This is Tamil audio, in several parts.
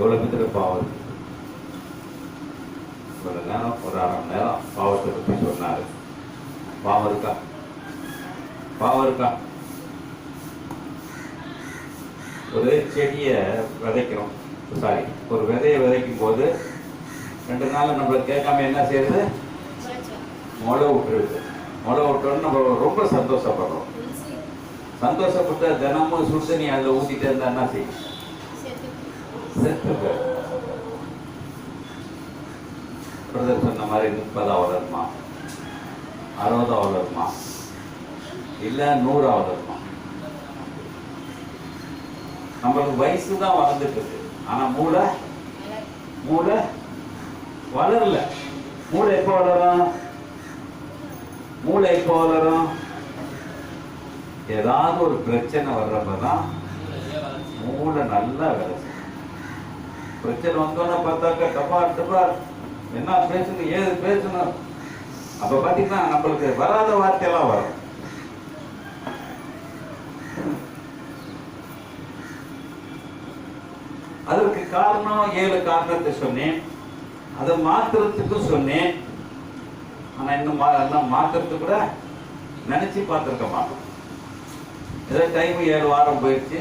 எவ்வளவு பேருக்கு பாவம் ஒரு நேரம் ஒரு அரை மணி நேரம் பாவத்தை பற்றி சொன்னாரு. பாவம் இருக்கா? பாவம் இருக்கா? ஒரு செடியை விதைக்கிறோம், சாரி ஒரு விதையை விதைக்கும் போது 2 நாள் நம்மளை கேட்காம என்ன செய்யுது? முளை விட்டுருது. முளை விட்டோன்னு நம்ம ரொம்ப சந்தோஷப்படுறோம். சந்தோஷப்பட்ட தினமும் சுடு நீ அதில் ஊற்றிட்டே இருந்தா என்ன செய்யும்? செத்து போயிடும். பிரதர் சொன்ன மாதிரி 30 வளருமா, 60 வளருமா, இல்லை 100 வளருமா? நம்மளுக்கு வயசு தான் வளர்ந்துட்டு இருக்கு, ஆனா மூளை வளரல. மூளை எப்போ வளரும்? மூளை எப்போ வளரும்? ஏதாவது ஒரு பிரச்சனை வர்றப்பதான் மூளை நல்லா வேலை செய்யும். பிரச்சனை வந்தோன்னா பார்த்தாக்க டப்பா என்ன பேசணும், ஏது பேசணும், அப்ப பாத்தீங்கன்னா நம்மளுக்கு வராத வார்த்தையெல்லாம் வரும். அதற்கு காரணம் 7 காரணத்தை சொன்னேன். அதை மாத்திரத்துக்கு சொன்னேன். ஆனா இன்னும் மாத்திரத்துக்கு கூட நினைச்சு பார்த்துருக்க மாட்டோம். ஏதோ டைம் 7 வாரம் போயிடுச்சு,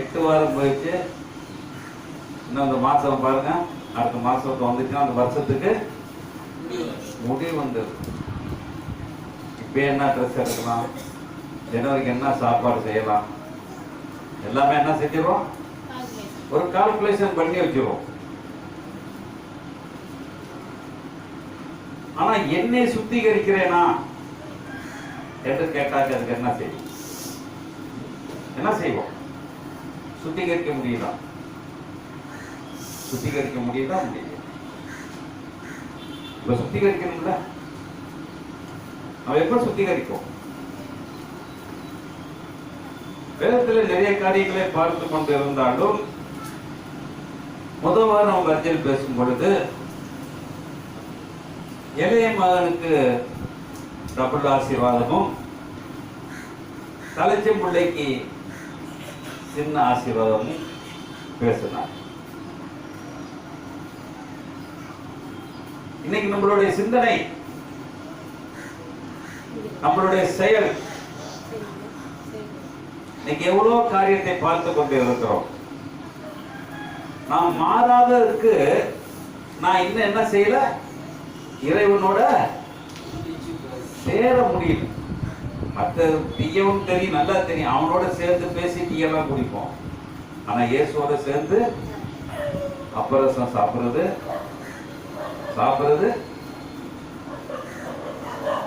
8 வாரம் போயிடுச்சு. இன்னும் அந்த மாசம் பாருங்க, அடுத்த மாசத்துக்கு வந்துச்சுன்னா அந்த வருஷத்துக்கு முடிவு வந்தது. இப்ப என்ன ட்ரெஸ் எடுக்கலாம், ஜனவரிக்கு என்ன சாப்பாடு செய்யலாம், எல்லாமே என்ன செஞ்சிருவோம், ஒரு கால்குலேஷன் பண்ணி வச்சிருவோம். ஆனா என்னை சுத்திகரிக்கிறேனா என்று கேட்டாக்க அதுக்கு என்ன செய்யும்? என்ன செய்வோம்? சுத்திகரிக்க முடியுதா? சுத்திகரிக்க முடியுதா? முடியல. இப்ப சுத்திகரிக்கணும்ல, நம்ம எப்ப சுத்திகரிக்கும்? வேதத்தில் நிறைய காரியங்களை பார்த்து கொண்டு இருந்தாலும் முதல் வாரம் வரிசையில் பேசும் பொழுது இளைய மகனுக்கு டபுள் ஆசீர்வாதமும் தலைச்சம் பிள்ளைக்கு சின்ன ஆசீர்வாதமும் பேசினார். இன்னைக்கு நம்மளுடைய சிந்தனை, நம்மளுடைய செயல், இன்னைக்கு எவ்வளவு காரியத்தை பார்த்து கொண்டு இருக்கிறோம். நாம் மாறாததற்கு நான் இன்னும் என்ன செய்யல, இறைவனோட சேர முடியல. மற்ற தீயவன் தெரியும், நல்லா தெரியும், அவனோட சேர்ந்து பேசி டீயெல்லாம் குடிப்போம். ஆனா இயேசுவோட சேர்ந்து அப்பரசம் சாப்பிடுறது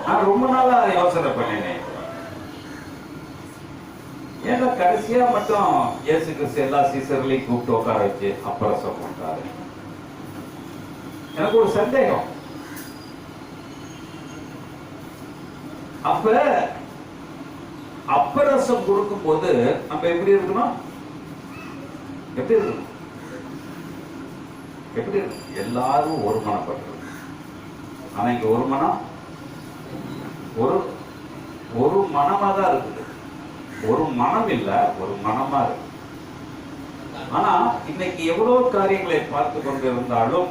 நான் ரொம்ப நாளா யோசனை பண்ணினேன். ஏன்னா கடைசியா மட்டும் இயேசு கிறிஸ்து எல்லா சீசர்களையும் கூப்பிட்டு உட்கார வச்சு அப்பரசம் பண்றாரு. எனக்கு ஒரு சந்தேகம். அப்ப அப்பரசம் கொடுக்கும் போது நம்ம எப்படி இருக்கணும்? எப்படி இருக்கணும்? எப்படி இருக்கணும்? எல்லாரும் ஒரு மனப்பட்டு. ஆனா இங்க ஒரு மனம், ஒரு மனமா தான் இருக்குது. ஒரு மனம் இல்ல, ஒரு மனமா இருக்கு. ஆனா இன்னைக்கு எவ்வளவு காரியங்களை பார்த்து கொண்டு இருந்தாலும்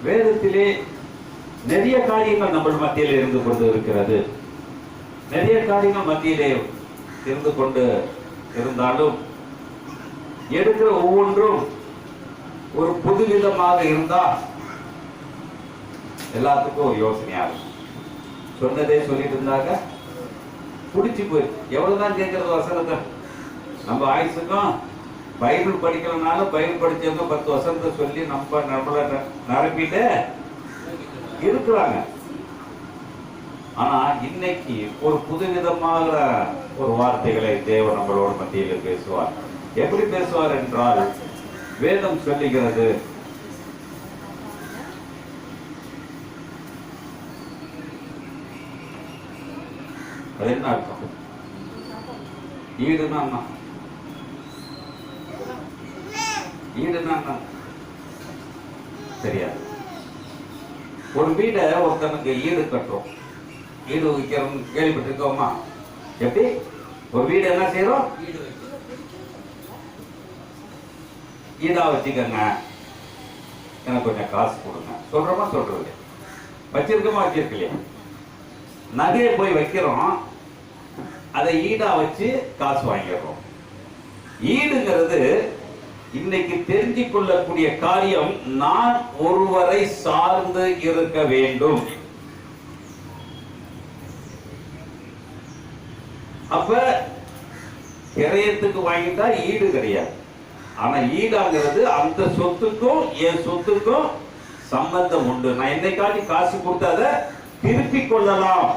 வேதத்திலே நிறைய காரியங்கள் நம்ம மத்தியிலே இருந்து கொண்டு இருக்கிறது. நிறைய காரியங்கள் மத்தியிலே இருந்து கொண்டு இருந்தாலும் எடுக்கிற ஒவ்வொன்றும் ஒரு புதுவிதமாக இருந்தா எல்லாத்துக்கும் ஒரு யோசனையா இருக்கும். சொன்னதே சொல்லிட்டு இருந்தாங்க, பிடிச்சி போயிடுச்சு. எவ்வளவுதான் கேட்கறது வசனத்தை? நம்ம ஆயுசுக்கும் பைபிள் படிக்கிறதுனால பைபிள் படிச்சவங்க 10 வசனத்தை சொல்லி நம்மள நிரப்பிட்டு இருக்கிறாங்க. ஆனா இன்னைக்கு ஒரு புதுவிதமாக ஒரு வார்த்தைகளை தேவன் நம்மளோட மத்தியில் பேசுவார். எப்படி பேசுவார் என்றால், வேதம் சொல்லுகிறது, அது என்ன அர்த்தம்? ஈடுனா தெரியாது. ஒரு வீடை ஒருத்தனுக்கு ஈடு கட்டுறோம், ஈடு வைக்கிறோம், கேள்விப்பட்டிருக்கோமா? எப்படி ஒரு வீடு என்ன செய்யறோம்? ஈடா வச்சுக்கோங்க, எனக்கு கொஞ்சம் காசு கொடுங்க. சொல்றோமா சொல்றது? வச்சிருக்கோமா வச்சிருக்கலையா? நகையை போய் வைக்கிறோம், அதை ஈடா வச்சு காசு வாங்கிடுறோம். ஈடுங்கிறது இன்னைக்கு தெரிஞ்சு கொள்ளக்கூடிய காரியம், நான் ஒருவரை சார்ந்து இருக்க வேண்டும். அப்ப கிரயத்துக்கு வாங்கிட்டா ஈடு கிடையாது. ஆனா ஈடாங்கிறது அந்த சொத்துக்கும் என் சொத்துக்கும் சம்பந்தம் உண்டு. நான் என்னைக்காட்டி காசு கொடுத்தாத திருப்பிக் கொள்ளலாம்.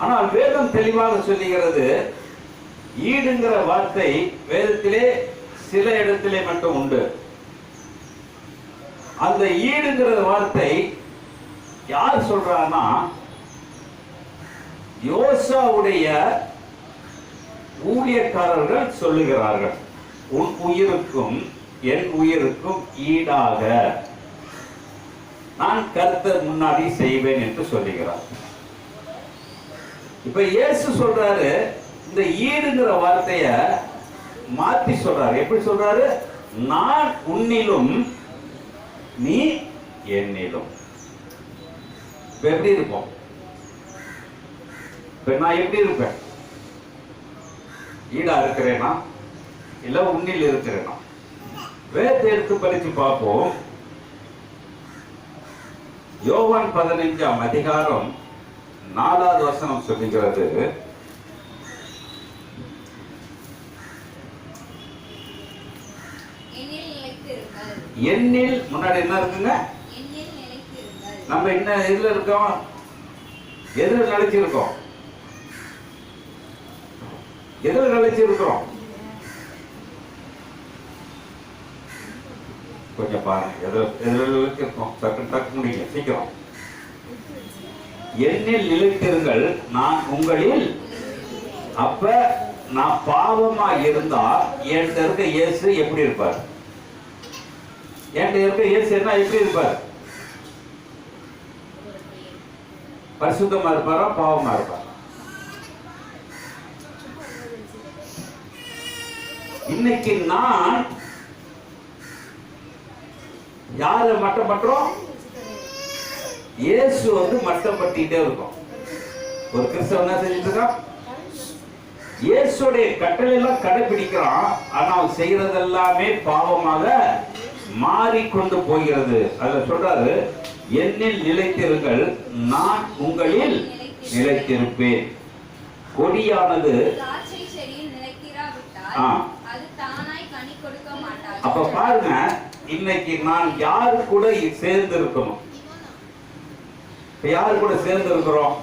ஆனால் வேதம் தெளிவாக சொல்லுகிறது, ஈடுங்கிற வார்த்தை வேதத்திலே சில இடத்திலே மட்டும் உண்டு. அந்த ஈடுங்கிற வார்த்தை யார் சொல்றான்னா, யோசாவுடைய ஊழியக்காரர்கள் சொல்லுகிறார்கள். உன் உயிருக்கும் என் உயிருக்கும் ஈடாக நான் கர்த்தர் முன்னாடி செய்வேன் என்று சொல்லுகிறார். இப்ப இயேசு சொல்றாரு, இந்த ஈடுங்கிற வார்த்தைய மாத்தி சொல்றாரு. எப்படி சொல்றாரு? நான் உன்னிலும் நீ என்னிலும். இப்ப எப்படி இருப்போம்? இப்ப நான் எப்படி இருப்பேன்? ஈடா இருக்கிறேனா இல்ல உன்னில் இருக்கிறேனா? வேதத்தை எடுத்து படிச்சு பார்ப்போம். யோவான் 15ஆம் அதிகாரம் 4வது வசனம் சொல்லுகிறது, என்னில் முன்னாடி என்ன இருக்குங்க? நம்ம என்ன எதுல இருக்கோம்? எதுல நிலைச்சிருக்கோம்? எதுல நிலைச்சிருக்கிறோம்? கொஞ்சம் பாருங்க, எதுல நிலைச்சிருக்கோம்? டக்கு முடியுங்க, சீக்கிரம். என்னில் நிலைத்திருங்கள், நான் உங்களில். அப்ப நான் பாவமா இருந்தா என்கிட்ட இருக்க இயேசு எப்படி இருப்பார்? என்கிட்ட இருக்க இயேசு என்ன எப்படி இருப்பார்? பரிசுத்தமா இருப்பாரா பாவமா இருப்பாரா? இன்னைக்கு நான் யாரை மட்டம் பண்றோம்? இயேசு மட்டம் பட்டிட்டே இருக்கும். ஒரு கிறிஸ்தவன் என்ன செஞ்சுட்டு இருக்கான்? இயேசுடைய கட்டளை எல்லாம் கடைபிடிக்கிறான், ஆனா அவன் செய்யறது எல்லாமே பாவமாக மாறிக்கொண்டு போகிறது. அதுல சொல்றாரு, என்னில் நிலைத்திருங்கள், நான் உங்களில் நிலைத்திருப்பேன். கொடியானது அப்ப பாருங்க, இன்னைக்கு நான் யாரு கூட சேர்ந்து இருக்கணும்? யாரு கூட சேர்ந்து இருக்கிறோம்?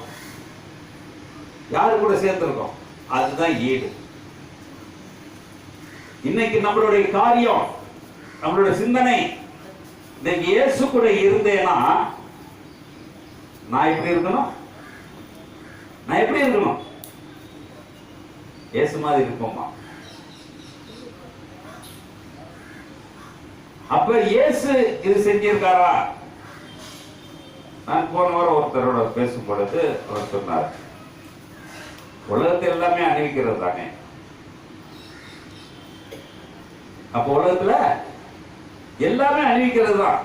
யாரு கூட சேர்ந்து இருக்கோம்? அதுதான் ஈடு. இன்னைக்கு நம்மளுடைய காரியம், நம்மளுடைய சிந்தனை, இன்னைக்கு இயேசு கூட இருந்தேனா நான் எப்படி இருக்கணும்? நான் எப்படி இருக்கணும்? இயேசு மாதிரி இருப்போமா? அப்ப இயேசு இது செஞ்சிருக்காரா? நான் போன வாரம் ஒருத்தரோட பேசும் பொழுது அவர் சொன்னார், உலகத்தில் எல்லாமே அணிவிக்கிறது தானே. அப்ப உலகத்துல எல்லாமே அணிவிக்கிறது தான்.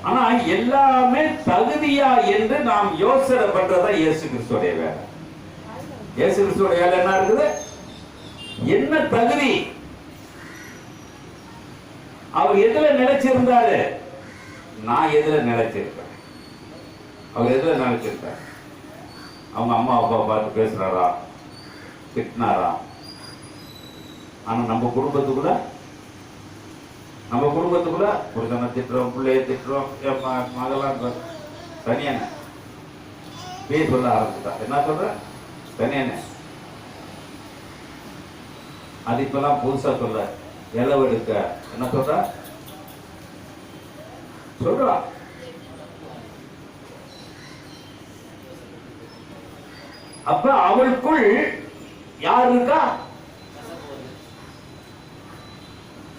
ஆனா எல்லாமே தகுதியா என்று நாம் யோசனை பண்றதா இயேசு கிறிஸ்துவோடைய வேலை. இயேசு கிறிஸ்துவோடைய வேலை என்ன இருக்குது? என்ன தகுதி? அவர் எதுல நிலைச்சிருந்தாரு? நான் எதுல நிலைச்சிருக்கேன்? அவர் எதுல நிலைச்சிருக்காரு? அவங்க அம்மா அப்பா பார்த்து பேசுறாரா, திட்டினாரா? ஆனா நம்ம குடும்பத்துக்குள்ள புருஷனை திட்டுறோம், பிள்ளைய திட்டுறோம், மகளான் தனியான பேர் சொல்ல ஆரம்பிச்சுட்டா. என்ன சொல்ற? தனியான. அது இப்பெல்லாம் புதுசா சொல்ல, இளவெடுக்க என்ன சொல்ற? சொல்றா. அப்ப அவளுக்குள் யார் இருக்கா?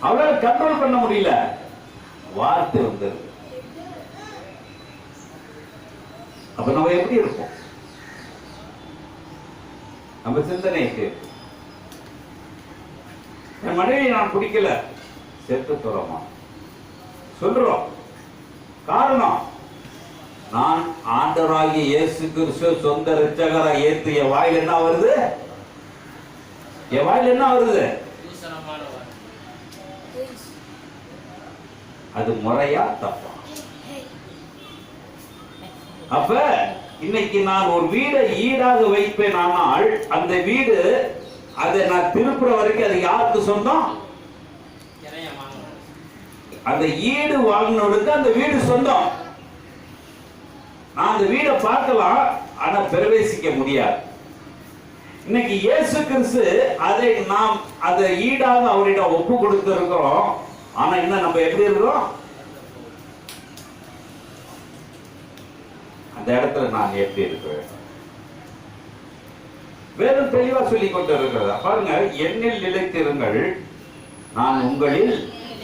அவளால் கண்ட்ரோல் பண்ண முடியல. வார்த்தை வந்தது. அப்ப நம்ம எப்படி இருப்போம்? நம்ம சிந்தனைக்கு என் மனைவியை நான் பிடிக்கல, செத்து தரமா சொல்றோம். காரணம், நான் ஆண்டவராகிய இயேசு கிறிஸ்து சொந்த இரட்சகரா ஏத்து என் வாயில் என்ன வருது? என் வாயில் என்ன வருது? அது முறையா தப்பா? அப்ப இன்னைக்கு நான் ஒரு வீடை ஈடாக வைப்பேன், ஆனால் அந்த வீடு அதை நான் திருப்புற வரைக்கும் அது யாருக்கு சொந்தம்? அந்த ஈடு வாங்கினவனுக்கு அந்த வீடு சொந்தம். நான் அந்த வீடை பார்க்கலாம், ஆனா பிரவேசிக்க முடியாது. இன்னைக்கு இயேசு கிறிஸ்து அதை நாம் அதை ஈடாக அவரிடம் ஒப்பு கொடுத்து இருக்கிறோம். ஆனா இன்னும் நம்ம எப்படி இருக்கிறோம்? அந்த இடத்துல நான் எப்படி இருக்கிறேன்? வேதம் தெளிவா சொல்லி கொண்டு இருக்கிறதா பாருங்க. என்னில் நிலைத்திருங்கள், நான் உங்களில்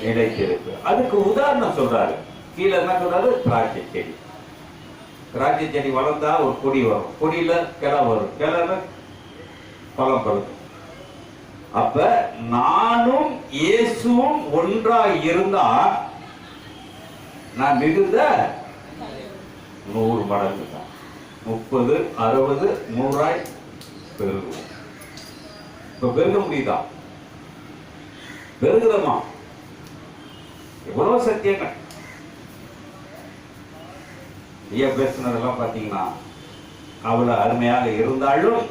நிலைத்திருப்பேன். அதுக்கு உதாரணம் சொல்றாரு. கீழே என்ன சொல்றாரு? திராட்சை செடி. திராட்சை செடி வளர்ந்தா ஒரு கொடி வரும், கொடியில கிளை வரும், கிளைல பழம் பழுக்கும். அப்ப நானும் இயேசுவும் ஒன்றாய் இருந்தா நான் மிகுந்த 100 மடங்கு தான், 30, 60, 100 பெருகுவோம். இப்ப பெருக முடியுதா? பெருகுதமா? எவ்வளவு சத்தியங்கள் ஐயா பேசுனதெல்லாம் பாத்தீங்கன்னா அவ்வளவு அருமையாக இருந்தாலும்,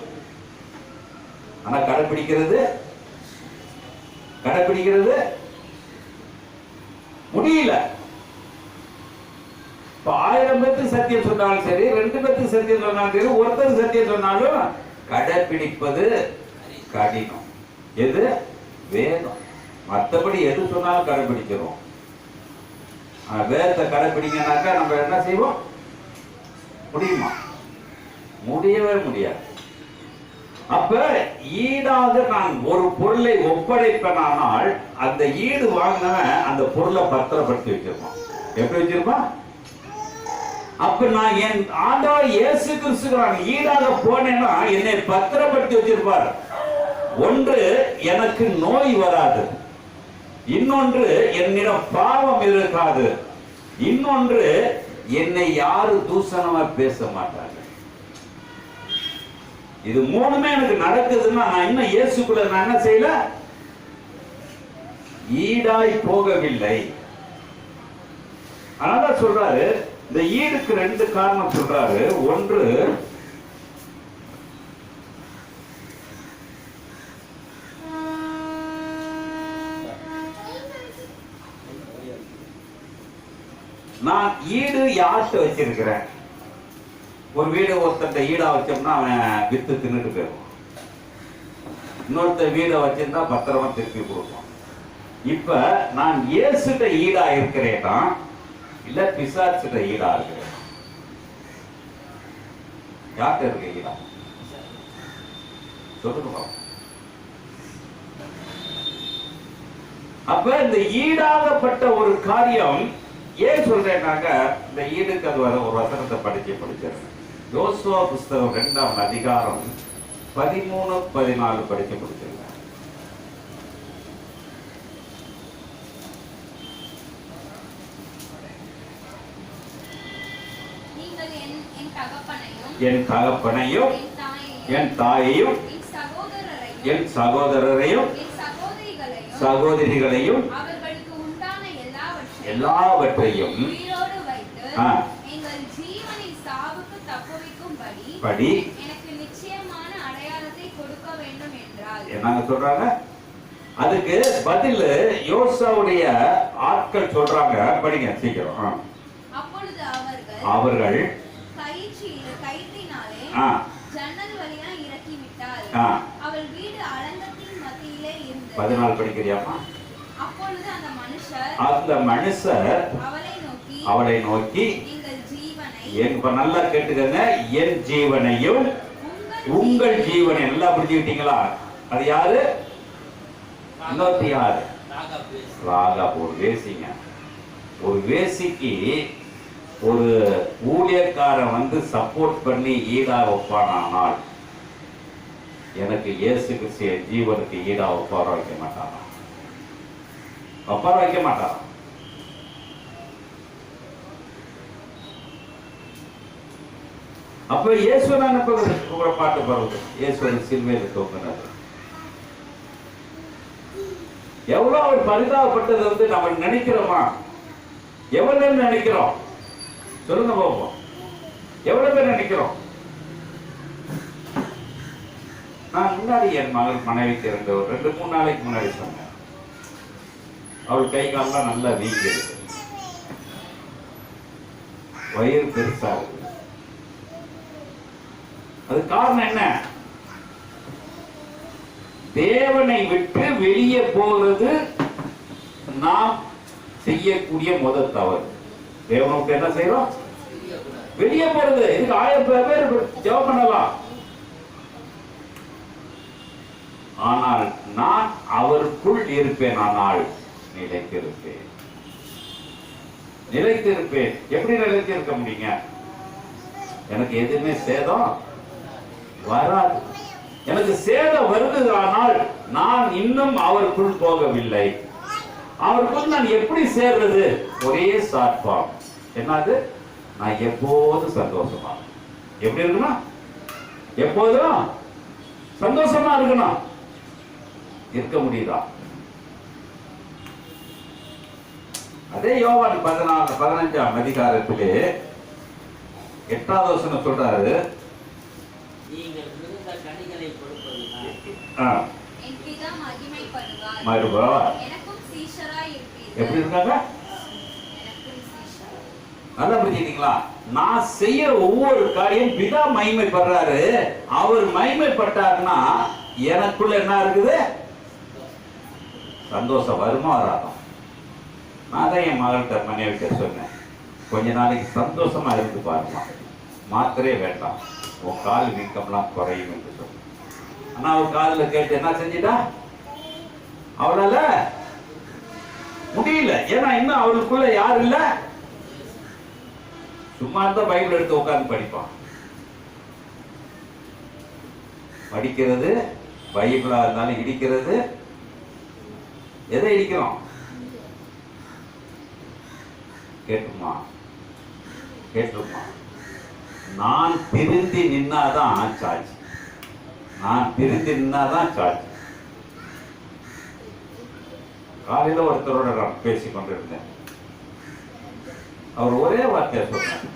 ஆனா கடைபிடிக்கிறது முடியல. இப்ப 1000 பேருக்கு சத்தியம் சொன்னாலும் சரி, 2 பேருக்கு சத்தியம் சொன்னாலும் சரி, ஒருத்தர் சத்தியம் சொன்னாலும் கடைபிடிப்பது கடினம். எது? வேதம். மற்றபடி எது சொன்னாலும் கடைபிடிக்கிறோம். வேதத்தை கடைபிடிங்கனாக்கா நம்ம என்ன செய்வோம்? முடியுமா? முடியவே முடியாது. அப்ப ஈடாக நான் ஒரு பொருளை ஒப்படைப்பேனால் அந்த ஈடு வாங்கினவன் அந்த பொருளை பத்திரப்படுத்தி வச்சிருப்பான். எப்படி வச்சிருப்பான்? அப்ப நான் என் ஆண்டவர் இயேசு கிறிஸ்துக்கு நான் ஈடாக போனேன்னா என்னை பத்திரப்படுத்தி வச்சிருப்பார். ஒன்று, எனக்கு நோய் வராது. இன்னொன்று, என்னிடம் பாவம் இருக்காது. இன்னொன்று, என்னை யாரும் தூசணமா பேச மாட்டாங்க. இது மூணுமே எனக்கு நடக்குதுன்னா நான் இன்னும் இயேசுக்குள்ள நான் என்ன செய்யல? ஈடாய் போகவில்லை. அதனால சொல்றாரு, இந்த ஈடுக்கு 2 காரணம் சொல்றாரு. ஒன்று, நான் ஈடு யார்கிட்ட வச்சிருக்கிறேன்? ஒரு வீடு ஒருத்தர் ஈடா வச்சோம்னா அவன் வித்து தின்னுட்டு போயிடுவான். இன்னொருத்த வீடை வச்சிருந்தா பத்திரமா திருப்பி கொடுப்பான். இப்ப நான் இயேசுட்ட ஈடா இருக்கிறேன்னா இல்ல பிசாசுட்ட ஈடா இருக்கிறேன்? யார்கிட்ட இருக்க ஈடா? சொல்லுங்க. அப்ப இந்த ஈடாகப்பட்ட ஒரு காரியம் ஏன் சொல்றேன்னாக்க, இந்த ஈடுக்கு அது வர ஒரு வசனத்தை படிச்சிருக்கேன். யோசுவா புஸ்தகம் 2ஆம் அதிகாரம் 13, 14 படிச்சு முடிச்சிருங்க. என் தகப்பனையும் என் தாயையும் என் சகோதரரையும் சகோதரிகளையும் எல்லாவற்றையும் படி என்னங்க சொல்றாங்க? அதுக்கு பதில் யோசுவாவுடைய ஆட்கள் சொல்றாங்க. படிங்க சீக்கிரம். அவர்கள் ஜன்னல் வழியா இறக்கி விட்டார். அவள் வீடு அலங்கத்தின் மத்தியிலே இருந்தது. 14 படிக்கிறியாமா? அப்பொழுது அந்த மனுஷர் அவளை நோக்கி நல்லா கேட்டுக்கங்க, என் ஜீவனையும் உங்கள் ஜீவனை எல்லாம் புரிஞ்சுக்கிட்டீங்களா? அது யாரு? இன்னொருத்தி யாரு? ராகாப். ஒரு வேசிங்க. ஒரு வேசிக்கு ஒரு ஊழியக்காரன் வந்து சப்போர்ட் பண்ணி ஈடா வைப்பானால் எனக்கு இயேசு கிறிஸ்து ஜீவனுக்கு ஈடா வைப்பாரோ வைக்க மாட்டானா? ஒப்பார வைக்க மாட்டாராம். அப்ப இயேசுதான் உங்களை பாட்டு பாருங்க. இயேசுவன் சிலுவையில் தோங்கினார். எவ்வளவு அவர் பரிதாபப்பட்டது வந்து நம்ம நினைக்கிறோமா? எவ்வளவு நினைக்கிறோம் சொல்லுங்க பாப்போம். எவ்வளவு பேர் நினைக்கிறோம்? நான் முன்னாடி என் மகள் மனைவிக்கு இருந்த ஒரு 2-3 நாளைக்கு முன்னாடி சொன்னேன். அவள் கை காலெல்லாம் நல்லா வீங்கி இருக்கு, வயிறு பெருசா இருக்கு. அது காரணம் என்ன? தேவனை விட்டு வெளியே போறது நாம் செய்யக்கூடிய முதல் தவறு. தேவனை விட்டு என்ன செய்யறோம்? வெளியே போறது. இதுக்கு 1000 பேர் ஜெபம் பண்ணலாம். ஆனால் நான் அவருக்குள் இருப்பேன், ஆனால் நிலைத்திருப்பேன். நிலைத்திருப்பேன். எப்படி நிலைத்திருக்க முடியுங்க? எனக்கு எதுவுமே சேதம் வராது. எனக்கு சேதம் வருது, ஆனால் நான் இன்னும் அவருக்குள் போகவில்லை. அவருக்குள் நான் எப்படி சேர்றது? ஒரே சாட்பாம். என்னது? நான் எப்போதும் சந்தோஷமா. எப்படி இருக்கணும்? எப்போதும் சந்தோஷமா இருக்கணும். இருக்க முடியுதா? அதே யோவான் 15ஆம் அதிகாரத்திலே 8வது வசனம் சொல்றாரு, நீங்கள் மிகுந்த கனிகளை கொடுப்பதினால் என் பிதா மகிமைப்படுவார். மகிமைப்படுவார். எனக்கும் சீஷராய் இருப்பீர்கள். எப்படி இருக்காங்க? எனக்கும் சீஷராய். நல்லா புரிஞ்சுக்கிட்டீங்களா? நான் செய்யற ஒவ்வொரு காரியம் பிதா மகிமைப்படுறாரு. அவர் மகிமைப்பட்டாருன்னா எனக்குள்ள என்ன இருக்குது? சந்தோஷம் வருமா வராதா? நான் தான் என் மகள்கிட்ட மனைவிட்ட சொன்னேன், கொஞ்ச நாளைக்கு சந்தோஷமா இருந்து பாருமா, மாத்திரே வேண்டாம், உன் கால் வீக்கம்லாம் குறையும் என்று சொன்னேன். ஆனா அவர் காலில் கேட்டு என்ன செஞ்சிட்டா? அவளால முடியல. ஏன்னா இன்னும் அவளுக்குள்ள யாரு இல்ல. சும்மா இருந்தா பைபிள் எடுத்து உட்கார்ந்து படிப்பான். படிக்கிறது பைபிளா இருந்தாலும் இடிக்கிறது. எதை இடிக்கிறோம்? கேட்டுமா கேட்டுமா. நான் பிரிந்து நின்னாதான் சாட்சி. நான் பிரிந்து நின்னாதான் சாட்சி. காலையில ஒருத்தரோட நான் பேசிக் கொண்டிருந்தேன். அவர் ஒரே வார்த்தையை சொன்னார்,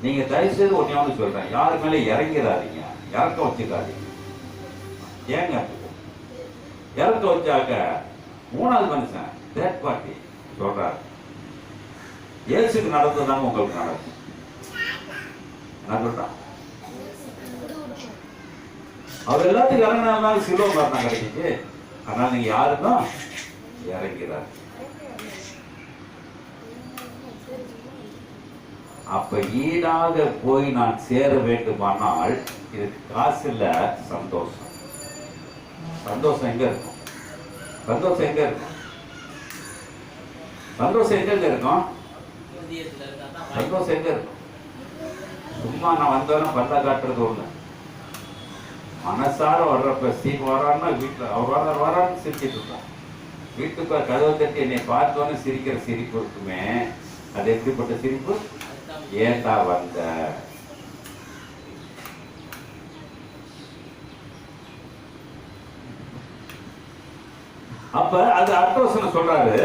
நீங்க தயவு செய்து ஒன்னையாவது சொல்றேன், யாரு மேல இறங்கிறாதீங்க, இறக்க வச்சுக்காதீங்க. ஏங்க இறக்க வச்சாக்க 3வது மனுஷன் தேர்ட் பார்ட்டி சொல்றாரு, இயேசுக்கு நடந்ததுதாங்க உங்களுக்கு நடக்கும். என்ன சொல்றான்? அவர் எல்லாத்துக்கும் இறங்கினாலும் சிலுவை மரணம் கிடைச்சிச்சு. அதனால நீங்க யாருக்கும் இறங்கிறார். அப்ப ஈடாக போய் நான் சேர வேண்டுமானால் இதுக்கு காசு இல்ல, சந்தோஷம். சந்தோஷம் எங்க இருக்கும்? சந்தோஷம் எங்க இருக்கும்? சந்தோஷம் எங்க இருக்கும்? சந்தோஷம் எங்க இருக்கும்? சும்மா நான் வந்தவன பத்தா காட்டுறது ஒண்ணு. மனசார வர்றப்ப சீன் வரான்னா வீட்டுல அவர் வரான்னு சிரிச்சிட்டு இருப்போம். வீட்டுக்கு கதவை தட்டி என்னை பார்த்தோன்னு சிரிக்கிற சிரிப்பு இருக்குமே, அது எப்படிப்பட்ட சிரிப்பு? ஏண்டா வந்த? அப்ப அது அர்த்தவசனம் சொல்றாரு.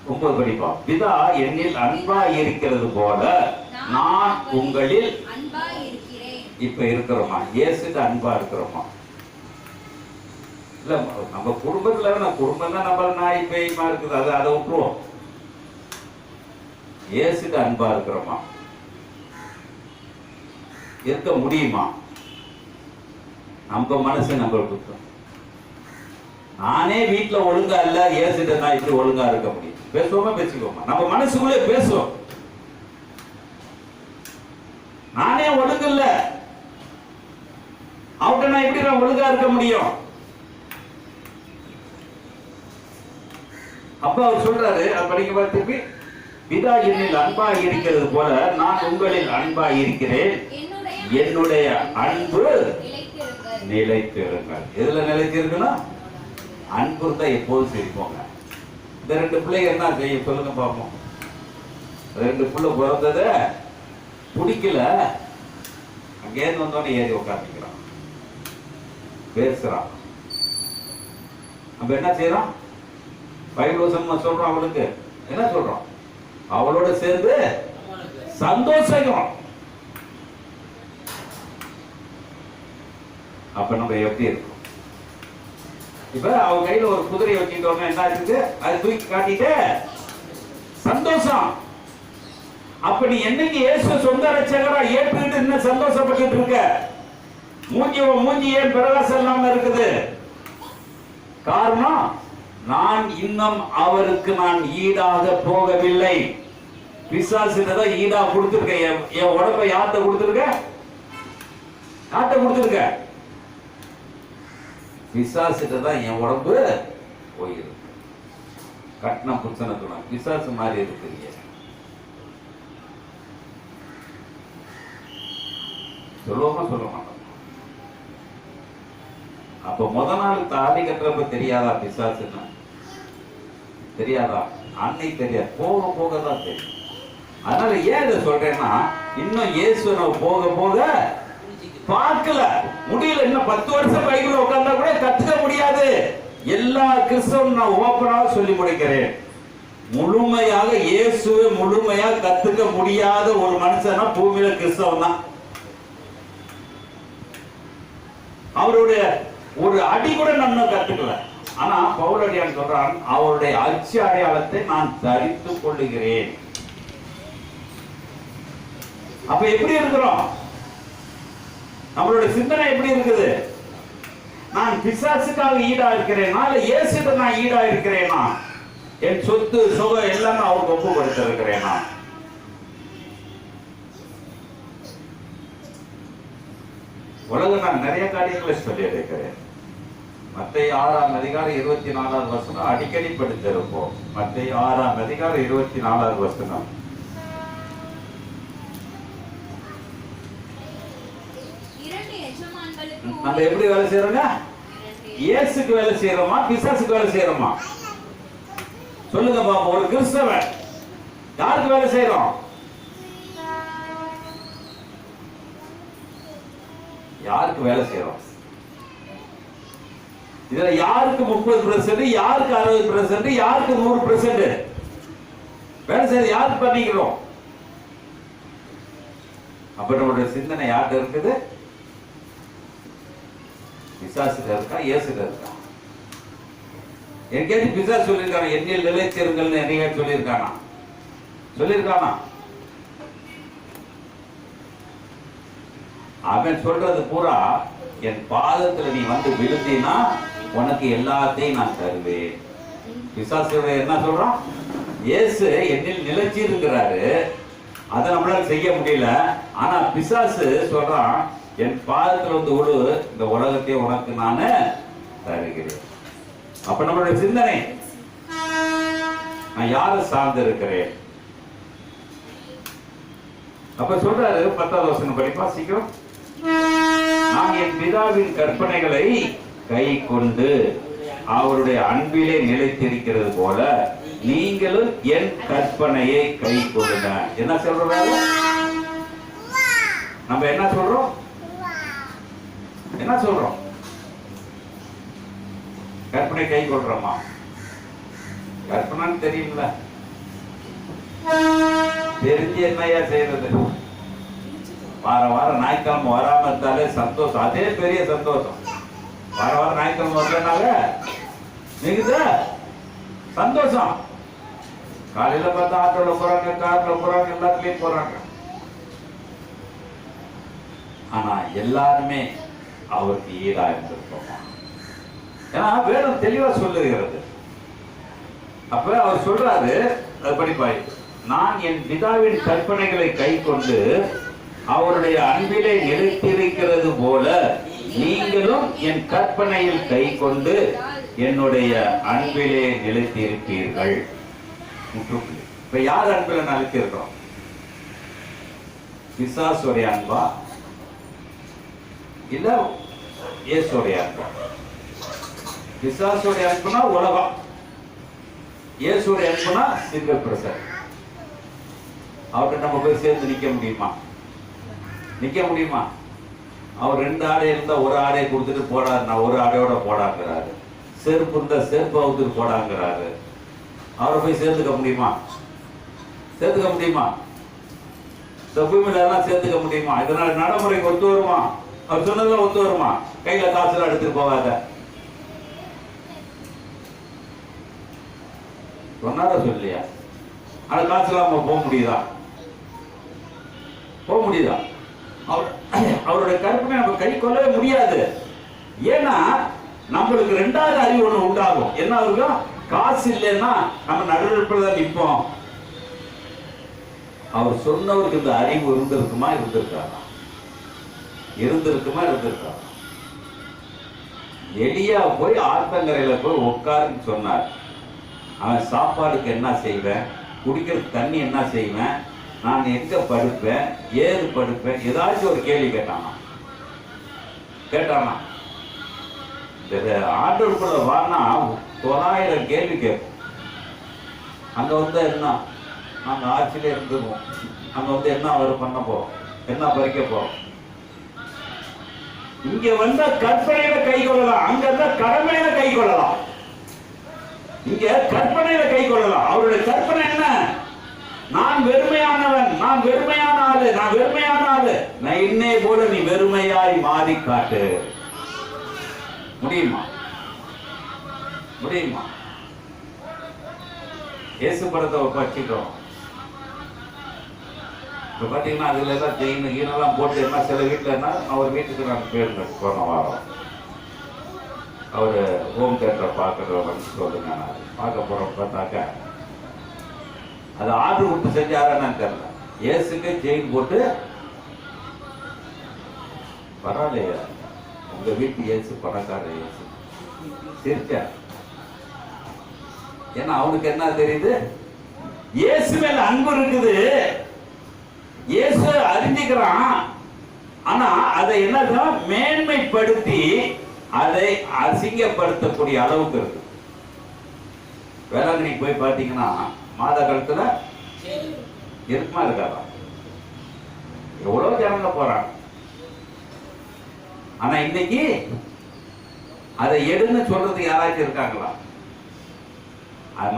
9 படிப்போம். பிதா என்னில் அன்பா இருக்கிறது போல நான் உங்களில் அன்பா இருக்கிறேன். இப்ப இருக்கிறோமா? இயேசுக்கு அன்பா இருக்கிறோமா? இல்ல நம்ம குடும்பத்துல குடும்பம் தான் நம்ம நாய் பேய்மா இருக்குது, அதை விட்டுருவோம். இயேசுக்கு அன்பா இருக்கிறோமா? இருக்க முடியுமா? நம்ம மனசு நம்மளுக்கு. நானே வீட்டுல ஒழுங்கா இல்ல, இயேசுட்ட நான் இப்படி ஒழுங்கா இருக்க முடியும்? பேசுவோமா? பேசிக்கோமா? நம்ம மனசுக்குள்ளே பேசுவோம். நானே ஒழுங்கு இல்ல, அவட்ட நான் எப்படி நான் ஒழுங்கா இருக்க முடியும்? அப்ப அவர் சொல்றாரு, அது படிக்க பார்த்து, பிதா என்னில் அன்பா இருக்கிறது போல நான் உங்களில் அன்பா இருக்கிறேன், என்னுடைய அன்பு நிலைத்திருங்கள். எதுல நிலைத்திருக்கணும்? அன்பு இருந்தா எப்போதும் சிரிப்போங்க. இந்த 2 பிள்ளைங்க என்ன செய்ய சொல்லுங்க பார்ப்போம். 2 பிள்ளை பிறந்தத பிடிக்கல, அங்கேருந்து வந்தோடனே ஏறி உட்காந்துக்கிறான், பேசுறான். நம்ம என்ன செய்யறோம்? பைபிள் வசனம் சொல்றோம், அவளுக்கு என்ன சொல்றோம்? அவளோட சேர்ந்து சந்தோஷம். அப்ப நம்ம எப்படி இருக்கும்? இப்ப அவ கையில ஒரு குதிரையை வச்சுட்டோம்னா என்ன இருக்கு? அது தூக்கி காட்டிட்டு சந்தோஷம். அப்ப நீ என்னைக்கு இயேசு சொந்த ரட்சகரா ஏற்றுக்கிட்டு என்ன சந்தோஷப்பட்டு இருக்க? மூஞ்சி ஏன் பிரகாசம் இல்லாம இருக்குது? காரணம், நான் இன்னும் அவருக்கு நான் ஈடாக போகவில்லை. பிசாசுதான் ஈடா கொடுத்திருக்க. என் உடம்பை யார்கிட்ட கொடுத்திருக்க? யார்கிட்ட கொடுத்திருக்க? பிசாசுகிட்ட தான் என் உடம்பு போயிருக்கு. கட்டின புருஷனை துணை பிசாசு மாதிரி இருக்கிறீங்க. சொல்லுவோமா சொல்ல மாட்டோம். அப்ப முத நாள் தாடி கட்டுறப்ப தெரியாதா பிசாசுன்னு? தெரியாதா? அன்னைக்கு தெரியாது, போக போக தான் தெரியும். அதனால ஏன் இதை சொல்றேன்னா, இன்னும் இயேசு நம்ம போக போக பார்க்கல, முடியல. இன்னும் 10 வருஷம் பைபிள் உட்கார்ந்தா கூட கத்துக்க முடியாது. எல்லா கிறிஸ்தவம் நான் ஓப்பனாக சொல்லி முடிக்கிறேன். முழுமையாக இயேசுவை முழுமையாக கத்துக்க முடியாத ஒரு மனுஷனா பூமியில கிறிஸ்தவம் தான். அவருடைய ஒரு அடி கூட நான் கத்துக்கல. ஆனா பவுலடியான் சொல்றான், அவருடைய அச்சு அடையாளத்தை நான் தரித்துக் கொள்ளுகிறேன். அப்ப எப்படி இருக்கிறோம்? நம்மளுடைய சிந்தனை எப்படி இருக்குது? நான் பிசாசுக்காக ஈடா இருக்கிறேனா, இல்ல இயேசுக்கு நான் ஈடா இருக்கிறேனா? என் சொத்து சுகம் எல்லாமே அவருக்கு ஒப்புப்படுத்த இருக்கிறேனா? உலக நான் நிறைய காரியங்களை சொல்லி இருக்கிறேன். மத்தேயு 6ஆம் அதிகாரம் 24வது வசனம் அடிக்கடி படித்திருப்போம். மத்தேயு 6ஆம் அதிகாரம் 24வது வசனம். நம்ம எப்படி வேலை செய்யறோங்க? இயேசுக்கு வேலை செய்யறோமா, பிசாசுக்கு வேலை செய்யறோமா? சொல்லுங்க பாப்போம். ஒரு கிறிஸ்தவன் யாருக்கு வேலை செய்யறோம்? யாருக்கு வேலை செய்யறோம்? இதுல யாருக்கு 30%, யாருக்கு 60%, யாருக்கு 100% வேலை செய்ய யாருக்கு பண்ணிக்கிறோம்? அப்ப நம்மளுடைய சிந்தனை யார்கிட்ட இருக்குது? பிசாசுல இருக்கா, இயேசுல இருக்கா? எங்கேயாவது பிசாசு சொல்லியிருக்கானா என்னில் நிலைத்திருங்கள்னு என்னையா சொல்லியிருக்கானா? சொல்லியிருக்கானா? அவன் சொல்றது பூரா, என் பாதத்துல நீ வந்து விழுந்தீனா உனக்கு எல்லாத்தையும் நான் தருவேன். பிசாசு என்ன சொல்றான்? இயேசு என்னில் நிலைச்சிருக்கிறாரு, அதை நம்மளால செய்ய முடியல. ஆனா பிசாசு சொல்றான், என் பாதத்தில் வந்து விழு, இந்த உலகத்தை உனக்கு நானு தருகிறேன். அப்ப நம்மளுடைய சிந்தனை, நான் யாரை சார்ந்து இருக்கிறேன்? அப்ப சொல்றாரு 10வது வசனம் படிப்பா சீக்கிரம். நான் என் பிதாவின் கற்பனைகளை கை கொண்டு அவருடைய அன்பிலே நிலைத்திருக்கிறது போல நீங்களும் என் கற்பனையை கை கொள்ளுங்க. என்ன சொல்றாரு? நம்ம என்ன சொல்றோம்? என்ன சொல்றோம்? கற்பனை கை கொள்றோமா? கற்பனைன்னு தெரியும்ல, தெரிஞ்சு என்னையா செய்யறது? வாரம் ஞாயிற்றுக்கிழமை வராம இருந்தாலே சந்தோஷம், அதே பெரிய சந்தோஷம். வாரம் ஞாயிற்றுக்கிழமை வரலனால மிகுந்த சந்தோஷம். காலையில பார்த்தா ஆட்டோல போறாங்க, கார்ல போறாங்க, எல்லாத்துலயும் போறாங்க. ஆனா எல்லாருமே அவருக்கு ஈடா இருந்திருப்போம். ஏன்னா வேதம் தெளிவா சொல்லுகிறது. அப்ப அவர் சொல்றாரு, படிப்பாய், நான் என் பிதாவின் கற்பனைகளை கை கொண்டு அவருடைய அன்பிலே நிலைத்திருக்கிறது போல நீங்களும் என் கற்பனையில் கை கொண்டு என்னுடைய அன்பிலே நிலைத்திருப்பீர்கள். இப்ப யார் அன்பில நிலைத்திருக்கிறோம்? பிசாசுடைய அன்பா இல்ல இயேசுடைய அன்பா? பிசாசுடைய அனுப்புனா உலகம், இயேசுடைய அனுப்புனா சிங்கிள் பிரசர். அவர்கிட்ட நம்ம போய் சேர்ந்து நிக்க முடியுமா? நிக்க முடியுமா? அவர் 2 ஆடை இருந்தா ஒரு ஆடையை கொடுத்துட்டு போடாரு, நான் ஒரு ஆடையோட போடாங்கிறாரு. செருப்பு இருந்தா செருப்பு அவுத்துட்டு போடாங்கிறாரு. அவரை போய் சேர்த்துக்க முடியுமா? சேர்த்துக்க முடியுமா? செப்புமில்லாம் சேர்த்துக்க முடியுமா? இதனால நடைமுறைக்கு ஒத்து வருமா? அவர் சொன்னதுல ஒத்து வருமா? கையில காசுல எடுத்துட்டு போவாத சொன்னார சொல்லியா? ஆனா காசு இல்லாம போக முடியுதா? போக முடியுதா? அவருடைய கற்பனை நம்ம கை கொள்ளவே முடியாது. ஏன்னா நம்மளுக்கு 2வது அறிவு ஒண்ணு உண்டாகும். என்ன இருக்கும்? காசு இல்லைன்னா நம்ம நடுநிலைப்புல தான் நிற்போம். அவர் சொன்னவருக்கு இந்த அறிவு இருந்திருக்குமா? இருந்திருக்காரா? இருந்திருக்குமா? இருந்திருக்காரா? எலியா போய் ஆத்தங்கரையில போய் உட்காருன்னு சொன்னார். அவன் சாப்பாடுக்கு என்ன செய்வேன், குடிக்கிறதுக்கு தண்ணி என்ன செய்வேன், நான் எங்க படுப்பேன், ஏது படுப்பேன், ஏதாச்சும் ஒரு கேள்வி கேட்டானா? கேட்டானா? இந்த ஆண்டவருக்குள்ள வானா 900 கேள்வி கேட்போம். அங்க வந்து என்ன, நாங்க ஆட்சியில இருந்துருவோம், அங்க வந்து என்ன அவர் பண்ண போறோம், என்ன பறிக்க போறோம். இங்க வந்த கற்பனையில கை கொள்ளலாம், அங்க இருந்த கடமையில கை கொள்ளலாம். இங்க கற்பனையில கை கொள்ளலாம். அவருடைய கற்பனை என்ன? நான் வெறுமையானவன், நான் வெறுமையான ஆளு, நான் வெறுமையான ஆளு. நான் இன்னே போல நீ வெறுமையாய் மாறி காட்டு. முடியுமா? முடியுமா? இயேசு படத்தை படிச்சுட்டோம். இப்ப பாத்தீங்கன்னா அதுல எல்லாம் செயின் கீனெல்லாம் போட்டு என்ன சில வீட்டுல என்ன, அவர் வீட்டுக்கு நான் போயிருந்தேன் போன வாரம். அவரு ஹோம் தியேட்டர் பார்க்கறவங்க சொல்லுங்க, நான் பார்க்க போறோம். பார்த்தாக்க அது ஆர்டர் விட்டு செஞ்சாரான்னு தெரியல. இயேசுக்கு செயின் போட்டு, பரவாயில்லையா உங்க வீட்டு இயேசு பணக்கார இயேசு சிரிச்ச. ஏன்னா அவனுக்கு என்ன தெரியுது? இயேசு மேல அன்பு இருக்குது, இயேசு அறிஞ்சுக்கிறான். ஆனா அதை என்ன மேன்மைப்படுத்தி அதை அசிங்கப்படுத்தக்கூடிய அளவுக்கு இருக்கு. வேளாங்கண்ணி போய் பார்த்தீங்கன்னா மாத காலத்துல இருக்குமா இருக்காதா? எவ்வளவு ஜனங்க போறாங்க. ஆனா இன்னைக்கு அதை எடுன்னு சொல்றதுக்கு யாராச்சும் இருக்காங்களா?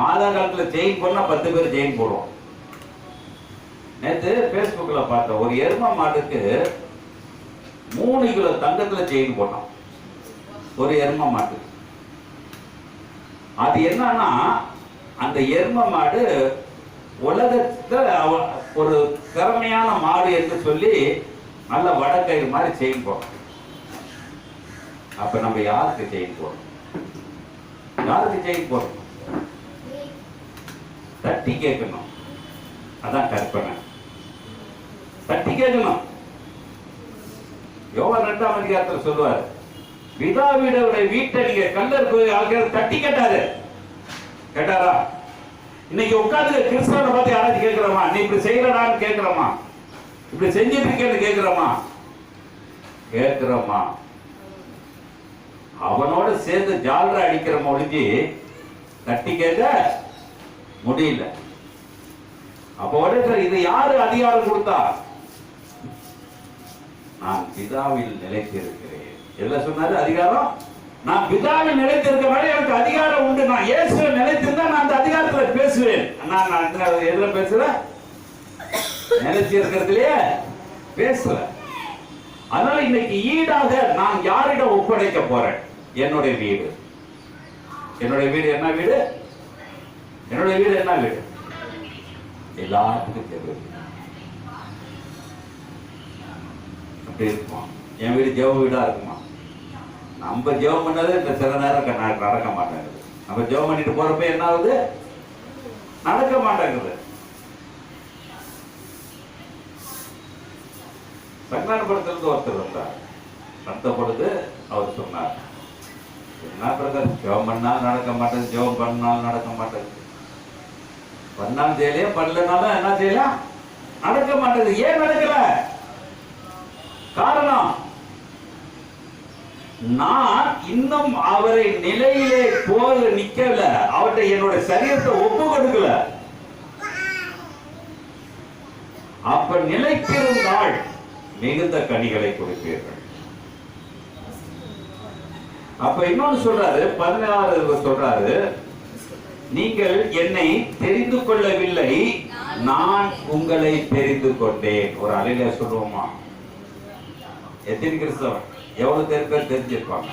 மாதா காலத்துல செயின் போனா 10 பேர் செயின் போடுவோம். நேற்று பேஸ்புக்ல பார்த்த ஒரு எரும மாட்டுக்கு 3 கிலோ தங்கத்துல செயின் போட்டோம். ஒரு எரும மாட்டு. அது என்னன்னா, அந்த எரும மாடு உலகத்துல ஒரு திறமையான மாடு என்று சொல்லி நல்ல வடக்கயிறு மாதிரி செயின் போடும். அப்ப நம்ம யாருக்கு செயின் போடணும்? யாருக்கு செயின் போடணும்? தட்டி கேட்கணும். அதான் கற்பனை. தட்டி கேட்கணும். யோவான் 2ஆம் அதிகாரத்தில் சொல்லுவார், பிதாவினுடைய வீட்டை நீங்க கல்லர் கோயில் தட்டி கேட்டாரு. கேட்டாரா? இன்னைக்கு உட்கார்ந்து கிறிஸ்தவனை பார்த்து யாராச்சும் கேட்கிறோமா? நீ இப்படி செய்யறடான்னு கேட்கிறோமா? இப்படி செஞ்சிட்டு இருக்கேன்னு கேட்கிறோமா? கேட்கிறோமா? அவனோட சேர்ந்து ஜாலரா அடிக்கிற ஒழிஞ்சு தட்டி கேட்க முடியல. அப்போ இது யாரு அதிகாரம் கொடுத்தா? நான் பிதாவில் நிலைத்திருக்கிறேன். எல்லாம் சொன்னாரு அதிகாரம். நான் பிதாவில் நிலைத்திருக்க வரை எனக்கு அதிகாரம் உண்டு. நான் இயேசுவை நிலைத்திருந்தா நான் அந்த அதிகாரத்துல பேசுவேன். நான் எதுல பேசுறேன்? நிலைச்சி இருக்கிறதுலயே பேசல. அதனால இன்னைக்கு ஈடாக நான் யாரிடம் ஒப்படைக்க போறேன்? என்னுடைய வீடு. என்னுடைய வீடு என்ன வீடு? என்னுடைய வீடு என்ன வீடு? எல்லாத்துக்கும் தெரியும். அப்படி இருக்குமா? என் வீடு ஜெப வீடா இருக்குமா? நம்ம ஜெபம் பண்ணது இந்த சில நேரம் நடக்க மாட்டேங்குது. நம்ம ஜெபம் பண்ணிட்டு போறப்ப என்ன ஆகுது? நடக்க மாட்டேங்குது. சங்கராபுரத்திலிருந்து ஒருத்தர் வந்தார். வந்த பொழுது அவர் சொன்னார், என்ன பிரதர், ஜெபம் பண்ணாலும் நடக்க மாட்டேங்குது, ஜெபம் பண்ணாலும் நடக்க மாட்டேங்குது. பண்ணாலும் செய்யலையே, பண்ணலனாலும் என்ன செய்யலாம்? நடக்க மாட்டேங்குது. ஏன் நடக்கல? காரணம் நான் இன்னும் அவரை நிலையிலே போக நிக்கல, அவர்கிட்ட என்னோட சரீரத்தை ஒப்பு கொடுக்கல. அப்ப நிலைத்திருந்தால் மிகுந்த கனிகளை கொடுப்பீர்கள். அப்ப இன்னொன்னு சொல்றாரு, 16 சொல்றாரு, நீங்கள் என்னை தெரிந்து கொள்ளவில்லை, நான் உங்களை தெரிந்து கொண்டேன். ஒரு அலையில சொல்லுவோமா? எத்தனை கிறிஸ்தவன் எவ்வளவு பேர் தெரிஞ்சிருப்பாங்க?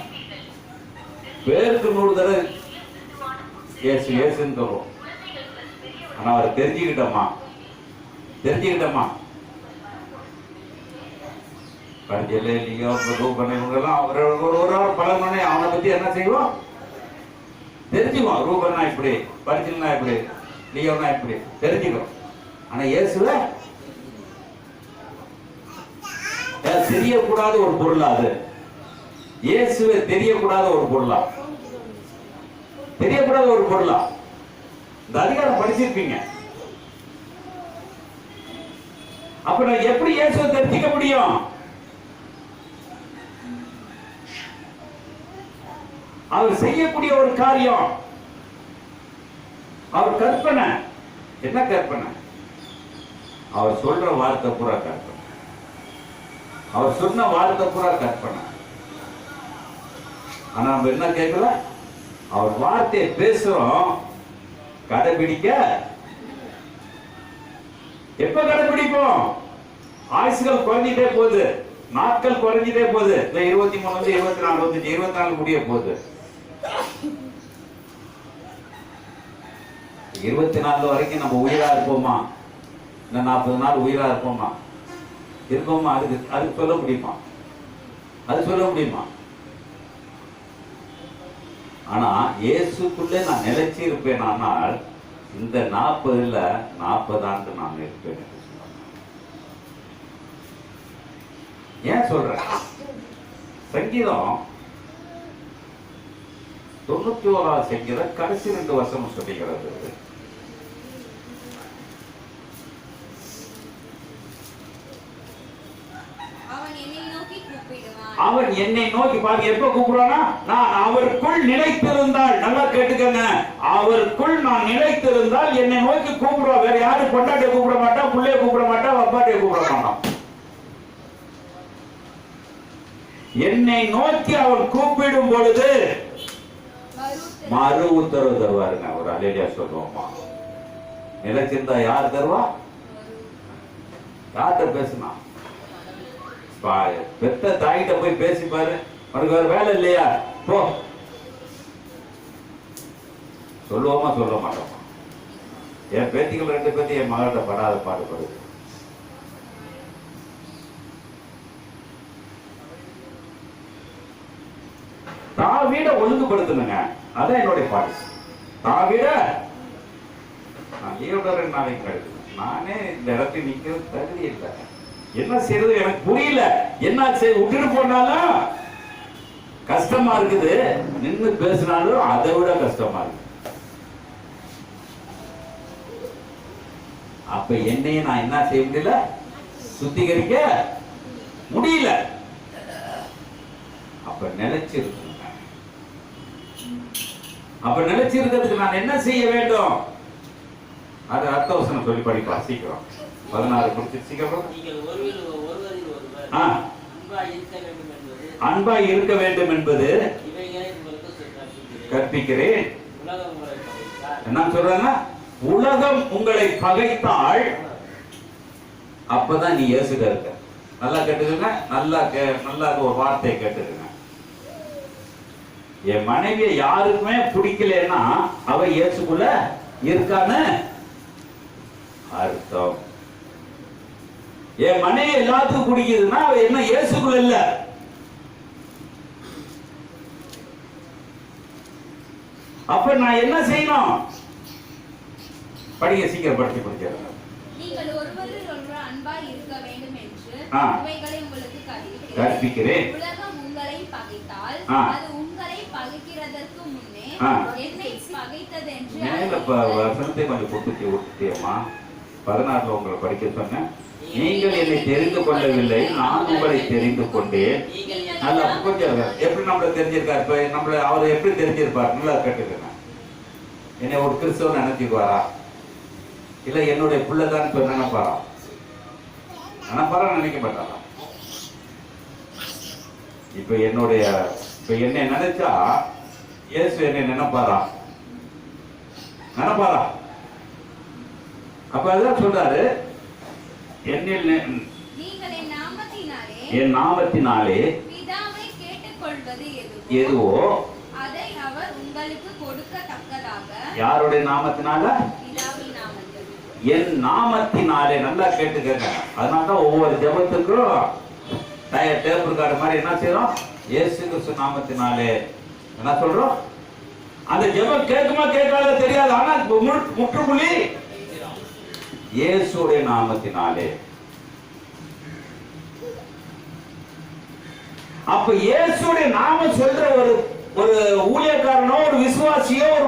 பேருக்கு 100 தடவை இயேசு இயேசுன்னு சொல்லுவோம். ஆனா அவர் தெரிஞ்சுக்கிட்டோமா? படிச்சல இல்லையோ ரூபனை இவங்கெல்லாம் ஒரு பலனே அவனை பத்தி என்ன செய்வோம்? தெரிஞ்சுக்குவோம். ரூபனா இப்படி, படிச்சல்னா இப்படி, லியோனா இப்படி தெரிஞ்சுக்கிறோம். ஆனா இயேசுவ தெரியக்கூடாத ஒரு பொருளா? அது இயேசுவை தெரியக்கூடாத ஒரு பொருளா? தெரியக்கூடாத ஒரு பொருளா? இந்த அதிகாரம் படிச்சிருப்பீங்க. அப்ப நான் எப்படி இயேசுவை தெரிஞ்சுக்க முடியும்? அவர் செய்யக்கூடிய ஒரு காரியம், அவர் கற்பனை. என்ன கற்பனை? அவர் சொல்ற வார்த்தை பூரா கற்பனை. அவர் சொன்ன வார்த்தை பூரா கற்பனை. ஆனா நம்ம என்ன கேட்கல? அவர் வார்த்தையை பேசுறோம், கடைபிடிக்க எப்ப கடைபிடிப்போம்? ஆயுசுகள் குறைஞ்சிட்டே போகுது, நாட்கள் குறைஞ்சிட்டே போகுது. 23 24 24 முடிய போகுது. 24 வரைக்கும் நம்ம உயிரா இருப்போமா? இந்த 40 நாள் உயிரா இருப்போமா? அதுக்கு சொல்ல முடியுமா? அது சொல்ல முடியுமா? ஆனா இயேசுக்குள்ளே நான் நிலைச்சி இருப்பேன். ஆனால் இந்த 40ல 40 ஆண்டு நான் இருப்பேன். ஏன் சொல்றேன்? சங்கீதம் 91 சங்கீதம் கடைசி 2 வசனம் சொல்லுகிறது. அவன் என்னை நோக்கி பாருங்க, எப்ப கூப்பிடுவானா? நான் அவருக்குள் நிலைத்திருந்தால், நல்லா கேட்டுக்கங்க, அவருக்குள் நான் நிலைத்திருந்தால் என்னை நோக்கி கூப்பிடுவா. வேற யாரும் பொண்டாட்டியை கூப்பிட மாட்டா, புள்ளைய கூப்பிட மாட்டா, அப்பாட்டியை கூப்பிட மாட்டான். என்னை நோக்கி அவன் கூப்பிடும் பொழுது மறு உத்தரவு தருவாருங்க. ஒரு அலேலியா சொல்லுவோமா? நிலைச்சிருந்தா யார் தருவா? யார்கிட்ட பேசுனா? பெத்த தாயிட்ட போய் பேசி பாரு, உனக்கு வேற வேலை இல்லையா போ. சொல்லுவோமா? சொல்ல மாட்டோமா? என் பேத்திகள் 2 பேத்தி என் மகள்கிட்ட படாத பாடுபடுது. தாவீட ஒழுங்குபடுத்தணுங்க. அதான் என்னுடைய பாலிசி. தாவீட நான் லீவோட 2 நாளைக்கு கழிச்சு நானே இந்த இடத்துல நிக்கிறது தகுதி இல்லை. என்ன செய்யறது எனக்கு புரியல. என்ன செய்ய விட்டுட்டு போனாலும் கஷ்டமா இருக்குது, நின்று பேசினாலும் அதை விட கஷ்டமா இருக்கு. அப்ப என்னைய நான் என்ன செய்ய முடியல, சுத்திகரிக்க முடியல. அப்ப நிலைச்சிருக்க, அப்ப நிலைச்சிருக்கிறதுக்கு நான் என்ன செய்ய வேண்டும்? அது அடுத்த வசனம் சொல்லி படிப்பா சீக்கிரம். 16 குறிச்சு சீக்கிரம். அன்பாய் இருக்க வேண்டும் என்பது கற்பிக்கிறேன். என்ன சொல்றாங்க? உலகம் உங்களை பகைத்தால் அப்பதான் நீ இயேசுட இருக்க. நல்லா கேட்டுக்கங்க, நல்லா ஒரு வார்த்தையை கேட்டுக்கங்க. என் மனைவியை யாருக்குமே பிடிக்கலன்னா அவ இயேசுக்குள்ள இருக்கான்னு அர்த்தம். என் மனைவி எல்லாத்துக்கும் பிடிக்குதுன்னா அவ என்ன இயேசுக்குள்ள இல்ல. அப்ப நான் என்ன செய்யணும்? படிக்க சீக்கிரம் படிச்சு படிக்கிறேன். நீங்கள் ஒருவரில் ஒருவர் அன்பாய் இருக்க வேண்டும் என்று இவைகளை உங்களுக்கு கற்பிக்கிறேன். உலகம் உங்களை பகைத்தால் அது உங்களை பகைக்கிறதற்கு முன்னே என்னை பகைத்தது என்று. மேல வசனத்தை கொஞ்சம் கொடுத்து விட்டுட்டியம்மா. 16 உங்களை படிக்க சொன்னேன். நீங்கள் என்னை தெரிந்து கொள்ளவில்லை, நான் உங்களை தெரிந்து கொண்டேன். நல்லா கொஞ்சம் எப்படி நம்மள தெரிஞ்சிருக்காரு? இப்ப நம்மள அவர் எப்படி தெரிஞ்சிருப்பார்? நல்லா கேட்டுக்கங்க. என்னை ஒரு கிறிஸ்தவன் நினைச்சுக்குவாரா? இல்ல என்னுடைய பிள்ளைதான் இப்ப நினைப்பாரா? நினைக்க மாட்டாரா? இப்ப என்னை நினைச்சா இயேசு என்னை நினைப்பாரா? அப்ப அதான் சொல்றாரு, என்னில் நீங்கள் என் நாமத்தினாலே பிதாவை கேட்டுக்கொள்வது எதுவோ அதை அவர் உங்களுக்கு கொடுக்கத்தக்கதாக. யாருடைய நாமத்தினால? பிதாவின் நாமத்தில். என் நாமத்தினாலே. நல்லா கேட்டுக்கங்க. அதனாலதான் ஒவ்வொரு ஜெபத்துக்கும் டேப் ரெக்கார்டு மாதிரி என்ன செய்யறோம்? இயேசு கிறிஸ்து நாமத்தினாலே என்ன சொல்றோம்? அந்த ஜெபம் கேட்குமா கேட்காத தெரியாது. ஆனா முற்றுப்புள்ளி இயேசுடைய நாமத்தினாலே. அப்ப இயேசுடைய நாமம் சொல்ற ஒரு ஊழியக்காரனோ ஒரு விசுவாசியோ ஒரு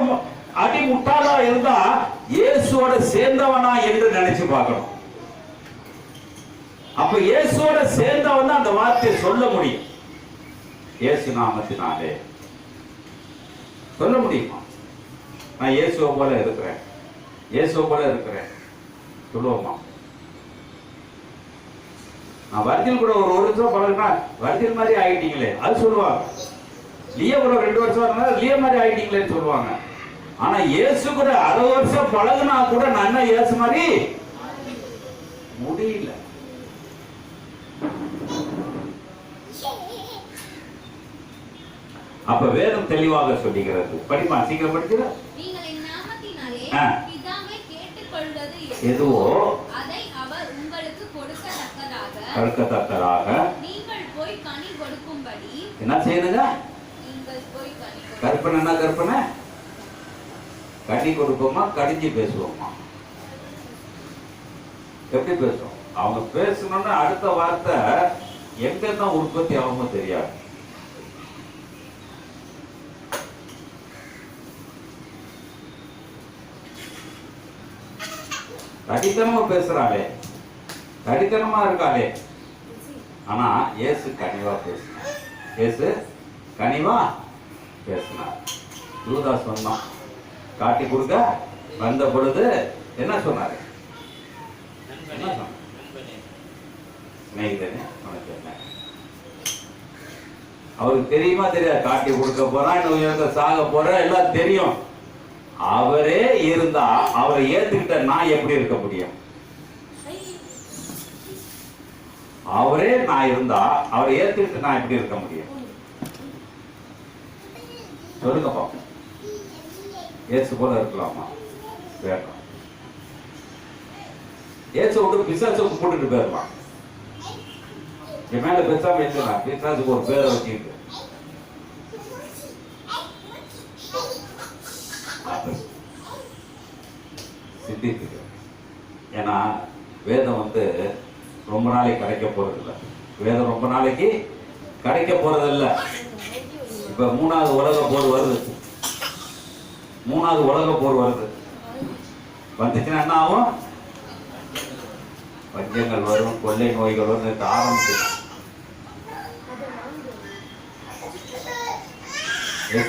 அடி முட்டாளா இருந்தா இயேசுவோட சேர்ந்தவனா என்று நினைச்சு பார்க்கணும். அப்ப இயேசுவோட சேர்ந்தவன் தான் அந்த வார்த்தையை சொல்ல முடியும். இயேசு நாமத்தினாலே சொல்ல முடியுமா? நான் இயேசுவை போல இருக்கிறேன் சொல்லுவோமா? நான் வர்ஜில் கூட ஒரு வருஷம் பழகுனா வர்ஜில் மாதிரி ஆயிட்டீங்களே அது சொல்லுவாங்க. லியோ கூட 2 வருஷம் இருந்தா லியோ மாதிரி ஆயிட்டீங்களேன்னு சொல்லுவாங்க. ஆனா இயேசு கூட 60 வருஷம் பழகுனா கூட நான் இயேசு மாதிரி முடியல. அப்ப வேதம் தெளிவாக சொல்லுகிறது. படிமா, சீக்கிரம் படிக்கிற. நீங்கள் என் நாமத்தினாலே பிதாவை கேட்டுக்கொள்வது எதுவோ அதை அவர் உங்களுக்கு கொடுக்கத்தக்கதாக நீங்கள் போய் கனி கொடுக்கும்படி. என்ன செய்யணுங்க? நீங்கள் போய் கனி. கற்பனை கற்பனை கனி கொடுப்போமா? கடிஞ்சு பேசுவோமா? எப்படி பேசுவோம்? அவங்க பேசணும்னா அடுத்த வார்த்தை எங்க தான் உற்பத்தி ஆகுமோ தெரியாது. கடித்தனமா பேசுறாளே, கடித்தனமா இருக்காளே. ஆனா இயேசு கனிவா பேசினார். இயேசு கனிவா பேசினார். யூதாஸ் சொன்னான், காட்டி கொடுக்க வந்த பொழுது என்ன சொன்னாரு? என்ன சொன்னார்? ஸ்நேகிதனே உனக்கு என்ன? அவருக்கு தெரியுமா தெரியாது? காட்டி கொடுக்க போறான், இன்னும் சாக போற எல்லாம் தெரியும். அவரே இருந்தா அவரை ஏத்துக்கிட்ட நான் எப்படி இருக்க முடியும்? அவரே நான் இருந்தா அவரை ஏத்துக்கிட்டு நான் எப்படி இருக்க முடியும்? சொல்லுங்க பாப்போம். இயேசு போல இருக்கலாமா? வேண்டாம். இயேசு விட்டு பிசாசுக்கு போட்டுட்டு போயிடலாம். என் மேல பேசாம வச்சுக்கலாம். பிசாசுக்கு ஒரு பேரை வச்சுக்கிட்டு சிந்தித்து. ஏன்னா வேதம் ரொம்ப நாளைக்கு கிடைக்க போறதில்லை. வேதம் ரொம்ப நாளைக்கு கிடைக்க போறதில்லை. இப்ப 3வது உலக போர் வருது. 3வது உலக போர் வருது. வந்துச்சுன்னா என்ன ஆகும்? பஞ்சங்கள் வரும், கொள்ளை நோய்கள் வரும், ஆரம்பிச்சு கீழே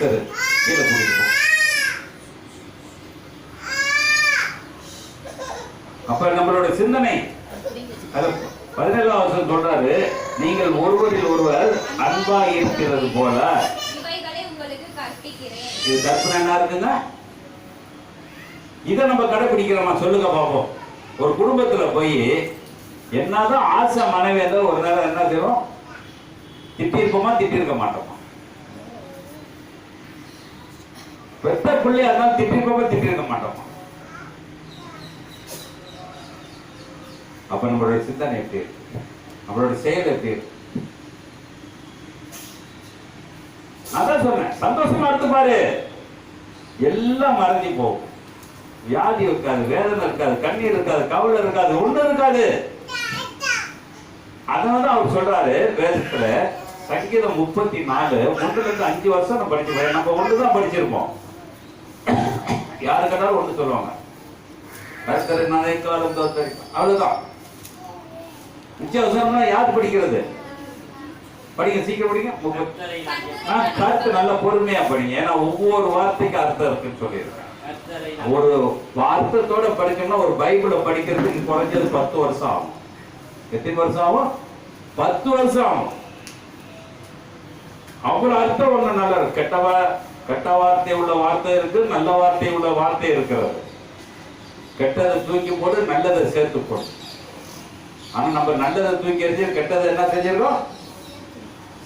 கூட்டிட்டு. அப்ப நம்மளோட சிந்தனை 17ஆம் வசனம் சொல்றாரு, நீங்கள் ஒருவரில் ஒருவர் அன்பா இருக்கிறது போல இது கற்பனை என்ன இருக்குங்க? இதை நம்ம கடைபிடிக்கிறோமா? சொல்லுங்க பாப்போம். ஒரு குடும்பத்துல போய் என்னதான் ஆசை மனைவி ஒரு நேரம் என்ன செய்வோம்? திட்டிருப்போமா? திட்டிருக்க மாட்டோமா? பெத்த பிள்ளையா இருந்தாலும் திட்டிருப்போமா? திட்டிருக்க மாட்டோமா? அப்ப நம்மளுடைய சிந்தனை எப்படி இருக்கு? நம்மளோட செயல் எப்படி இருக்கு? அதான் சொன்னேன், சந்தோஷமா இருக்கு பாரு, எல்லாம் மறந்து போகும். வியாதி இருக்காது, வேதனை இருக்காது, கண்ணீர் இருக்காது, கவலை இருக்காது, ஒண்ணு இருக்காது. அதனாலதான் அவர் சொல்றாரு வேதத்துல, சங்கீதம் 34 1-5 வருஷம் நம்ம படிச்சிருக்கோம். நம்ம ஒண்ணுதான் படிச்சிருப்போம். யாரு கேட்டாலும் ஒண்ணு சொல்லுவாங்க, கர்த்தரை நினைக்காலும் தோத்தரிக்கும், அவ்வளவுதான். நிச்சயவசனம்னா யார் படிக்கிறது? படிங்க, சீக்கிரம் படிங்க. கர்த்தரை நான் கருத்து நல்ல பொறுமையா படிங்க. ஏன்னா ஒவ்வொரு வார்த்தைக்கு அர்த்தம் இருக்குன்னு சொல்லியிருக்கேன். ஒரு அர்த்தத்தோட படிக்கணும்னா ஒரு பைபிளை படிக்கிறதுக்கு குறைஞ்சது 10 வருஷம் ஆகும். எத்தனை வருஷம் ஆகும்? 10 வருஷம் ஆகும். அவ்வளவு அர்த்தம் ஒண்ணு நல்லா இருக்கு. கெட்ட வார்த்தை உள்ள வார்த்தை இருக்கு, நல்ல வார்த்தை உள்ள வார்த்தை இருக்கிறது. கெட்டதை தூக்கி போட்டு நல்லதை சேர்த்து போடும். ஆனா நம்ம நல்லதை தூக்கி எறிஞ்சு கெட்டதை என்ன செஞ்சிருக்கோம்?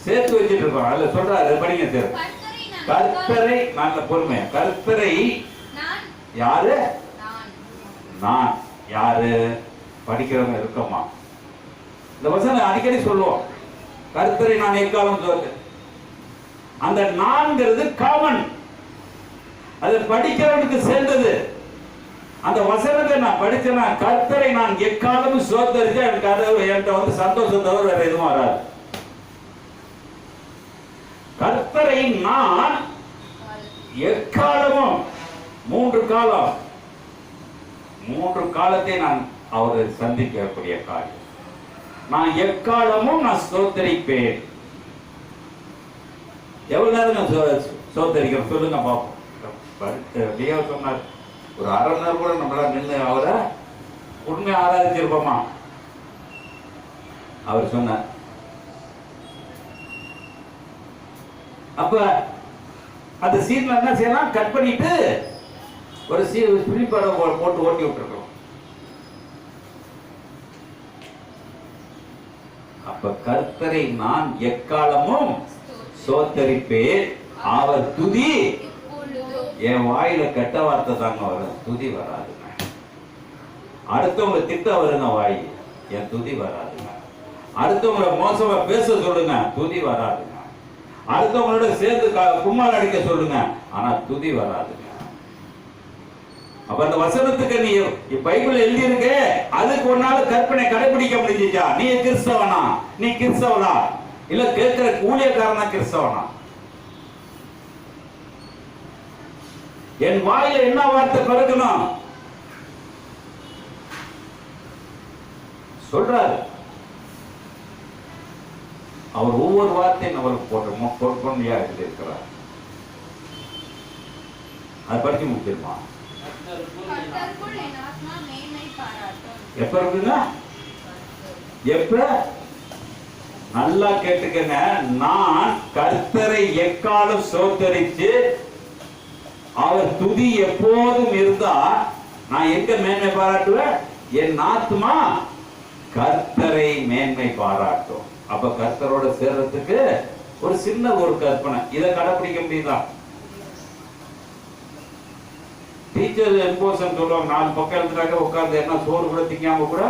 சேர்த்து வச்சிட்டு இருக்கோம். அதுல சொல்றாரு, படிங்க சார். கர்த்தரை நல்ல பொறுமை. கர்த்தரை யாரு? நான். யாரு? படிக்கிறவங்க இருக்கமா? இந்த வசனம் அடிக்கடி சொல்லுவோம். கர்த்தரை நான் எக்காலம் சொல்றது. அந்த நான்கிறது காமன், அது படிக்கிறவனுக்கு சேர்ந்தது. அந்த வசனத்தை நான் படிச்சேன்னா கர்த்தரை நான் எக்காலமும் சோத்தரிச்சா எனக்கு என்கிட்ட வந்து சந்தோஷம் தவிர வேற எதுவும் வராது. கர்த்தரை நான் எக்காலமும் 3 காலம், 3 காலத்தை நான் அவரை சந்திக்கக்கூடிய காரியம். நான் எக்காலமும் நான் சோத்தரிப்பேன். எவ்வளவு நேரம் நான் சோத்தரிக்கிறேன் சொல்லுங்க பாப்போம். சொன்னார் ஒரு அரை மணி நேரம் கூட நம்மளால நின்று அவரை உண்மையை ஆராதிச்சிருப்போமா? அவர் சொன்னார். அப்ப அந்த சீன்ல என்ன செய்யலாம்? கட் பண்ணிட்டு ஒரு புலிப்படம் போட்டு ஓட்டி விட்டுருக்கோம். அப்ப கர்த்தரை நான் எக்காலமும் சோத்தரிப்பேன். அவர் துதி என் வாயில கெட்ட வார்த்தை தாங்க வரும், துதி வராதுங்க. அடுத்தவங்க திட்ட வருங்க வாய், என் துதி வராதுங்க. அடுத்தவங்களை மோசமா பேச சொல்லுங்க, துதி வராதுங்க. அடுத்தவங்களோட சேர்ந்து கும்மாள் அடிக்க சொல்லுங்க, ஆனா துதி வராதுங்க. அப்ப அந்த வசனத்துக்கு நீ பைபிள் எழுதி இருக்கு, அதுக்கு ஒரு நாள் கற்பனை கடைபிடிக்க முடிஞ்சிச்சா? நீ கிறிஸ்தவனா? நீ கிறிஸ்தவனா? இல்ல கேட்கிற ஊழியக்காரனா கிறிஸ்தவனா? என் வாயில என்ன வார்த்தை பிறக்கணும் சொல்றாரு. அவர் ஒவ்வொரு வார்த்தையும் நம்மளுக்கு பொறுமையா எழுதியிருக்கிறார். அது படிக்க முடியுமா? எப்ப இருக்குங்க? எப்ப? நல்லா கேட்டுக்கங்க. நான் கர்த்தரை எக்காலம் சோத்தரிச்சு அவர் துதி எப்போதும் இருந்தா நான் எங்க மேன்மை பாராட்டுவேன்? என் ஆத்துமா கர்த்தரை மேன்மை பாராட்டும். அப்ப கர்த்தரோட சேர்றதுக்கு ஒரு சின்ன ஒரு கற்பனை, இதை கடைபிடிக்க முடியுதா? டீச்சர் எம்போசன் சொல்லுவாங்க, 4 பக்கம் எழுதுறாங்க, உட்கார்ந்து என்ன சோறு கூட திங்காம கூட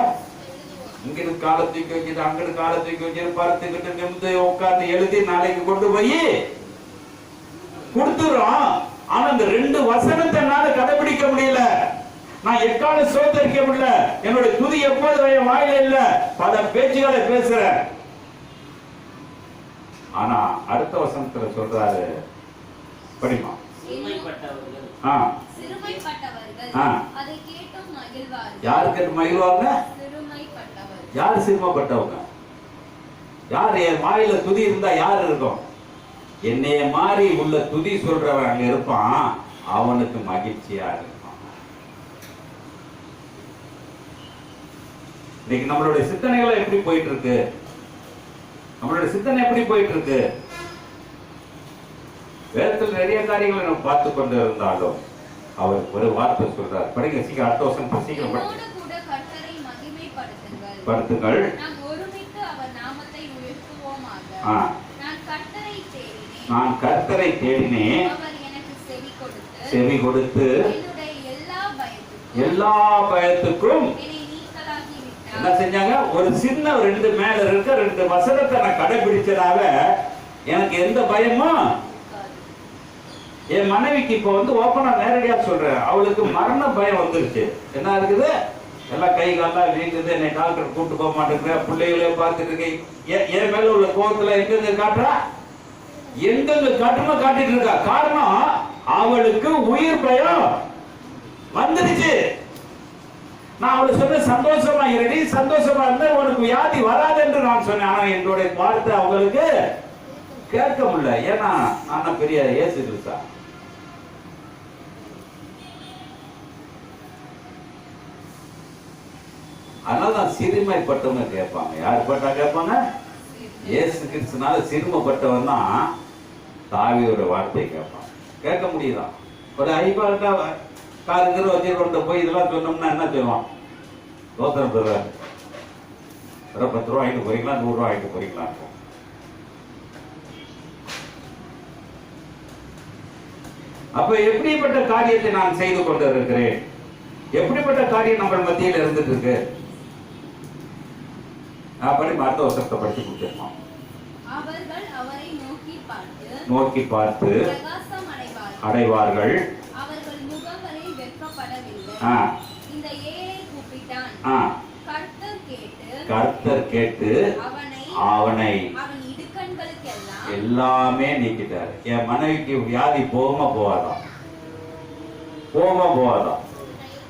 இங்கிட்டு காலை தூக்கி வச்சுட்டு அங்கிட்டு காலை தூக்கி வச்சுட்டு படுத்துக்கிட்டு நிமிந்து உட்கார்ந்து எழுதி நாளைக்கு கொண்டு போய் கொடுத்துறோம். ஆனா இந்த 2 வசனத்தை என்னால கடைபிடிக்க முடியல. நான் எக்கால சோத்தரிக்க முடியல. என்னுடைய துதி எப்போது என் வாயில இல்ல, பல பேச்சுகளை பேசுறேன். ஆனா அடுத்த வசனத்துல சொல்றாரு, படிமா. யாரு கேட்டு மகிழ்வாங்க? யார் சிறுமைப்பட்டவங்க? யார் என் வாயில துதி இருந்தா யார் இருக்கும்? என்னைய மாறி உள்ள துதி சொல்றவன் அங்க இருப்பான், அவனுக்கு மகிழ்ச்சியா இருப்பான். இன்னைக்கு நம்மளுடைய சிந்தனைகளை எப்படி போயிட்டு இருக்கு? நம்மளுடைய சிந்தனை எப்படி போயிட்டு இருக்கு? வேதத்தில் நிறைய காரியங்களை நம்ம பார்த்து கொண்டு இருந்தாலும் அவர் ஒரு வார்த்தை சொல்றார். படிங்க சீக்கிரம், அடுத்த வருஷம் சீக்கிரம் படுத்துங்கள். நான் கர்த்தரை தேடினேன், செவி கொடுத்து எல்லா பயத்துக்கும் என்ன செஞ்சாங்க? ஒரு சின்ன 2 மேல இருக்க 2 வசனத்தை நான் கடைபிடிச்சதால எனக்கு எந்த பயமும். என் மனைவிக்கு இப்ப வந்து ஓப்பனா நேரடியா சொல்றேன், அவளுக்கு மரண பயம் வந்துருச்சு. என்ன இருக்குது? எல்லாம் கை காலாம் வீங்குது, என்னை டாக்டர் கூட்டு போக மாட்டேங்கிற, பிள்ளைகளே பார்த்துட்டு இருக்கேன். என் மேல உள்ள கோபத்துல எங்க காட்டுறா? எங்கெங்க காட்டுமா காட்டிட்டு இருக்கா. காரணம் அவளுக்கு உயிர் பயம் வந்துருச்சு. நான் அவளை சொன்ன சந்தோஷமா இருடி, சந்தோஷமா இருந்தா உனக்கு வியாதி வராது என்று நான் சொன்னேன். ஆனா என்னுடைய வார்த்தை அவங்களுக்கு கேட்க முடியல. ஏன்னா நான் பெரிய இயேசு கிறிஸ்தா. அதனாலதான் சிறுமைப்பட்டவங்க கேட்பாங்க. யார் பட்டா கேட்பாங்க? இயேசு கிறிஸ்துனால சிறுமைப்பட்டவன் தான் தாவீதோட வார்த்தையை கேட்பான். கேட்க முடியுதா? ஒரு ஐபாட்டா காருங்கிற வச்சு கொண்டு போய் இதெல்லாம் சொன்னோம்னா என்ன சொல்லுவான்? தோத்திரம் பெற 10 ரூபா வாங்கிட்டு போறீங்களா, 100 ரூபா வாங்கிட்டு போறீங்களா? அப்ப எப்படிப்பட்ட காரியத்தை நான் செய்து கொண்டு இருக்கிறேன்? எப்படிப்பட்ட காரியம் நம்ம மத்தியில் இருந்துட்டு இருக்கு? அப்படி மருத்துவ வசனத்தை படிச்சு கொடுத்துருக்கோம். அவர்கள் அவரை நோக்கி பார்த்து பிரகாசம் அடைவார்கள். அவர்கள் முகங்களில் வெட்கப்படவில்லை. இந்த ஏழை கூப்பிட்டான். கர்த்தர் கேட்டு அவனை அவன் இடுக்கண்களுக்கெல்லாம் எல்லாமே நீக்கிட்டார். என் மனைவிக்கு வியாதி போகுமா போவாதான்? போகுமா போவாதான்?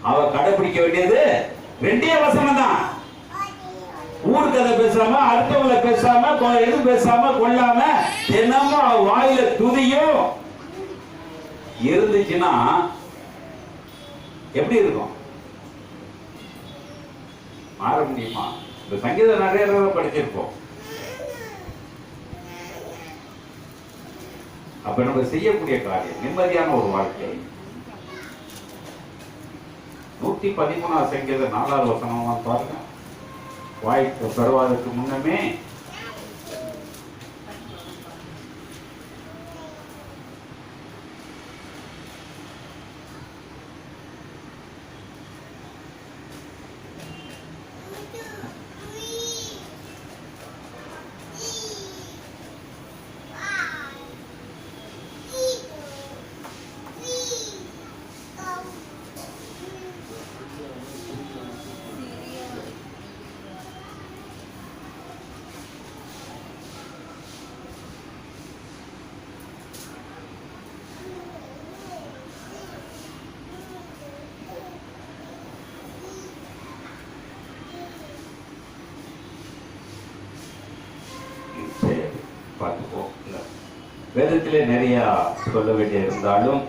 அவ கடைபிடிக்க வேண்டியது 2 வசனம் தான். ஊர் கதை பேசாம, அடுத்தவங்களை பேசாம, எதுவும் பேசாம, கொள்ளாம, தினமும் அவ வாயில துதியும் இருந்துச்சுன்னா எப்படி இருக்கும்? மாற முடியுமா? இந்த சங்கீதம் நிறைய தடவை படிச்சிருப்போம். அப்ப நம்ம செய்யக்கூடிய காரியம் நிம்மதியான ஒரு வாழ்க்கை. 113 சங்கீதம் 4வது வசனமா பாருங்க. வாய்ப்பு பெறுவதற்கு முன்னமே பார்த்துப்போம். வேதத்திலே நிறைய சொல்ல வேண்டிய இருந்தாலும்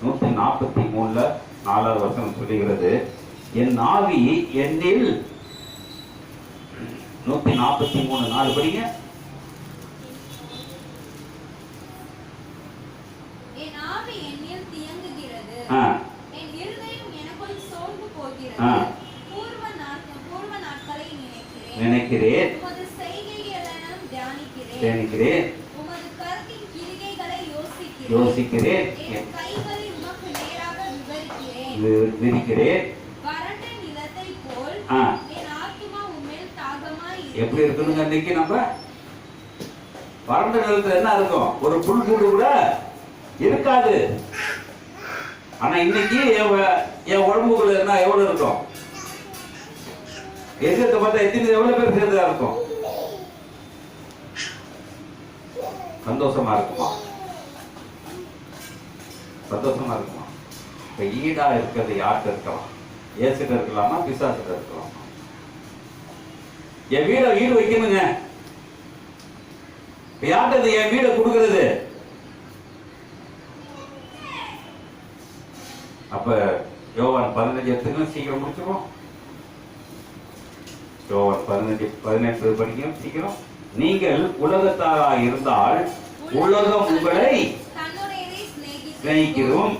143 4வது வசனம் சொல்லுகிறது, என் ஆவி என்னில் 143 4 படிங்க. என் ஆவி என்னில் தியங்குகிறது, என் இருதயம் எனக்குள் சோர்ந்து போகிறது. பூர்வ நாட்களை நினைக்கிறேன், உமது செய்கைகளை தியானிக்கிறேன், உமது கருத்தின் கிரிகைகளை யோசிக்கிறேன், என் கைகளை உமக்கு நேராக விரிக்கிறேன். வறண்ட நிலத்தை போல் என் ஆத்துமா உம்மேல் தாகமாய் இருக்கிறது. எப்படி இருக்குன்னு இன்னைக்கு நம்ம வறண்ட நிலத்துல என்ன இருக்கும்? ஒரு புல் கூடு கூட இருக்காது. ஆனா இன்னைக்கு என் உடம்புக்குள்ள என்ன எவ்வளவு இருக்கும்? எதிர்த்து பார்த்தா எவ்வளவு பேர் சேர்ந்ததா இருக்கும்? சந்தோஷமா இருக்குமா? சந்தோஷமா இருக்குமா? இப்ப ஈடா இருக்கிறது யார்கிட்ட இருக்கலாம்? ஏசுகிட்ட இருக்கலாமா, பிசாசுகிட்ட இருக்கலாமா? என் வீட ஈடு வைக்கணுங்க. யார்கிட்ட என் வீட கொடுக்கிறது? அப்ப யோவான் 15 எடுத்துக்கணும், சீக்கிரம் முடிச்சிருவோம். யோவான் 15:18 படிக்கணும் சீக்கிரம். நீங்கள் உலகத்தாரா இருந்தால் உலகம் உங்களை சிநேகிக்கிறோம்.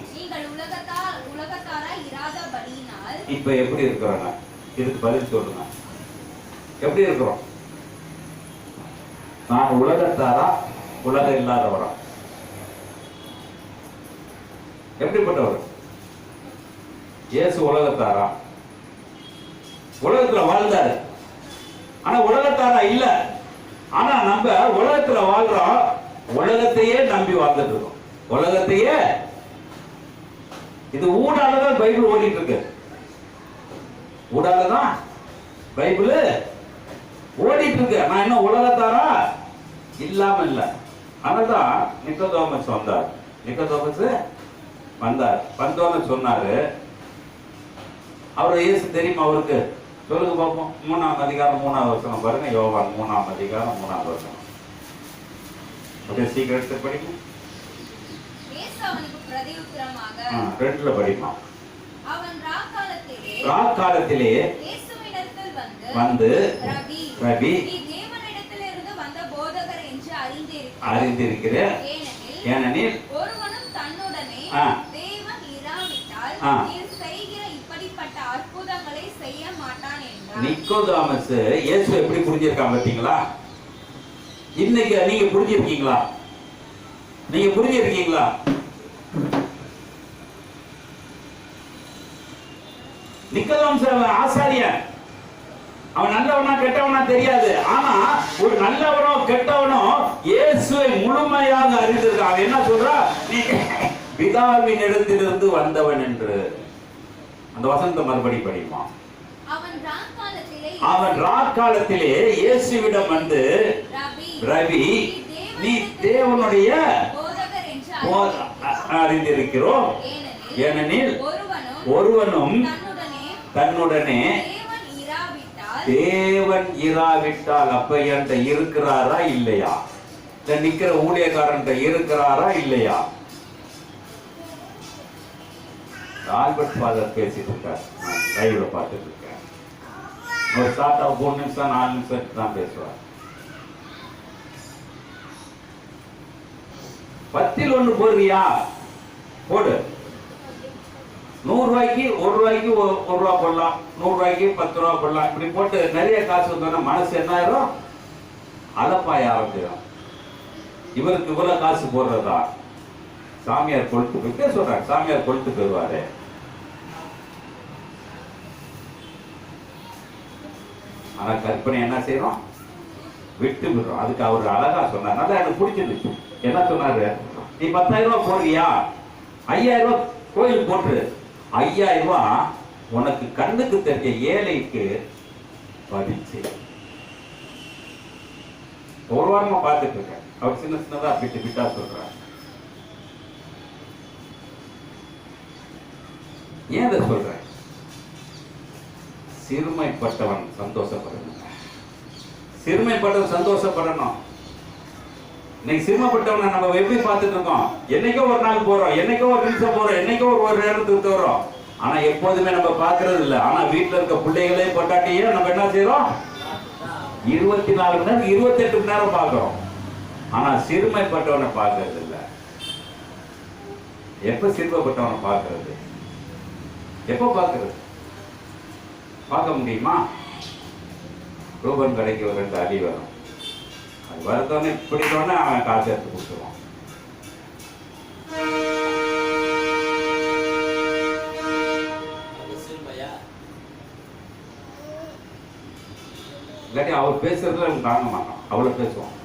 இப்ப எப்படி இருக்கிறோங்க? இதுக்கு பதில் சொல்லுங்க. எப்படி இருக்கிறோம்? நான் உலகத்தாரா, உலகம் இல்லாதவரா? எப்படிப்பட்டவர்? இயேசு உலகத்தாரா? உலகத்துல வாழ்ந்தாரு, ஆனா உலகத்தாரா இல்ல. ஆனா நம்ம உலகத்துல வாழ்றோம், உலகத்தையே நம்பி வாழ்ந்துட்டு இருக்கோம். உலகத்தையே, இது ஊடாலதான் பைபிள் ஓடிட்டு இருக்கு. ஊடாலதான் பைபிள் ஓடிட்டு இருக்கு. நான் என்ன உலகத்தாரா இல்லாம இல்ல. அதனால்தான் நிக்கோதேமஸ் வந்தார். நிக்கோதேமஸ் வந்தார். வந்தோன்னு சொன்னாரு, அவர் இயேசு தெரியுமா அவருக்கு? சொல்லுங்க பார்ப்போம். 3ஆம் அதிகாரம் 3ஆவது வசனம் பாருங்க. யோவான் 3ஆம் அதிகாரம் 3ஆவது வசனம். அப்படியே சீக்கிரம் எடுத்து படிக்கும். இயேசு அவனுக்கு பிரதியுத்தரமாக 2ல படிப்போம். அவன் ராக்காலத்திலே இயேசுவினிடத்தில் வந்து ரபி நீ தேவனிடத்திலிருந்து வந்த போதகர் என்று அறிந்திருக்கிறேன். ஏனெனில் ஒருவனும் தன்னுடனே தேவன் இராவிட்டால் நீர் செய்கிற இப்படிப்பட்ட அற்புதங்களை செய்ய மாட்டான் என்றார். நிக்கோதேமஸ் இயேசு எப்படி புரிஞ்சிருக்காங்க பாத்தீங்களா? இன்னைக்கு நீங்க புரிஞ்சிருக்கீங்களா? நீங்க புரிஞ்சிருக்கீங்களா? நிக்கோதேமஸ் ஆசாரியன், அவன் நல்லவனா கெட்டவனா தெரியாது. ஆனா ஒரு நல்லவனோ கெட்டவனோ இயேசுவை முழுமையாக அறிந்திருக்கான். அவன் என்ன சொல்றா? நீ பிதாவின் இடத்திலிருந்து வந்தவன் என்று. அந்த வசனத்தை மறுபடி படிமா. அவன் ராக்காலத்திலே இயேசுவிடம் வந்து ரவி நீ தேவனுடைய அறிந்திருக்கிறோம். ஏனெனில் ஒருவனும் தன்னுடனே தேவன் இராவிட்டால், அப்ப என்கிட்ட இருக்கிறாரா இல்லையா? இந்த நிக்கிற ஊழியக்காரன் இருக்கிறாரா இல்லையா? ஆல்பர்ட் ஃபாதர் பேசிட்டு இருக்கார், லைவ்ல பார்த்துட்டு இருக்கேன். ஒரு ஸ்டார்ட் ஆஃப் 3 நிமிஷம் 4 நிமிஷம் தான் பேசுவார். 10ல் 1 போடுறியா? போடு. 100 ரூபாய்க்கு 1 ரூபாய்க்கு 1 ரூபா போடலாம், 100 ரூபாய்க்கு 10 ரூபா போடலாம். இப்படி போட்டு நிறைய காசு வந்தோன்னா மனசு என்ன ஆயிரும்? அலப்பாய ஆரம்பிச்சிடும். இவருக்கு இவ்வளவு காசு போடுறதா? சாமியார் கொளுத்து போயிட்டே சொல்றாங்க, சாமியார் கொளுத்து போயிடுவாரு. ஆனா கற்பனை என்ன செய்யறோம்? விட்டு விடுறோம். அதுக்கு அவர் அழகா சொன்னார், நல்லா எனக்கு பிடிச்சிருந்துச்சு. என்ன சொன்னாரு? நீ 10,000 ரூபாய் போடுறியா? 5,000 ரூபாய் கோயில் போட்டு 5,000 ரூபாய் உனக்கு கண்ணுக்கு தெரிய ஏழைக்கு பதிச்சு. ஒரு வாரமா பார்த்துட்டு இருக்கேன். அவர் சின்ன சின்னதா பிட்டு பிட்டா சொல்றாரு. ஏன் இதை சொல்றேன்? சிறுமைப்பட்டவன் சந்தோஷப்படணும். சிறுமைப்பட்டவன் சந்தோஷப்படணும். இன்னைக்கு சிறுமைப்பட்டவனை நம்ம எப்படி பார்த்துட்டு இருக்கோம்? என்னைக்கோ ஒரு நாள் போறோம், என்னைக்கோ ஒரு நிமிஷம் போறோம், என்னைக்கோ ஒரு நேரத்துக்கு வரோம். ஆனா எப்போதுமே நம்ம பார்க்கறது இல்லை. ஆனா வீட்டுல இருக்க பிள்ளைகளே பொட்டாட்டியே நம்ம என்ன செய்யறோம்? 24 மணி நேரம் 28 மணி நேரம் பார்க்கிறோம். ஆனா சிறுமைப்பட்டவனை பார்க்கறது இல்லை. எப்ப சிறுமைப்பட்டவனை பார்க்கறது? எப்ப பார்க்கறது? பார்க்க முடியுமா? ரூபன் கடைக்கு ஒரு 2 அடி வரும். அது வரத்தோடனே பிடித்தோடனே அவன் காசு எடுத்து கொடுத்துருவான். இல்லாட்டி அவர் பேசுறதுல அவன் தாங்க மாட்டான், அவ்வளவு பேசுவான்.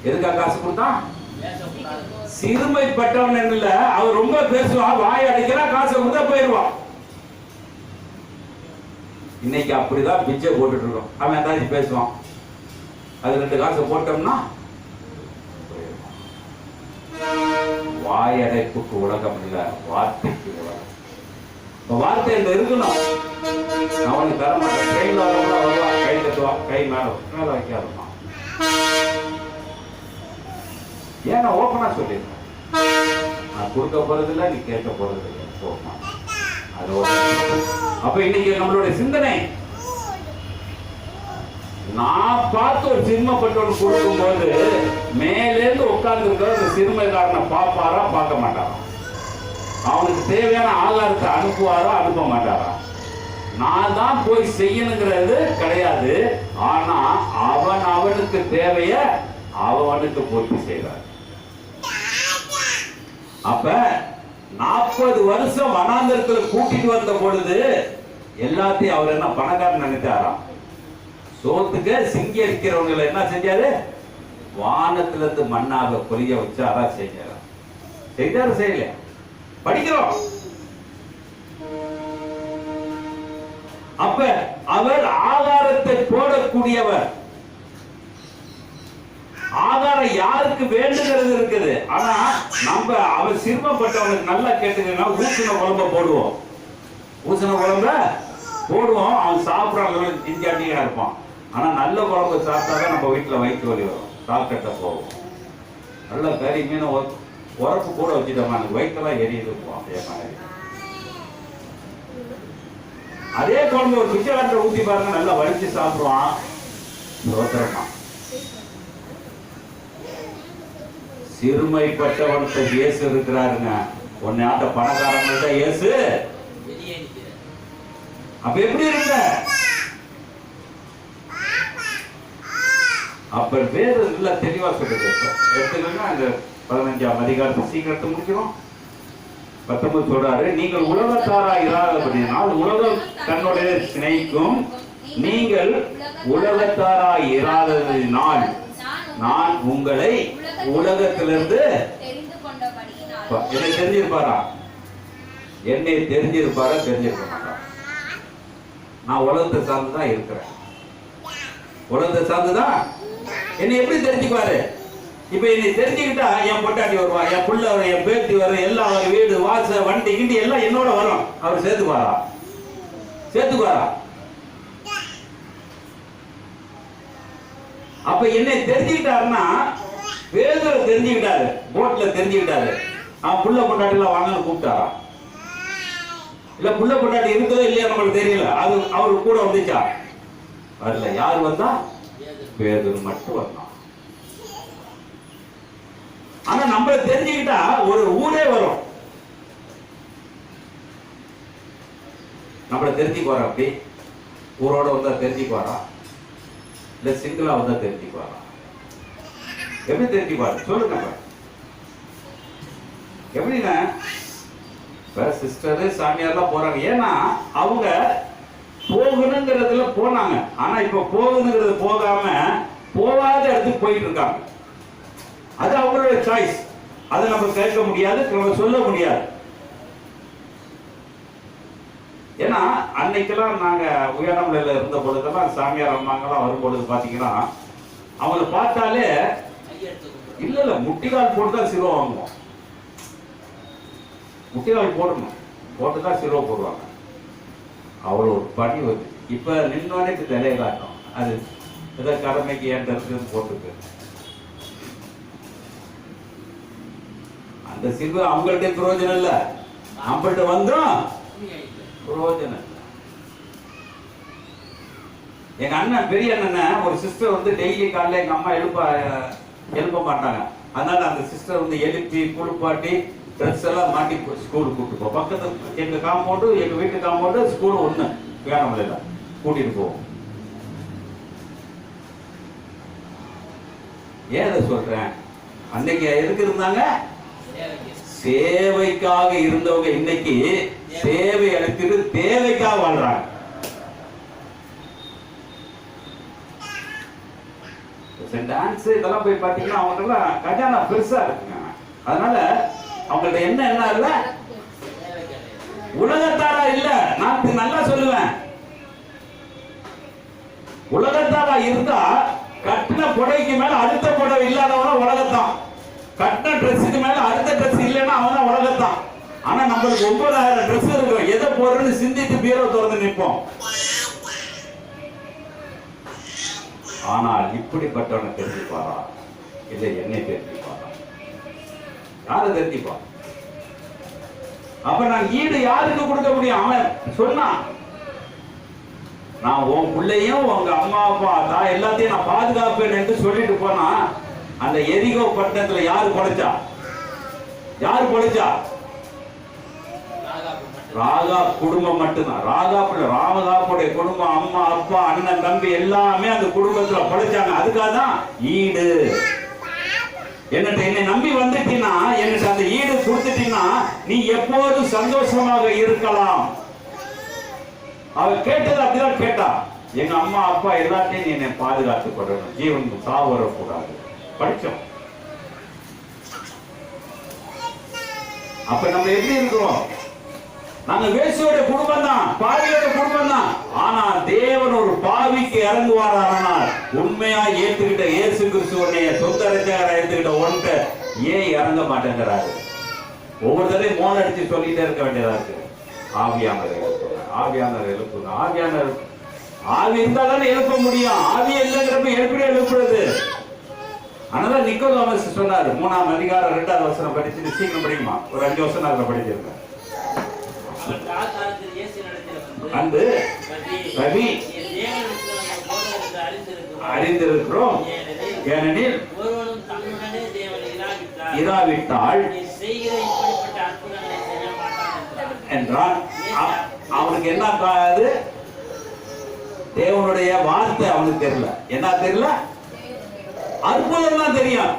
எதுக்காக காசு கொடுத்தான்? சிறுமைப்பட்டவன் இல்ல, அவர் ரொம்ப பேசுவான், வாய் அடைக்கிறா, காசை கொடுத்தா போயிடுவான். இன்னைக்கு அப்படிதான் பிச்சை போட்டுட்டு இருக்கோம். அவன் ஏதாச்சும் பேசுவான், அது 2 காசை போட்டோம்னா வாயடைப்புக்கு உலகம் இல்ல, வார்த்தைக்கு உலகம். வார்த்தை இந்த இருக்கணும். அவனுக்கு தர மாட்டேன். ட்ரெயின்ல வருவான், கை தட்டுவான், கை மேல வைக்காதுமா. ஏன்னா ஓப்பனா சொல்லிருக்கேன், நான் கொடுக்க போறது இல்லை, நீ கேட்க போறது இல்லை. போமா அதோட. அப்ப இன்னைக்கு நம்மளுடைய சிந்தனை, நான் பார்த்து ஒரு சிறுமைப்பட்டவன் கொடுக்கும் போது மேலேருந்து உட்கார்ந்து இருக்கிற அந்த சிறுமைக்காரனை பார்ப்பாரா பார்க்க மாட்டாரா? அவனுக்கு தேவையான ஆகாரத்தை அனுப்புவாரா அனுப்ப மாட்டாரா? நான் தான் போய் செய்யணுங்கிறது கிடையாது. ஆனா அவனுக்கு தேவைய அவனுக்கு பூர்த்தி செய்வார். அப்ப 40 வருஷம் வனாந்தரத்தில் கூட்டிட்டு வந்த பொழுது எல்லாத்தையும் அவர் என்ன பணக்காரன் நினைச்சாராம்? சோத்துக்கு சிங்கி அடிக்கிறவங்களை என்ன செஞ்சாரு? வானத்திலிருந்து மண்ணாக பொரிய வச்சாரா? செஞ்சாரா? செய்தாரு செய்யல? படிக்கிறோம். அப்ப அவர் ஆகாரத்தை போடக்கூடியவர். ஆகாரம் யாருக்கு வேண்டுகிறது இருக்குது. ஆனா நம்ம அவர் சிரமப்பட்டவனுக்கு நல்லா கேட்டுக்கன்னா ஊசின குழம்ப போடுவோம். ஊசின குழம்ப போடுவோம். அவன் சாப்பிட்றாங்க இஞ்சாட்டியா இருப்பான். ஆனா நல்ல குழம்பு சாப்பிட்டாதான் நம்ம வீட்டுல வயிற்று வலி வரும். டாக்டர்கிட்ட போவோம். நல்ல கறி மீன் உரப்பு கூட வச்சுட்டோமா எனக்கு வயிற்றுலாம் எரியுது. அப்படியே மாதிரி அதே குழம்பு ஒரு பிச்சைக்காரத்தை ஊத்தி பாருங்க, நல்லா வலிச்சு சாப்பிடுவான். சோத்திரமா சிறுமைப்பட்டவன்கிட்ட இயேசு இருக்கிறாருங்க. உன்னை ஆட்ட பணக்காரங்கள்ட்ட இயேசு அப்ப எப்படி இருக்க? அப்ப வேறு நல்லா தெளிவா சொல்லுது. எடுத்துக்கோங்க அந்த 15ஆம் அதிகாரத்தை சீக்கிரத்தை முடிக்கிறோம். 19 சொல்றாரு, நீங்கள் உலகத்தாரா இராதபடியினால் உலகம் தன்னுடைய சினைக்கும், நீங்கள் உலகத்தாரா இராததினால் நான் உங்களை உலகத்திலிருந்து என்னை தெரிஞ்சிருப்பாரா? என்னை தெரிஞ்சிருப்பாரா? தெரிஞ்சிருக்க மாட்டாரா? நான் உலகத்தை சார்ந்துதான் இருக்கிறேன். உலகத்தை சார்ந்துதான் என்னை எப்படி தெரிஞ்சுக்குவாரு? இப்ப என்னை தெரிஞ்சுக்கிட்டா என் பொட்டாட்டி வருவா, என் புள்ள வரும், என் பேத்தி வரும், எல்லாம் அவர் வீடு வாச வண்டி கிண்டி எல்லாம் என்னோட வரும். அவர் சேர்த்துக்குவாரா? சேர்த்துக்குவாரா? அப்ப என்னை தெரிஞ்சுக்கிட்டாருன்னா வேதரை தெரிஞ்சுக்கிட்டாரு, போட்ல தெரிஞ்சுக்கிட்டாரு. அவன் புள்ள பொட்டாட்டி எல்லாம் வாங்கன்னு கூப்பிட்டாரா? இல்ல புள்ள பொட்டாட்டி இருக்கிறதோ இல்லையா நம்மளுக்கு தெரியல. அது அவரு கூட வந்துச்சா? வரல. யார் வந்தா? பேதுரு மட்டும் வந்தான். ஆனா நம்மள தெரிஞ்சுக்கிட்டா ஒரு ஊரே வரும். நம்மள தெரிஞ்சுக்குவாரா? அப்படி ஊரோட வந்தா தெரிஞ்சுக்குவாரா? இல்ல சிங்கிளா வந்தா தெரிஞ்சுக்குவாரா? எப்படி தெரிஞ்சுக்குவாரு சொல்லுங்க. எப்படின்னா சிஸ்டரு சாமியார்லாம் போறாங்க. ஏன்னா அவங்க போகணுங்கிறதுல போனாங்க. ஆனா இப்ப போகணுங்கிறது போகாம போகாத இடத்துக்கு போயிட்டு இருக்காங்க. அது அவங்களோட சாய்ஸ். அதை நம்ம கேட்க முடியாது, நம்ம சொல்ல முடியாது. ஏன்னா அன்னைக்கெல்லாம் நாங்க உயர்நிலையில இருந்த பொழுதெல்லாம் சாமியார் அம்மாங்கெல்லாம் வரும் பொழுது பாத்தீங்கன்னா அவங்களை பார்த்தாலே இல்ல முட்டிகால் போட்டுதான் சிறுவ வாங்குவோம். முட்டிகால் போடணும், போட்டுதான் சிறுவ போடுவாங்க. அவ்வளோ ஒரு பணி வருது. இப்ப நின்னோடனே தலையிலாட்டம். அது ஏதோ கடமைக்கு ஏன்றது போட்டுக்கு அந்த சிறுவ அவங்கள்ட்ட பிரயோஜனம் இல்ல, நம்மள்ட்ட வந்தும் பிரயோஜனம் இல்லை. எங்க அண்ணன் பெரிய அண்ணன் ஒரு சிஸ்டர் வந்து டெய்லி காலைல எங்க அம்மா எழுப்ப மாட்டாங்க. அதனால அந்த சிஸ்டர் வந்து எழுப்பி குளிப்பாட்டி ட்ரெஸ் எல்லாம் மாட்டி ஸ்கூலுக்கு கூப்பிட்டு போவோம். பக்கத்து எங்க காம்பவுண்டு, எங்க வீட்டு காம்பவுண்டு, ஸ்கூல் ஒண்ணு வேணாமல கூட்டிட்டு போவோம். ஏன் அதை சொல்றேன்? அன்னைக்கு எதுக்கு இருந்தாங்க? சேவைக்காக இருந்தவங்க இன்னைக்கு சேவை அளித்துட்டு தேவைக்காக வாழ்றாங்க. டான்ஸ் இதெல்லாம் போய் பாத்தீங்கன்னா அவங்க கஜானா பெருசா இருக்குங்க. அதனால அவங்கள்ட்ட என்ன இல்ல, உலகத்தாரா இல்ல. நான் நல்லா சொல்லுவேன், உலகத்தாரா இருந்தா கட்டின புடவைக்கு மேல அடுத்த புடவை இல்லாதவன உலகத்தான். கட்டின ட்ரெஸ்ஸுக்கு மேல அடுத்த ட்ரெஸ் இல்லைன்னா அவன் உலகத்தான். ஆனா நம்மளுக்கு 9000 ட்ரெஸ் இருக்கும். எதை போறன்னு சிந்தித்து பீரோ திறந்து நிற்போம். ஆனால் இப்படிப்பட்டவனை தெரிஞ்சுப்பாரா? இல்லை என்னை தெரிஞ்சுப்பாரா? யாரை தெரிஞ்சுப்பா? அப்ப நான் ஈடு யாருக்கு கொடுக்க முடியும்? அவன் சொன்னான், நான் உன் பிள்ளையும் உங்க அம்மா அப்பா தான் எல்லாத்தையும் நான் பாதுகாப்பேன் என்று சொல்லிட்டு போனா, அந்த எரிகோ பட்டணத்துல யாரு பொழைச்சா? யாரு பொழைச்சா? ராகாப் குடும்பம் மட்டும்தான். ராமதாப்புடைய குடும்பம், அம்மா அப்பா அண்ணன் தம்பி எல்லாமே அந்த குடும்பத்துல பொழைச்சாங்க. அதுக்காக தான் ஈடு. என்னை நம்பி வந்துட்டீங்கன்னா, எனக்கு அந்த ஈடு கொடுத்துட்டீங்கன்னா நீ எப்போதும் சந்தோஷமாக இருக்கலாம். அவ கேட்டது அப்படிதான் கேட்டா, எங்க அம்மா அப்பா எல்லாத்தையும் நீ என்னை பாதுகாத்துக் கொள்ளணும், ஜீவன் சாவு வரக்கூடாது. படிச்சோம். அப்ப நம்ம எப்படி இருக்கிறோம்? நாங்க வேசியோட குடும்பம் தான், பாவியோட குடும்பம் தான். ஆனா தேவன் ஒரு பாவிக்கு இறங்குவாரானால் உண்மையா ஏத்துக்கிட்ட இயேசு கிறிஸ்துவனைய சொந்த ரட்சகரா ஏத்துக்கிட்ட ஒன்றை ஏன் இறங்க மாட்டேங்கிறாரு? ஒவ்வொரு தடவையும் மோன் அடிச்சு சொல்லிட்டே இருக்க வேண்டியதா இருக்கு. ஆவியானவர் எழுப்புங்க, ஆவியானவர் எழுப்புங்க, ஆவியானவர். ஆவி இருந்தா தானே எழுப்ப முடியும். ஆவி இல்லைங்கிறப்ப எப்படி எழுப்புறது? அதனால நிக்கோதேமஸ் சொன்னாரு, 3ஆம் அதிகாரம் 2வது வசனம் படிச்சுட்டு சீக்கிரம் படிக்குமா? ஒரு 5 வசனம் அதுல படிச்சிருக்கேன். வந்து ரவி அறிந்திருக்கிறோம், ஏனெனில் இராவிட்டால் என்றால் அவனுக்கு என்ன காது? தேவனுடைய வார்த்தை அவனுக்கு தெரியல. என்ன தெரியல? அற்புதம் தான் தெரியும்.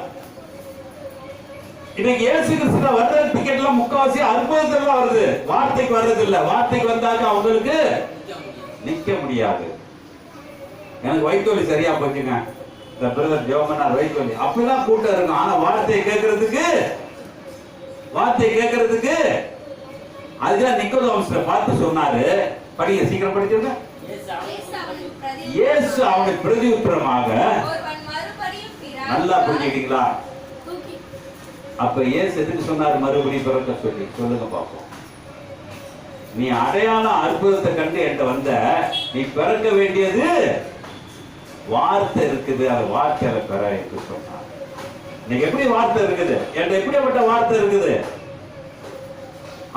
இன்னைக்கு இயேசு கிறிஸ்துவ வர்ற டிக்கெட் எல்லாம் முக்காவாசி அற்புதத்துல வருது, வார்த்தைக்கு வர்றது இல்ல. வார்த்தைக்கு வந்தாக்க அவங்களுக்கு நிக்க முடியாது. எனக்கு வயிற்றுவலி சரியா போச்சுங்க, இந்த பிரதர் ஜோமனார் வயிற்றுவலி, அப்படிதான் கூட்டம் இருக்கும். ஆனா வார்த்தையை கேட்கறதுக்கு அதுதான் நிக்கோதேமஸ்ல பார்த்து சொன்னாரு. படிங்க, சீக்கிரம் படிச்சிருங்க. இயேசு அவனுக்கு பிரதி உத்தரமாக, நல்லா புரிஞ்சுக்கிட்டீங்களா? அப்ப இயேசு எதுக்கு சொன்னாரு மறுபடியும் பிறக்க சொல்லி? சொல்லுங்க பாப்போம். நீ அடையாள அற்புதத்தை கண்டு என்கிட்ட வந்த, நீ பிறக்க வேண்டியது வார்த்தை இருக்குது, அது வார்த்தையில பெற என்று சொன்னார். இன்னைக்கு எப்படி வார்த்தை இருக்குது? என்கிட்ட எப்படிப்பட்ட வார்த்தை இருக்குது?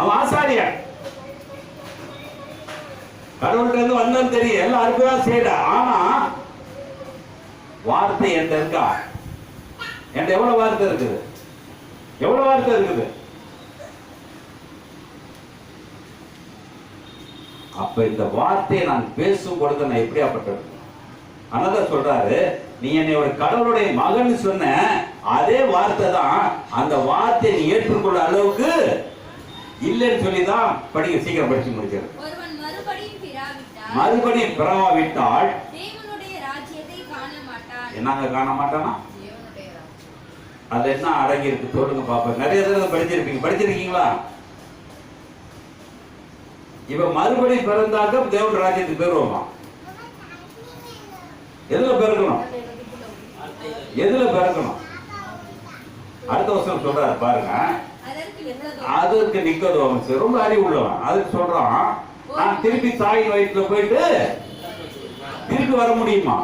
அவன் ஆசாரியன், கடவுள்கிட்ட இருந்து வந்தாலும் தெரியும், எல்லாம் அற்புதம் செய்யற. ஆனா வார்த்தை என்கிட்ட இருக்கா? என்கிட்ட எவ்வளவு வார்த்தை இருக்குது? எவ்வளவு வார்த்தை இருக்குது? அப்ப இந்த வார்த்தையை நான் பேசும் பொழுது நான் எப்படியாப்பட்டது? அனதா சொல்றாரு, நீ என்னை ஒரு கடவுளுடைய மகன் சொன்ன அதே வார்த்தை தான், அந்த வார்த்தையை நீ ஏற்றுக்கொள்ள அளவுக்கு இல்லைன்னு சொல்லிதான். படிக்க, சீக்கிரம் படிச்சு முடிக்கிறது. மறுபடியும் பிறவாவிட்டால் என்னங்க காண மாட்டானா? அது என்ன அடங்கி இருக்கு சொல்லுங்க பாப்பா. நிறைய தடவை படிச்சிருக்கீங்களா? இப்ப மறுபடி பிறந்தாக்க தேவன் ராஜ்யத்துக்கு பெறுவோமா? எதுல பிறக்கணும்? அடுத்த வருஷம் சொல்றாரு பாருங்க. அதற்கு நிக்கோதேமஸ் ரொம்ப அறிவு உள்ளவன். அதுக்கு சொல்றான், நான் திருப்பி தாயின் வயிற்றுல போயிட்டு திருப்பி வர முடியுமா?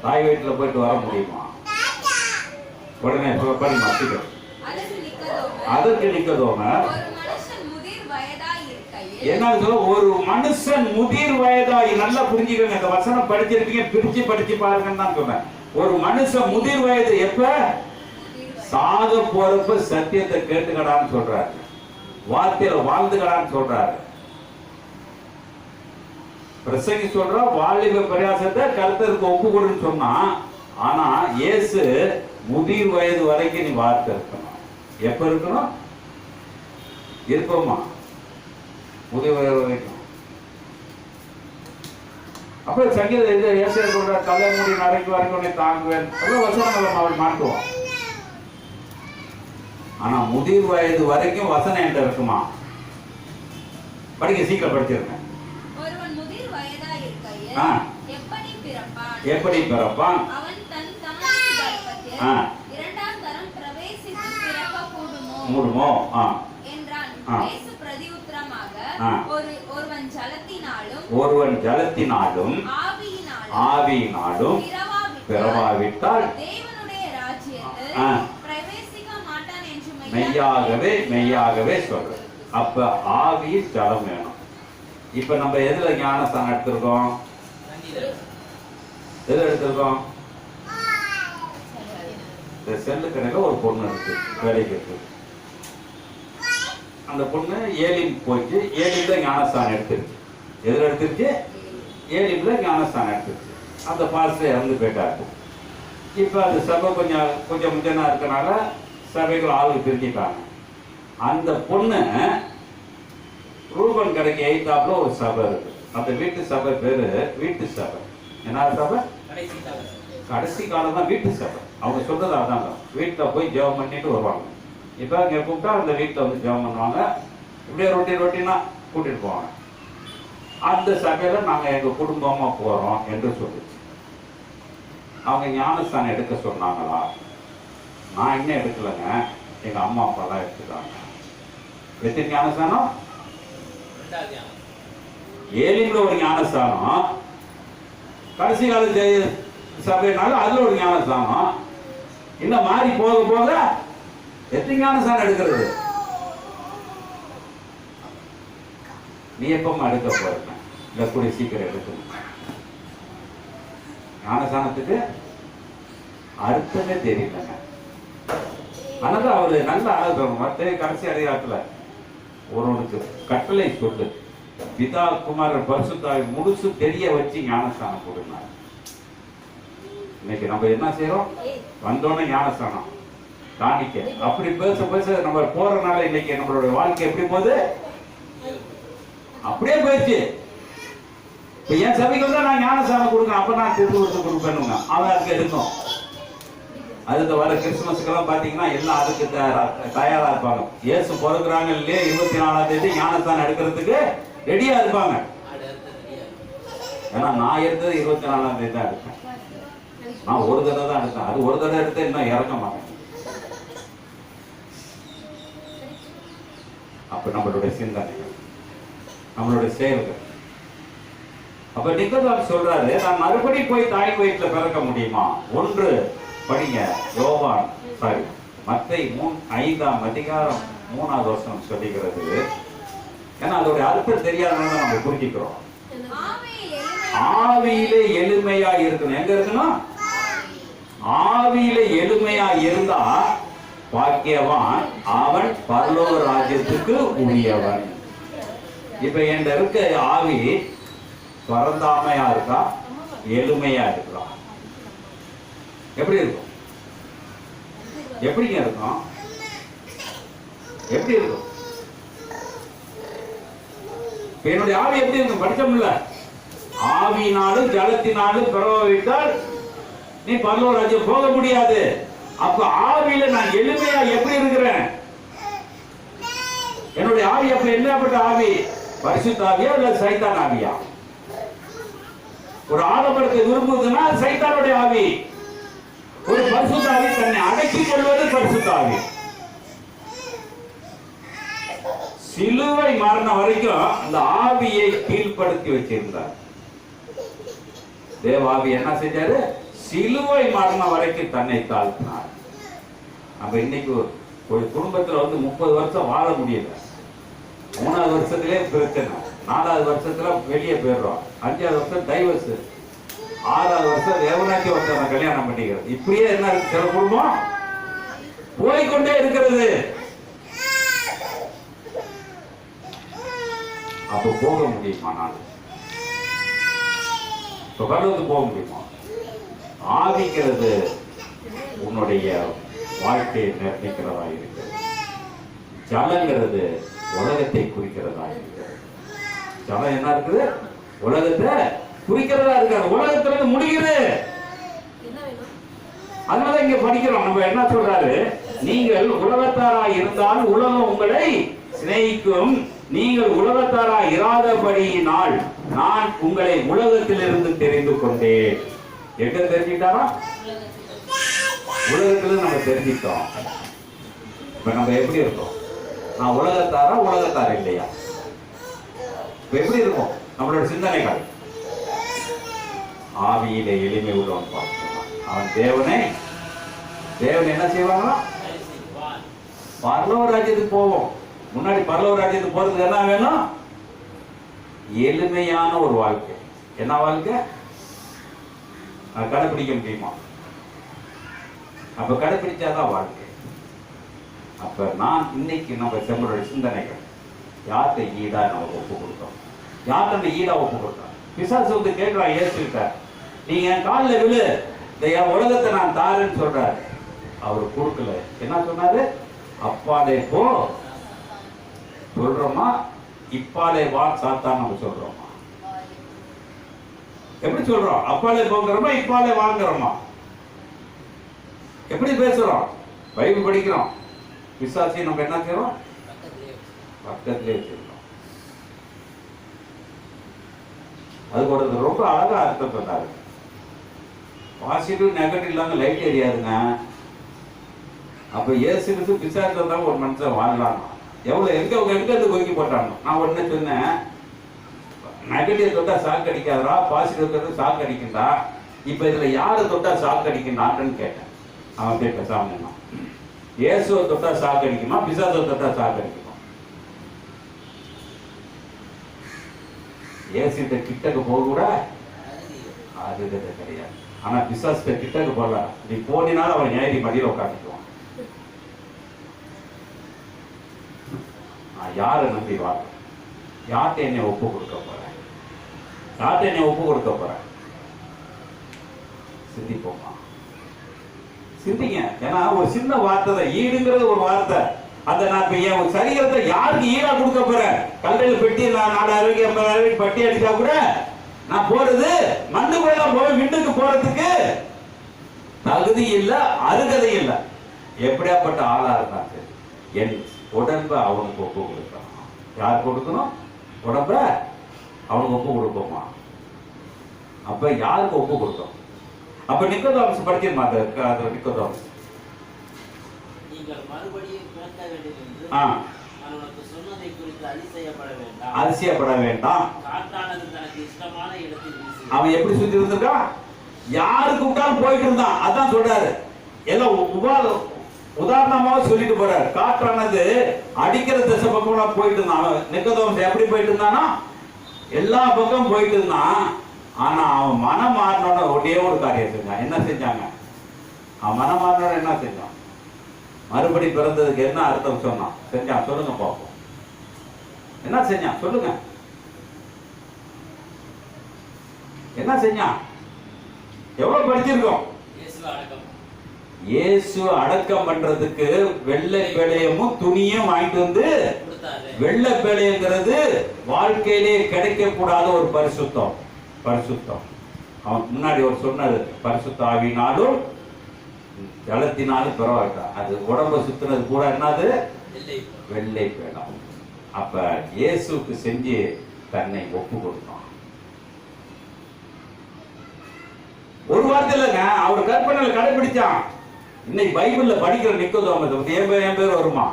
தாய் வயிற்றுல போயிட்டு வர முடியுமா? உடனே படிமா சீக்கிரம். அதற்கு நிக்கோதேமஸ் என்ன சொல்ல? ஒரு மனுஷன் முதிர் வயதாகி, நல்லா புரிஞ்சுக்கங்க, இந்த வசனம் படிச்சிருக்கீங்க, பிரிச்சு பாருங்கன்னு தான் சொன்னேன். ஒரு மனுஷன் முதிர் வயது எப்ப? சாக போறப்ப சத்தியத்தை கேட்டுக்கடான்னு சொல்றாரு, வார்த்தையில வாழ்ந்துக்கடான்னு சொல்றாரு. பிரசங்கி சொல்றா வாலிப பிரயாசத்தை கர்த்தருக்கு ஒப்பு கொடுன்னு சொன்னா. ஆனா இயேசு முதிர் வயது வரைக்கும் நீ வார்த்தை இருக்கணும். எப்ப இருக்கணும்? இருப்போமா? முதிர் வயது வரைக்கும். அப்ப சங்கீத ஏசியா சொல்ற, தலைமுடி நரைக்கு வரைக்கும் தாங்குவேன், வசனங்களை அவள் மாட்டுவோம். ஆனா முதிர் வயது வரைக்கும் வசனம் என்கிட்ட இருக்குமா? படிக்க, சீக்கிரம் படிச்சிருக்கேன். எப்படி பிறப்பான்? மூடுமோ? ஒருவன் ஜலத்தினாலும் ஆவியினாலும் பிறவாவிட்டால் மெய்யாகவே சொல்ற. அப்ப ஆவி ஜலம் வேணும். இப்ப நம்ம எதுல ஞானஸ்தானம் எடுத்திருக்கோம்? எது எடுத்திருக்கோம்? இந்த செல்லு கணக்க ஒரு பொண்ணு இருக்கு, வேலைக்கு இருக்கு. அந்த பொண்ணு ஏலிம் போயிட்டு, ஏலிம்ல ஞானஸ்தானம் எடுத்துருச்சு. எதுல எடுத்துருச்சு? ஏலிம்ல ஞானஸ்தானம் எடுத்துருச்சு. அந்த பாஸ்டர் இறந்து போயிட்டாரு. இப்ப அந்த சபை கொஞ்சம் முஞ்சனா இருக்கனால சபைகள் ஆளுக்கு பிரிஞ்சிட்டாங்க. அந்த பொண்ணு ரூபன் கடைக்கு எய்தாப்புல ஒரு சபை இருக்கு. அந்த வீட்டு சபை பேரு வீட்டு சபை. என்ன சபை? கடைசி காலம் தான் வீட்டு சபை. அவங்க சொல்றது அதாங்க, வீட்டுல போய் ஜெபம் பண்ணிட்டு வருவாங்க. இப்போ இங்கே கூப்பிட்டா அந்த வீட்டில் வந்து ஜெபம் பண்ணுவாங்க, இப்படியே ரொட்டீனா கூட்டிட்டு போவாங்க. அந்த சபையில் நாங்கள் எங்கள் குடும்பமாக போகிறோம் என்று சொல்லிச்சு. அவங்க ஞானஸ்தானம் எடுக்க சொன்னாங்களா? நான் இன்னும் எடுக்கலைங்க, எங்கள் அம்மா அப்பா தான் எடுத்துட்டாங்க. எத்தனை ஞானஸ்தானம்? ஏலிங்கிற ஒரு ஞானஸ்தானம், கடைசி கால சபைனாலும் அதுல ஒரு ஞானஸ்தானம். இன்னும் மாறி போக போக எத்தனை ஞானஸ்தானம் எடுக்கிறது? நீ எப்பமா எடுக்க போறீங்க? இல்லை கூடிய சீக்கிரம் எடுக்கணும். ஞானஸ்தானத்துக்கு அர்த்தமே தெரியலங்க. அதனால அவரு நல்ல ஆலோசனை மற்ற கடைசி அதிகாரத்துல ஒருவனுக்கு கட்டளை சொல்லு, பிதா குமார பரிசுத்தாவி முழுசு தெரிய வச்சு ஞானஸ்தானம் கொடுனார். இன்னைக்கு நம்ம என்ன செய்யறோம்? வந்தோடனே ஞானஸ்தானம் காணிக்க அப்படி பேச பேச நம்ம போறதுனால இன்னைக்கு நம்மளுடைய வாழ்க்கை எப்படி போகுது? அப்படியே போயிடுச்சு. இப்ப என் சபைக்கு தான் நான் ஞானஸ்தானம் கொடுக்கணும், அப்ப நான் திரும்ப கொடுப்பேனுங்க. அவன் அதுக்கு எடுக்கும். அதுக்கு வர கிறிஸ்துமஸுக்கெல்லாம் பாத்தீங்கன்னா எல்லாம் அதுக்கு தயாரா இருப்பாங்க. இயேசு பிறகுறாங்க இல்லையே 24ஆம் தேதி ஞானஸ்தானம் எடுக்கிறதுக்கு ரெடியா இருப்பாங்க. ஏன்னா நான் எடுத்தது 24ஆம் தேதி தான் எடுத்தேன். நான் ஒரு தடவை தான் எடுத்தேன். அது ஒரு தடவை எடுத்து இன்னும் இறக்க மாட்டேன். அப்ப நம்மளுடைய சிந்தனைகள், நம்மளுடைய செயல்கள். அப்ப நிக்கோதேம் சொல்றாரு, நான் மறுபடி போய் தாய் வயிற்றுல பிறக்க முடியுமா? ஒன்று படிங்க, யோவான் மத்தேயு 5ஆம் அதிகாரம் 3வது வசனம் சொல்லுகிறது. ஏன்னா அதோட அர்த்தம் தெரியாதனால நம்ம புரிஞ்சுக்கிறோம். ஆவியிலே எளிமையா இருக்கணும். எங்க இருக்கணும்? ஆவியிலே எளிமையா இருந்தா பாக்கியவான், அவன் பரலோக ராஜ்யத்துக்கு உரியவன். இப்ப என் இருக்க ஆவி பரந்தாமையா இருக்கா, எளிமையா இருக்கலாம்? எப்படி இருக்கும்? எப்படிங்க இருக்கும்? எப்படி இருக்கும்? என்னுடைய ஆவி எப்படி இருக்கும்? படிச்சோம்ல, ஆவியினாலும் ஜலத்தினாலும் பிரவகித்தால் நீ பரலோக ராஜ்யம் போக முடியாது. அப்ப ஆவியில நான் எளிமையா எப்படி இருக்கிறேன்? என்னுடைய ஆவி அப்ப என்னப்பட்ட ஆவி? பரிசுத்த ஆவியா இல்ல சைத்தான் ஆவியா? ஒரு ஆடம்பரத்தை விரும்புவதுன்னா சைத்தானுடைய ஆவி. ஒரு பரிசுத்த ஆவி தன்னை அடக்கிக் கொள்வது பரிசுத்த ஆவி. சிலுவை மரண வரைக்கும் அந்த ஆவியை கீழ்படுத்தி வச்சிருந்தார். தேவாவி என்ன செஞ்சாரு? சிலுவை மரணம் வரைக்கும் தன்னை தாழ்த்தினார். நம்ம இன்னைக்கு ஒரு குடும்பத்துல 30 வருஷம் வாழ முடியல. 3வது வருஷத்திலே பிரச்சனை, 4வது வருஷத்துல வெளியே போயிடுறோம், 5வது வருஷம் டைவர்ஸ், 6வது வருஷம் தேவனாக்கி ஒருத்தவங்க கல்யாணம் பண்ணிக்கிறது. இப்படியே என்ன இருக்கு? சில குடும்பம் போய்கொண்டே இருக்கிறது. அப்ப போக முடியுமா? நான் இப்ப பரலோகத்துக்கு போக முடியுமா? ஆவிக்கிறது உன்னுடைய வாழ்க்கையை நிர்ணயிக்கிறதா இருக்கிறது. ஜலங்கிறது உலகத்தை குறிக்கிறதா இருக்கிறது. ஜலம் என்ன இருக்குது? உலகத்தை குறிக்கிறதா இருக்காது. உலகத்துல முடிகிறது. அதனால இங்க படிக்கிறோம். நம்ம என்ன சொல்றாரு? நீங்கள் உலகத்தாராய் இருந்தால் உலகம் உங்களை சிநேகிக்கும். நீங்கள் உலகத்தாராய் இராதபடியினால் நான் உங்களை உலகத்திலிருந்து தெரிந்து கொண்டேன். எங்க தெரிஞ்சுக்கிட்டாரா? உலகத்துல நம்ம தெரிஞ்சுக்கிட்டோம். இப்ப நம்ம எப்படி இருக்கோம்? நான் உலகத்தாரா உலகத்தார இல்லையா? இப்ப எப்படி இருக்கும் நம்மளோட சிந்தனைகள்? ஆவியிலே எளிமை உள்ளவன் பார்க்கலாம். அவன் தேவன் என்ன செய்வாங்களா? பரலோக ராஜ்யத்துக்கு போவோம். முன்னாடி பரலோக ராஜ்யத்துக்கு போறதுக்கு என்ன வேணும்? எளிமையான ஒரு வாழ்க்கை. என்ன வாழ்க்கை? கடைபிடிக்க முடியுமா? அப்ப கடைபிடிச்சாதான் வாழ்க்கை. அப்ப நான் இன்னைக்கு நம்ம நம்மளுடைய சிந்தனைகள் யார்கிட்ட ஈடா நம்ம ஒப்பு கொடுத்தோம்? யார்கிட்ட நம்ம ஈடா ஒப்பு கொடுத்தோம்? பிசாசு வந்து கேட்கிறான் ஏசுகிட்ட, நீங்க என் காலில் விழு, இந்த என் உலகத்தை நான் தாருன்னு சொல்றாரு. அவரு கொடுக்கல. என்ன சொன்னாரு? அப்பாலே போ சொல்றோமா, இப்பாலே வா சாத்தான் நம்ம சொல்றோமா? எப்படி சொல்றோம்? அப்பாலே போங்கிறோமா, இப்பாலே வாங்குறோமா? எப்படி பேசுறோம்? பைபிள் படிக்கிறோம், பிசாசையும் நம்ம என்ன செய்யறோம்? பக்கத்திலே வச்சு. பக்கத்திலே வச்சிருக்கோம். அதுக்கு ஒரு ரொம்ப அழகா அர்த்தம் சொன்னாரு. பாசிட்டிவ் நெகட்டிவ் இல்லாம லைட் எரியாதுங்க. அப்ப இயேசுக்கு பிசாசு வந்தா ஒரு மனுஷன் வாழலாம். எவ்வளவு எங்க இருந்து கொக்கி போட்டாங்க. நான் உடனே சொன்னேன், நெகட்டிவ் தொட்டா சாக்கு அடிக்காதரா, பாசிட்டிவ் தொட்டா சாக்கு அடிக்கின்றா. இப்ப இதுல யாரு தொட்டா சாக்கு அடிக்கின்றான்னு கேட்டேன். அவன் கேட்ட சாமி இயேசுவை தொட்டா சாக்கு அடிக்குமா, பிசாசை தொட்டா சாக்கு அடிக்குமா? இயேசுகிட்ட கிட்டக்கு போக கூட அது கிடையாது. ஆனா பிசாசுகிட்ட கிட்டக்கு போகல. நீ போனினாலும் அவன் ஏறி மடியில உட்காந்துக்குவான். நான் யாரை நம்பி வாழ? யார்கிட்ட என்னை ஒப்பு கொடுக்க போறேன்? யார்கிட்ட என்னை ஒப்பு கொடுக்க போறேன்? சிந்திப்போமா? சிந்திங்க. ஏன்னா ஒரு சின்ன வார்த்தை தான், ஈடுங்கிறது ஒரு வார்த்தை. அந்த நான் இப்ப என் சரீரத்தை யாருக்கு ஈடா கொடுக்க போறேன்? கல்லையில் பெட்டி நான் 4000 50,000 பட்டி அடிச்சா கூட நான் போறது மண்ணுக்குள்ள தான் போய் விண்ணுக்கு போறதுக்கு தகுதி இல்லை, அருகதை இல்லை. எப்படியாப்பட்ட ஆளா இருந்தாங்க என் உடம்ப அவனுக்கு ஒப்பு கொடுக்கணும். யார் கொடுக்கணும்? உடம்ப அவனுக்கு ஒப்பு கொடுப்போமா? அப்ப யாருக்கு ஒப்பு கொடுத்தோம்? அப்ப நிக்கோதேமஸ் படிச்சிருமா? அது நிக்கோதேமஸ் நீங்கள் மறுபடியும் பிறக்க வேண்டும் என்று நான் உனக்கு சொன்னதை குறித்து அதிசயப்பட வேண்டாம். காற்றானது தனக்கு இஷ்டமான இடத்தில் வீசுகிறது. அவன் எப்படி சுத்தி இருந்திருக்கான்? யாருக்கு விட்டாலும் போயிட்டு இருந்தான். அதான் சொல்றாரு. எல்லாம் உதாரணமாக சொல்லிட்டு போறாரு. காற்றானது அடிக்கிற திசை பக்கம் போயிட்டு இருந்தான். நிக்கோதேமஸ் எப்படி போயிட்டு இருந்தானா? எல்லா பக்கம் போயிட்டு இருந்தான். ஆனா அவன் மனம் மாறினோட ஒரே ஒரு காரியம் செஞ்சான். என்ன செஞ்சாங்க? அவன் மனம் மாறினோட என்ன செஞ்சான்? மறுபடி பிறந்ததுக்கு என்ன அர்த்தம் சொன்னான்? செஞ்சான். சொல்லுங்க பார்ப்போம். என்ன செஞ்சான்? சொல்லுங்க. என்ன செஞ்சான்? எவ்வளவு படிச்சிருக்கோம்? இயேசு அடக்கம் பண்றதுக்கு வெள்ளை பேழையமும் துணியும் வாங்கிட்டு வந்து, வெள்ளை பேழைங்கிறது வாழ்க்கையிலே கிடைக்க கூடாத ஒரு பரிசுத்தம். பரிசுத்தம் அவன் முன்னாடி ஒரு சொன்னாரு, பரிசுத்த ஆவினாலும் ஜலத்தினாலும் பிறவாட்டா. அது உடம்ப சுத்தினது கூட என்னது? வெள்ளை பேடம். அப்ப இயேசுக்கு செஞ்சு தன்னை ஒப்பு கொடுத்தான். ஒரு வார்த்தை இல்லைங்க, அவர் கற்பனையில கடைபிடிச்சான். இன்னைக்கு பைபிள்ல படிக்கிற நிக்கோதேமஸ் என் பேர் வருமா?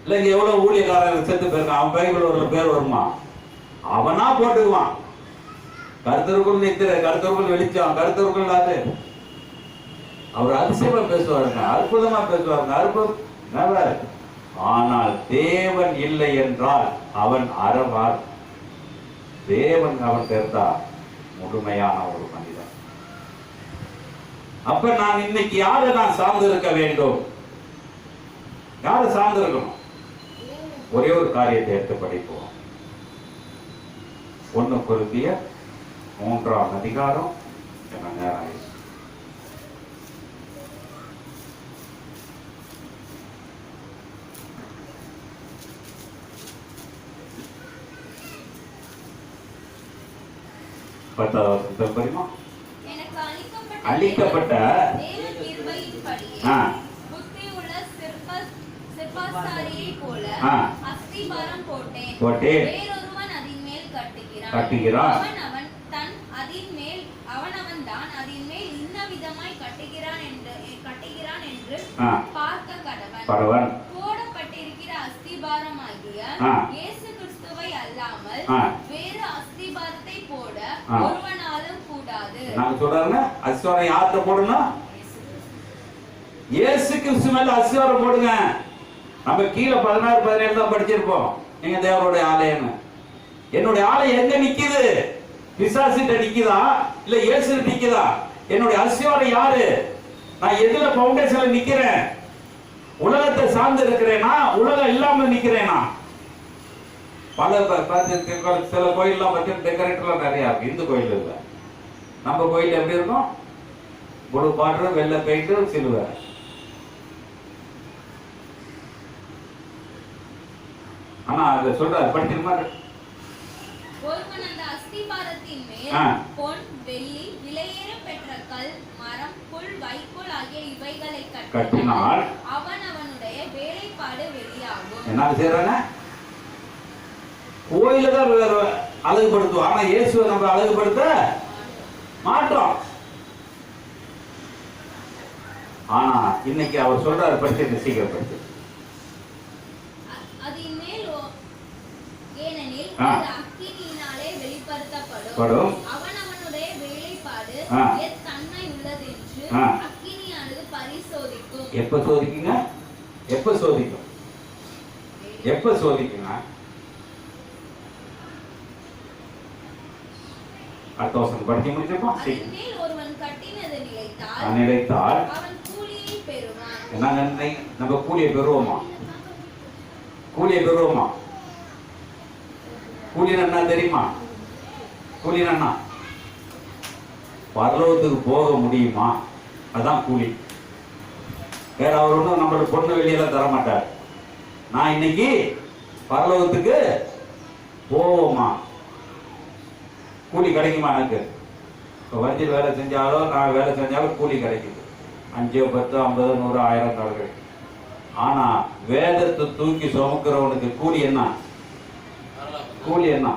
இல்ல இங்க எவ்வளவு ஊழியக்காரர்கள் செத்து போயிருக்கான், அவன் பைபிள் ஒரு பேர் வருமா? அவனா போட்டுக்குவான். கருத்தருக்குள் நித்திர, கருத்தருக்குள் வெளிச்சம், கருத்தருக்குள் அது. அவர் அதிசயமா பேசுவாருங்க, அற்புதமா பேசுவாருங்க, அற்புதம். ஆனால் தேவன் இல்லை என்றால் அவன் அறவார். தேவன் அவன் தெரிந்தார் முழுமையான ஒரு மனிதன். அப்ப நான் இன்னைக்கு யாரை நான் சார்ந்து இருக்க வேண்டும்? யாரை சார்ந்து இருக்கணும்? ஒரே ஒரு காரியத்தை எடுத்து படிப்போம். 1 கொரிந்தியர் 3ஆம் அதிகாரம். என்ன நேரம் ஆயிடுச்சு? அளிக்கப்பட்ட போட்டேன். கட்டுகிறான். பரவன் போடப்பட்டிருக்கிற அஸ்திபாரமாகிய இயேசு கிறிஸ்துவை அல்லாமல் வேறு அஸ்திபாரத்தை போட ஒருவனாலும் கூடாது. நான் சொல்றேன், அஸ்திபாரம் யார்கிட்ட போடணும்? இயேசு கிறிஸ்து மேல அஸ்திபாரம் போடுங்க. நம்ம கீழே 16 17 தான் படிச்சிருப்போம். நீங்க தேவனுடைய ஆலயம். என்னுடைய ஆலயம் எங்க நிக்குது? பிசாசிட்ட நிக்குதா இல்ல இயேசு நிக்குதா? என்னுடைய அஸ்திபாரம் யாரு? நான் எதுல பவுண்டேஷன்ல நிக்கிறேன்? உலகத்தை சார்ந்து இருக்கிறேனா, உலகம் இல்லாம நிக்கிறேனா? பல சில கோயில்லாம் பத்தி டெக்கரேட்டர்லாம் நிறைய இருக்கு. இந்து கோயில் இல்ல. நம்ம கோயில் எப்படி இருக்கும்? புளு பார்டர், வெள்ளை பெயிண்ட், சிலுவை. ஆனா அதை சொல்ற படிச்சிருமா? ஒருவன் அந்த அஸ்திபாரத்தின் மேல் பொன், வெள்ளி, விலையேற பெற்ற கல், மரம், புல், வைக்கோல் ஆகிய இவைகளை கட்டினால் அவன் அவனுடைய என்ன செய்யறாங்க? கோயில தான் அழகுபடுத்துவோம். ஆனா இயேசுவை நம்ம அழகுபடுத்த மாட்டோம். ஆனா இன்னைக்கு அவர் சொல்றாரு, படிச்சு சீக்கிரப்படுத்து. அக்கினியினாலே வெளிப்படுத்தப்படும். அவனவனுடைய வேலைப்பாடு தன்மை உள்ளதென்று அக்கினியானது பரிசோதிக்கும். எப்ப சோதிக்குங்க? எப்ப சோதிக்கும்? எப்ப சோதிக்குங்க? அடுத்த வருஷம் படிக்க முடிச்சுப்போம். ஒருவன் கட்டினது நிலைத்தால் அவன் கூலியை பெறுவான். என்ன? நம்ம கூலியை பெறுவோமா? கூலியை பெறுவோமா? கூலி என்ன தெரியுமா? கூலி என்ன? பரலோகத்துக்கு போக முடியுமா? அதான் கூலி. வேற அவர் ஒன்றும் நம்மளோட பொண்ணு வெளியெல்லாம் தர மாட்டார். நான் இன்னைக்கு பரலோகத்துக்கு போவோமா? கூலி கிடைக்குமா? எனக்கு இப்போ வண்டியில் வேலை செஞ்சாலும் நான் வேலை செஞ்சாலும் கூலி கிடைக்குது. 5, 10, 50, 100, 1000 கிடைக்கும். ஆனா வேதத்தை தூக்கி சுமக்கிறவனுக்கு கூலி என்ன? கூலி என்ன?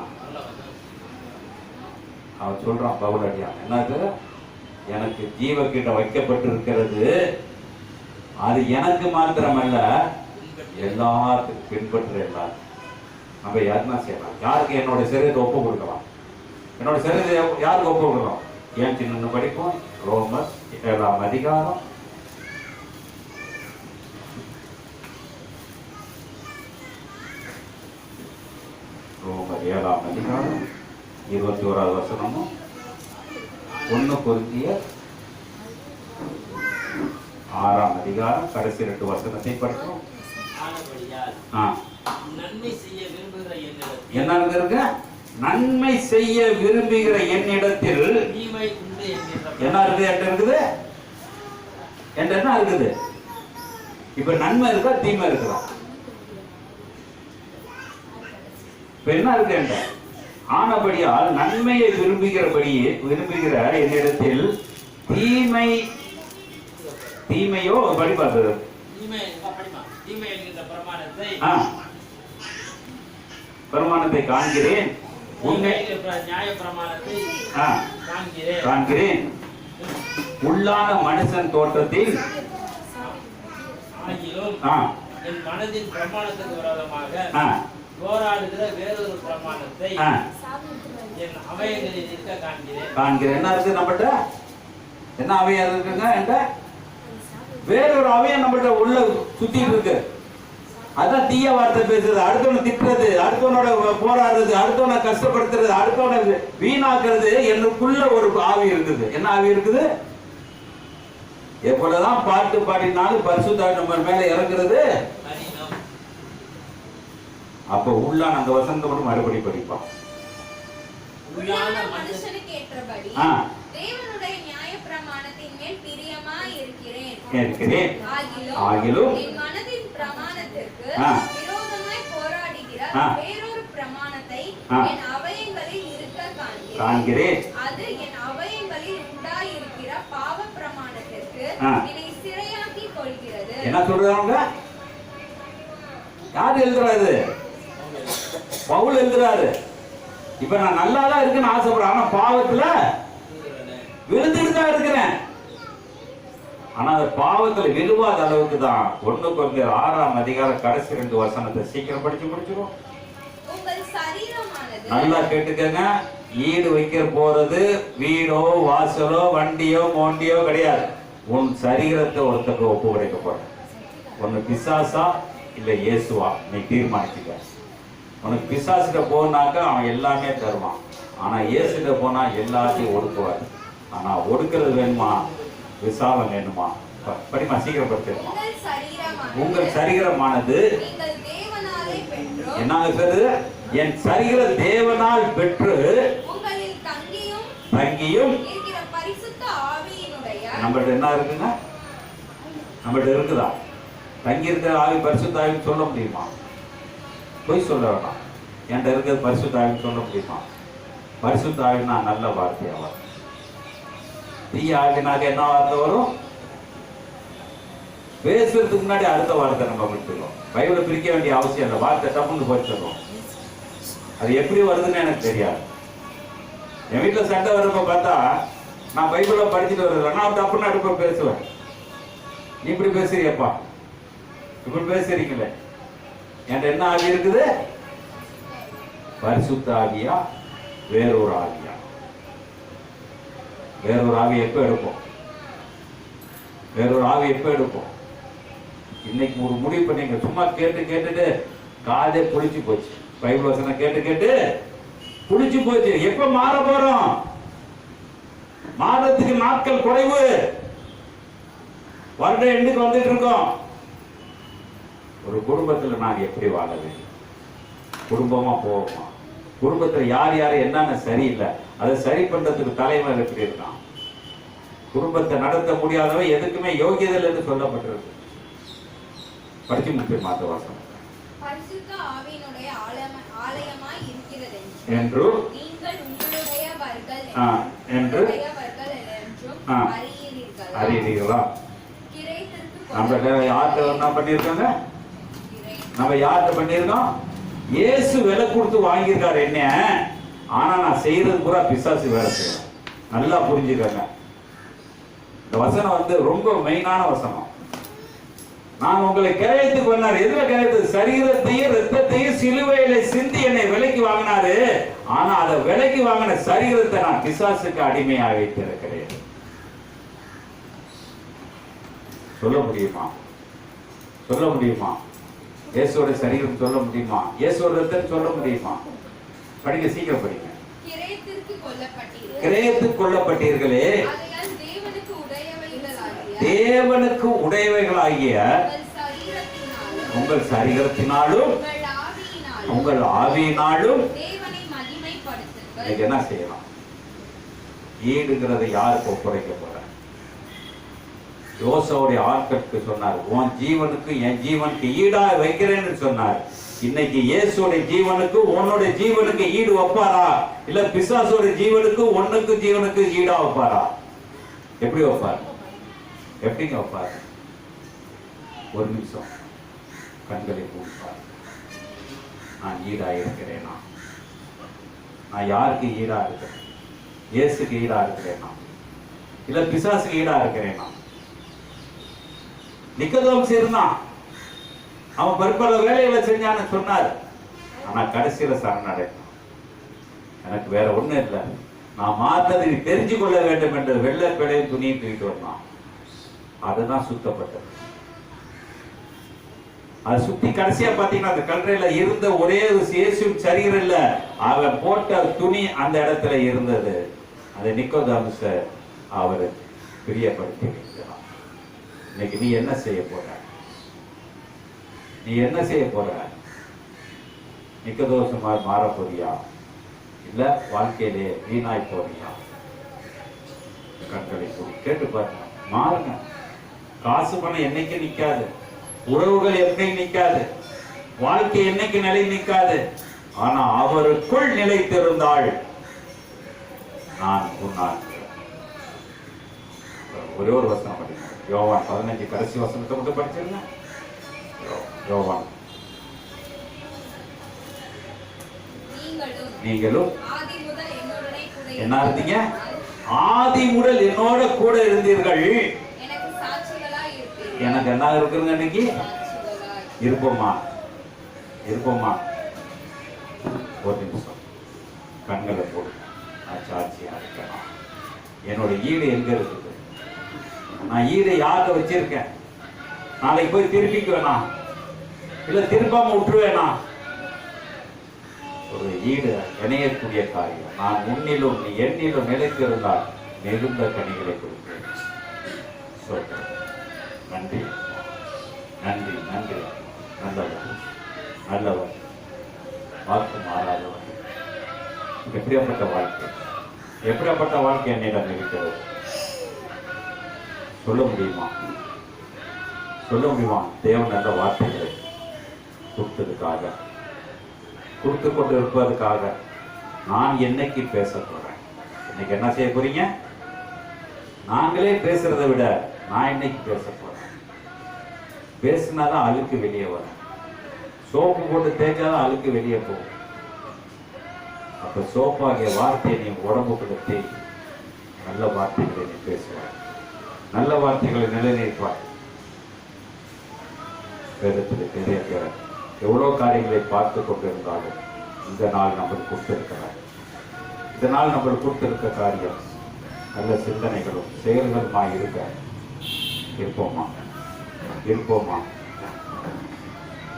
அவன் சொல்றான் பவுலடியா, என்னது? எனக்கு ஜீவ கிட்ட வைக்கப்பட்டு இருக்கிறது, அது எனக்கு மாத்திரமல்ல எல்லாத்துக்கும் பின்பற்ற. எல்லாரும் நம்ம யாருன்னா செய்யலாம். யாருக்கு என்னோட சரீரத்தை ஒப்பு கொடுக்கலாம்? என்னோட சரீரத்தை யாருக்கு ஒப்பு கொடுக்கலாம்? ஏன் சின்ன படிப்போம். ரோமர் 7ஆம் அதிகாரம் 7ஆம் அதிகாரம் 21வது வசனமும் 1 கொரிந்தியர் 6ஆம் அதிகாரம் கடைசி 2 வசனத்தை படிப்போம். என்ன இருக்கு? நன்மை செய்ய விரும்புகிற என்னிடத்தில் என்ன இருக்குது? என்ன இருக்குது? இப்ப நன்மை இருக்கா தீமை இருக்குதா? இப்ப என்ன இருக்கு? ஆனபடியால் நன்மையை விரும்புகிற என்னிடத்தில் தீமையோ படிப்பாரு பிரமாணத்தை காண்கிறேன். காண்கிறேன். உள்ளான மனுஷன் தோற்றத்தில் என் மனதின் பிரமாணத்துக்கு விரோதமாக போராடுகிற வேறொரு பிரமாணத்தை என் அவயங்களில் இருக்க காண்கிறேன். என்ன இருக்கு நம்மகிட்ட? என்ன அவயம் இருக்குங்க? வேறொரு அவயம் நம்மகிட்ட உள்ள சுத்திட்டு இருக்கு. அதான் தீய வார்த்தை பேசுறது, அடுத்தவனை திட்டுறது, அடுத்தவனோட போராடுறது, அடுத்தவனை கஷ்டப்படுத்துறது, அடுத்தவனை வீணாக்குறது. எனக்குள்ள ஒரு ஆவி இருக்குது. என்ன ஆவி இருக்குது? எப்பொழுதுதான் பாட்டு பாடினாலும் பரிசுத்தாவி நம்ம மேல இறங்குறது. அப்ப உள்ளான அந்த வசனத்தை மட்டும் மறுபடி படிப்பான். மனுஷனுக்கு ஏற்றபடி தேவனுடைய நியாயப்பிரமாணத்தின் மேல் பிரியமாய் இருக்கிறேன். ஆகிலும் என் மனதின் பிரமாணத்திற்கு விரோதமாய் போராடுகிற வேறொரு பிரமாணத்தை என் அவயங்களில் இருக்க காண்கிறேன். அது என் அவயங்களில் உண்டாயிருக்கிற பாவ பிரமாணத்திற்கு என்னை சிறையாக்கி கொள்கிறது. என்ன சொல்றாங்க? யார் எழுதுறாரு? பவுல் எழுதுறாரு. இப்ப நான் நல்லாதான் இருக்குன்னு ஆசைப்படுறேன், ஆனா பாவத்துல விழுந்துட்டு தான் இருக்கிறேன். ஆனா அந்த பாவத்துல விழுவாத அளவுக்கு தான் 1 கொரிந்தியர் 6ஆம் அதிகாரம் கடைசி 2 வசனத்தை சீக்கிரம் படிச்சு முடிச்சிடும். நல்லா கேட்டுக்கங்க. ஈடு வைக்கிற போறது வீடோ வாசலோ வண்டியோ மோண்டியோ கிடையாது. உன் சரீரத்தை ஒருத்தருக்கு ஒப்பு கிடைக்க போற. ஒன்னு பிசாசா இல்ல இயேசுவா நீ தீர்மானிச்சுக்க. உனக்கு பிசாசுகிட்ட போனாக்கா அவன் எல்லாமே தருவான். ஆனா இயேசுகிட்ட போனா எல்லாத்தையும் ஒடுக்குவார். ஆனா ஒடுக்கிறது வேணுமா? விசாலம் வேணுமா? படிமா சீக்கிரம் படுத்துமா. உங்கள் சரீரமானது என்ன சொல்றது? என் சரீர தேவனால் பெற்று தங்கியும் நம்மகிட்ட என்ன இருக்குங்க? நம்மகிட்ட இருக்குதா? தங்கி இருக்கிற ஆவி பரிசுத்த ஆவின்னு சொல்ல முடியுமா? போய் சொல்ல வேண்டாம். என்கிட்ட இருக்கிறது பரிசுத்த ஆவின்னு சொல்ல முடியுமா? பரிசுத்த ஆவினா நல்ல வார்த்தையா வரும். தீய ஆவினாக என்ன வார்த்தை வரும்? பேசுறதுக்கு முன்னாடி அடுத்த வார்த்தை நம்ம விட்டுருக்கோம். பைபிளை பிரிக்க வேண்டிய அவசியம் இல்லை. வார்த்தை டப்புன்னு போயிடுறோம். அது எப்படி வருதுன்னு எனக்கு தெரியாது. என் வீட்டில் சண்டை வரப்ப பார்த்தா நான் பைபிளை படிச்சுட்டு வருவேன். நான் டப்புன்னு அடுப்ப பேசுவேன். நீ இப்படி பேசுறியப்பா, இப்படி பேசுறீங்களே, என்கிட்ட என்ன ஆவி இருக்குது? பரிசுத்த ஆவியா வேறொரு ஆவியா? வேறொரு ஆவி எப்ப எடுப்போம்? வேறொரு ஆவி எப்ப எடுப்போம்? இன்னைக்கு ஒரு முடிவு பண்ணீங்க. சும்மா கேட்டுட்டு காதே புளிச்சு போச்சு. பைபிள் வசனம் கேட்டு புளிச்சு போச்சு. எப்ப மாற போறோம்? மாதத்துக்கு நாட்கள் குறைவு. வருட எண்டுக்கு வந்துட்டு இருக்கோம். ஒரு குடும்பத்தில் நான் எப்படி வாழ வேண்டும்? குடும்பமா போவோமா? குடும்பத்தில் யார் என்னென்ன சரியில்லை அதை சரி பண்றதுக்கு தலைவர் எப்படி இருக்கான்? குடும்பத்தை நடத்த முடியாதவன் எதுக்குமே யோகியதை என்று சொல்லப்பட்டிருக்கு. படிச்சு முப்பி மாத்த வாசனம். பரிசுத்த ஆவியினுடைய ஆலயமாய் இருக்கிறது என்று நீங்கள் உங்களுடையவர்கள் என்று அறியீர்களா? நம்ம யார்கிட்ட என்ன பண்ணியிருக்காங்க? நம்ம யார்கிட்ட பண்ணியிருக்கோம்? இயேசு விலை கொடுத்து வாங்கியிருக்காரு என்ன. ஆனா நான் செய்யறது பூரா பிசாசு வேலை செய்யறேன். நல்லா புரிஞ்சுக்கங்க. இந்த வசனம் ரொம்ப மெயினான வசனம். நான் உங்களை கிரயத்துக்கு வந்தார். எதுல கிரயத்து? சரீரத்தையும் ரத்தத்தையும் சிலுவையில சிந்தி என்னை விலைக்கு வாங்கினாரு. ஆனா அதை விலைக்கு வாங்கின சரீரத்தை நான் பிசாசுக்கு அடிமையாக வைத்திருக்கிறேன். சொல்ல முடியுமா? சொல்ல முடியுமா? இயேசுவோட சரீரம் சொல்ல முடியுமா? இயேசுவோட ரத்தம் சொல்ல முடியுமா? படிங்க, சீக்கிரம் படிங்க. கிரயத்துக்கு கொல்லப்பட்டீர்களே, தேவனுக்கு உடையவைகளாகிய உங்கள் சரீரத்தினாலும் உங்கள் ஆவியினாலும் என்ன செய்யலாம்? ஈடுங்கிறதை யாருக்கு ஒப்படைக்க போற? யோசுவாவுடைய ஆட்களுக்கு சொன்னார், உன் ஜீவனுக்கு என் ஜீவனுக்கு ஈடா வைக்கிறேன்னு சொன்னார். இன்னைக்கு இயேசுடைய ஜீவனுக்கு உன்னுடைய ஜீவனுக்கு ஈடு வைப்பாரா? இல்ல பிசாசுடைய ஜீவனுக்கு உன்னுக்கு ஜீவனுக்கு ஈடா வைப்பாரா? எப்படி வைப்பார்? எப்படிங்க வைப்பார்? ஒரு நிமிஷம் கண்களை மூடிப்பார். நான் ஈடா இருக்கிறேனா? நான் யாருக்கு ஈடா இருக்கிறேன்? இயேசுக்கு ஈடா இருக்கிறேனா இல்ல பிசாசுக்கு ஈடா இருக்கிறேனா? நிக்கதோம் இருந்தான். அவன் பற்பல வேலைகளை செஞ்சான்னு சொன்னார். ஆனா கடைசியில சரணடைந்தான். எனக்கு வேற ஒண்ணு இல்லை, நான் மாத்ததை தெரிஞ்சு கொள்ள வேண்டும் என்ற வெள்ளை பிழையும் துணியும் தூக்கிட்டு வந்தான். அதுதான் சுத்தப்பட்டது. அதை சுத்தி கடைசியா பாத்தீங்கன்னா அந்த கல்றையில இருந்த ஒரே இயேசுவின் சரீரம் இல்ல, அவன் போட்ட துணி அந்த இடத்துல இருந்தது. அந்த நிக்கோதேமுச அவர் பிரியப்படுத்தி வைக்கிறார். இன்னைக்கு நீ என்ன செய்ய போற? நீ என்ன செய்ய போற? நிக்கதோஷமா மாற போறியா இல்ல வாழ்க்கையிலே வீணாய் போறியா? கண்களை கேட்டு பாருங்க. மாறுங்க. காசு பணம் என்னைக்கு நிக்காது, உறவுகள் என்னைக்கு நிக்காது, வாழ்க்கை என்னைக்கு நிலை நிக்காது. ஆனா அவருக்குள் நிலைத்திருந்தாள் நான் உன்னான். ஒரே ஒரு வசனம் படிங்க. யோவான் 15 கடைசி வசனத்தை மட்டும் படிச்சிருங்க. யோவான், நீங்களும் என்ன இருந்தீங்க? ஆதி முதல் என்னோட கூட இருந்தீர்கள். எனக்கு என்ன இருக்குங்க? இன்னைக்கு இருப்போமா? இருப்போமா? ஒரு நிமிஷம் கண்களை போடு. நான் சாட்சியா இருக்கேன். என்னோட ஈடு எங்க இருக்குது? நான் ஈடு யார்கிட்ட வச்சிருக்கேன்? நாளைக்கு போய் திருப்பிக்குவேனா இல்ல திருப்பாம விட்டுருவேனா? ஒரு ஈடு இணையக்கூடிய காரியம். நான் உன்னிலும் நீ என்னிலும் நிலைத்திருந்தால் மிகுந்த கனிகளை கொடுப்பேன். சொல்றேன். நன்றி நன்றி நன்றி. நல்லவர் நல்லவர், வாக்கு மாறாதவர். எப்படியாப்பட்ட வாழ்க்கை, எப்படியாப்பட்ட வாழ்க்கை என்னிடம் இருக்கிறது? சொல்ல முடியுமா? சொல்ல முடியுமா? தேவன் நல்ல வார்த்தைகளை கொடுத்ததுக்காக, கொடுத்து கொண்டு இருப்பதற்காக நான் என்னைக்கு பேச போறேன்? இன்னைக்கு என்ன செய்ய போறீங்க? நாங்களே பேசுறதை விட நான் இன்னைக்கு பேச போறேன். பேசினாதான் அழுக்கு வெளியே வரும். சோப்பு போட்டு தேய்ச்சாதான் அழுக்கு வெளியே போகும். அப்ப சோப்பாகிய வார்த்தையை நீ உடம்புக்குள்ள தேய். நல்ல வார்த்தைகளை நீ பேசுவார், நல்ல வார்த்தைகளை நிலைநிற்பார். வேதத்தில் தெரிய எவ்வளவு காரியங்களை பார்த்து கொண்டிருந்தாலும் இந்த நாள் நம்மளுக்கு கொடுத்திருக்கிறார். இந்த நாள் நம்மளுக்கு கொடுத்திருக்க காரியம் நல்ல சிந்தனைகளும் செயல்களுமா இருப்போமா?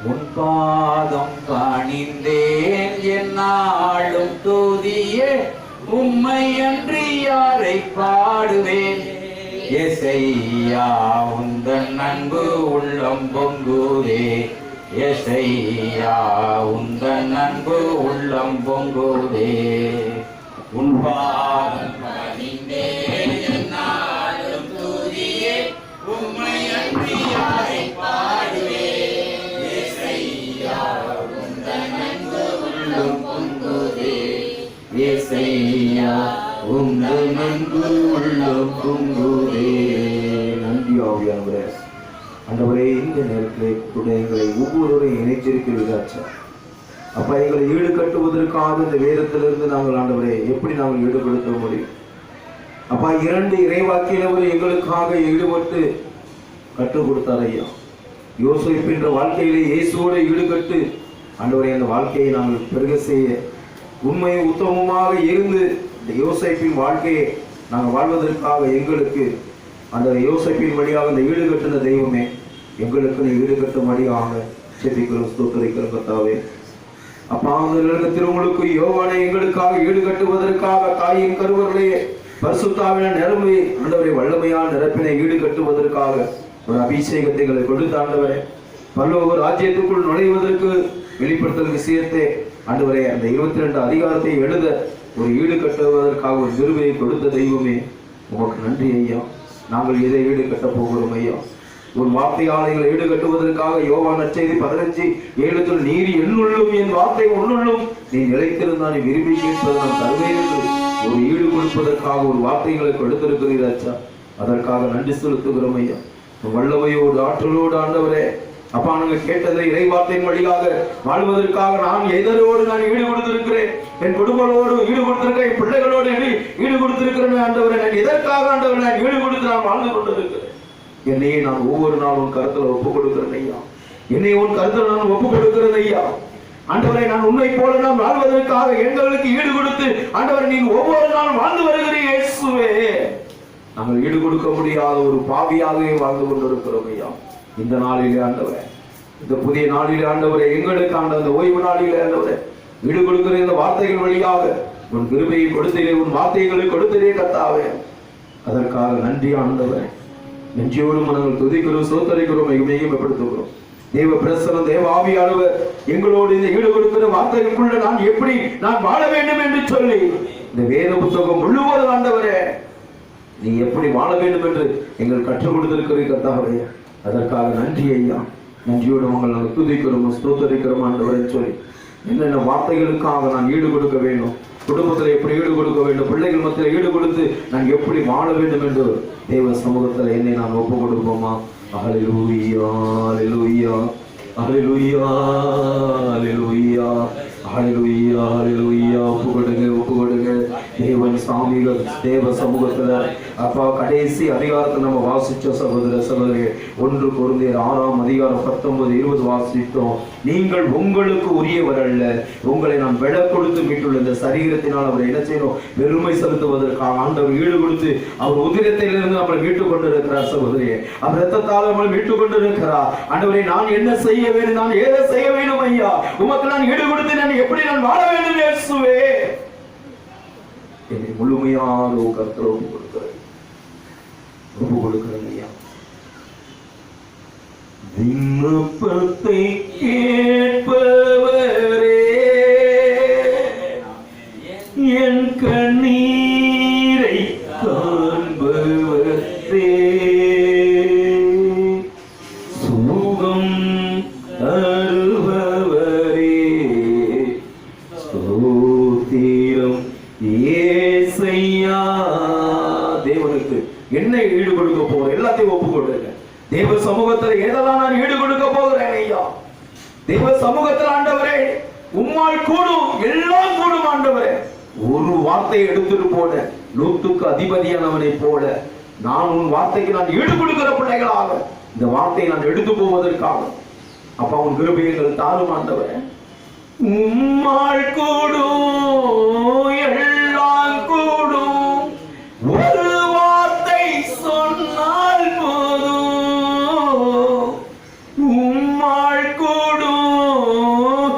உன் பாதம் பணிந்தேன் என்னாலும் துதியே, உம்மை அன்றி யாரை பாடுவேன். எசையா உந்தன் அன்பு உள்ளம் பொங்குதே, எசையா உந்தன் அன்பு உள்ளம் பொங்குதே. உன் பாதம் பணிந்தேன் என்னாலும் துதியே, உம்மை அன்றி யாரை பாடுவேன். எசையா உந்தன் அன்பு உள்ளம் பொங்குதே, எசையா உந்தன் அன்பு உள்ளம் பொங்குதே. நன்றி ஆவியானவரே. ஆண்டவரே, இந்த நேரத்திலே கூட எங்களை ஒவ்வொருவரையும் இணைத்திருக்கிறீர்கள். அப்ப எங்களை ஈடு கட்டுவதற்காக இந்த வேதத்திலிருந்து நாங்கள் ஆண்டவரே எப்படி நாங்கள் ஈடுபடுத்த முடியும்? அப்பா, 2 இறைவாக்கியவர் எங்களுக்காக ஈடுபட்டு கற்றுக் கொடுத்தார் ஐயா. யோசேப்பு என்ற வாழ்க்கையிலே இயேசுவோட ஈடுபட்டு ஆண்டவரே அந்த வாழ்க்கையை நாங்கள் பெருக செய்ய, உண்மை உத்தமமாக இருந்து இந்த யோசேப்பின் வாழ்க்கையை நாங்கள் வாழ்வதற்காக எங்களுக்கு அந்த யோசேப்பின் வழியாக இந்த ஈடுகட்டின தெய்வமே எங்களுக்கு நீ ஈடுகட்டும்படியாக செபிக்கிறோம், ஸ்தோத்திரிக்கிறோம் கர்த்தாவே. அப்பா, அந்த திருமுழுக்கு யோவானை எங்களுக்காக ஈடுகட்டுவதற்காக தாயின் கருவறையே பரிசுத்தாவின நிரம்பி ஆண்டவரை வல்லமையான நிரப்பினை ஈடுகட்டுவதற்காக ஒரு அபிஷேகத்தை எங்களை கொடுத்த ஆண்டவரே, பரலோக ராஜ்யத்துக்குள் நுழைவதற்கு வெளிப்படுத்தல் விஷயத்தை ஆண்டவரே அந்த 22 அதிகாரத்தை எழுத ஒரு ஈடு கட்டுவதற்காக ஒரு கிருபையை கொடுத்த தெய்வமே உமக்கு நன்றி ஐயா. நாங்கள் எதை ஈடு கட்ட போகிறோம் ஐயா? ஒரு வார்த்தையாளர்களை ஈடுகட்டுவதற்காக யோவான் நற்செய்தி 15:7 நீர் என்னுள்ளும் என் வார்த்தை உன்னுள்ளும் நீ நிலைத்திருந்தால் நீ விரும்பி கேட்பது நான் தருவேன் என்று ஒரு ஈடு கொடுப்பதற்காக ஒரு வார்த்தைகளை கொடுத்திருக்கிறீராச்சா. அதற்காக நன்றி செலுத்துகிறோம் ஐயா. வல்லமையோடு ஆற்றலோடு ஆண்டவரே, அப்பா, நாங்கள் கேட்டதை இறை வார்த்தையின் வழியாக வாழ்வதற்காக நான் எதரோடு நான் ஈடு கொடுத்திருக்கிறேன், என் குடும்பங்களோடு ஈடு கொடுத்திருக்கிறேன், என் பிள்ளைகளோடு ஈடு கொடுத்திருக்கிறேன் ஆண்டவரே. நான் எதற்காக ஆண்டவரை நான் ஈடு கொடுத்து நான் வாழ்ந்து கொண்டிருக்கிறேன். என்னையே நான் ஒவ்வொரு நாளும் உன் கருத்துல ஒப்புக் கொடுக்கிறேன் ஐயா. என்னை உன் கருத்துல நான் ஒப்புக் கொடுக்கிறேன் ஐயா. ஆண்டவரை, நான் உன்னை போல நான் வாழ்வதற்காக எங்களுக்கு ஈடு கொடுத்து ஆண்டவரை நீங்க ஒவ்வொரு நாளும் வாழ்ந்து வருகிறீர்கள் இயேசுவே. நாங்கள் ஈடு கொடுக்க முடியாத ஒரு பாவியாகவே வாழ்ந்து கொண்டிருக்கிறோம் ஐயா. இந்த நாளிலே ஆண்டவரே, இந்த புதிய நாளிலே ஆண்டவரே, எங்களுக்கு அந்த ஓய்வு நாளிலே ஆண்டவரே ஈடு கொடுக்கிற இந்த வார்த்தைகள் வழியாக உன் கிருபையை கொடுத்தீரே, உன் வார்த்தைகளை கொடுத்தீரே கர்த்தாவே. அதற்காக நன்றி ஆண்டவரே. நெஞ்சோடு நாங்கள் துதிக்கிறோம், ஸ்தோத்திரிக்கிறோம், மகிமைப்படுத்துகிறோம். தேவ பிரசன்னம், தேவ ஆவியானவர் எங்களோடு இந்த ஈடு கொடுக்கிற வார்த்தைகளுக்குள்ள நான் எப்படி நான் வாழ வேண்டும் என்று சொல்லி இந்த வேத புத்தகம் முழுவதும் ஆண்டவரே நீ எப்படி வாழ வேண்டும் என்று எங்கள் கற்றுக் கொடுத்திருக்கிறீர்கள் கர்த்தாவே. அதற்காக நன்றி ஐயா. நன்றியோடு உங்கள் நாங்கள் துதிக்கிறோம், ஸ்தோத்திரிக்கிறோம் ஆண்டவரே சொல்லி என்னென்ன வார்த்தைகளுக்காக நான் ஈடு கொடுக்க வேண்டும், குடும்பத்தில் எப்படி ஈடு கொடுக்க வேண்டும், பிள்ளைகள் மத்தியில் ஈடு கொடுத்து நான் எப்படி வாழ வேண்டும் என்று தேவ சமூகத்தில் என்னை நான் ஒப்பு கொடுப்போமா? ஹல்லேலூயா, ஹல்லேலூயா, ஹல்லேலூயா, ஹல்லேலூயா, ஹல்லேலூயா, ஹல்லேலூயா. ஒப்பு கொடுங்க தேவன் சாமிகள் தேவ சமூகத்துல. அப்பா, கடைசி அதிகாரத்தை நம்ம வாசிச்சோம் சகோதர சகோதரி. 1 கொரிந்தியர் 6ஆம் அதிகாரம் 19-20 வாசித்தோம். நீங்கள் உங்களுக்கு உரியவர் அல்ல, உங்களை நான் விட கொடுத்து மீட்டுள்ள இந்த சரீரத்தினால் அவர் என்ன செய்யணும்? பெருமை செலுத்துவதற்காக ஆண்டவர் ஈடு கொடுத்து அவர் உதிரத்திலிருந்து நம்மளை மீட்டுக் கொண்டிருக்கிறார் சகோதரியே. அவர் ரத்தத்தால் நம்மளை மீட்டுக் கொண்டிருக்கிறார். ஆண்டவரை, நான் என்ன செய்ய வேண்டும், நான் ஏதை செய்ய வேண்டும் ஐயா? உமக்கு நான் ஈடு கொடுத்து நான் எப்படி நான் வாழ வேண்டும் இயேசுவே? என்னை முழுமையாக கர்த்தர் ஒப்பு கொடுக்கிறேன் ஐயா. விண்ணப்பத்தை கேட்பவரே, என் கண்ணீரை காண்பவரே, சுகம் தருபவரே, ஸ்தோத்திரம் ஏசையா. தேவனுக்கு என்ன ஈடு கொடுக்க போற எல்லாத்தையும் ஒப்பு கொடுங்க. தேவ சமூகத்தில் எதெல்லாம் நான் ஈடு கொடுக்க போகிறேன் ஐயா? தேவ சமூகத்தில் ஆண்டவரே உம்மால் கூடும், எல்லாம் கூடும் ஆண்டவரே. ஒரு வார்த்தையை எடுத்துட்டு போன லோத்துக்கு அதிபதியானவனை போல நான் உன் வார்த்தைக்கு நான் ஈடு கொடுக்கிற பிள்ளைகளாக இந்த வார்த்தையை நான் எடுத்து போவதற்காக அப்பா உன் கிருபைகள் தாரும் ஆண்டவரே. உம்மால் கூடும், எல்லாம் கூடும், ஒரு வார்த்தை சொன்னால் போதும். உம்மால் கூடும்,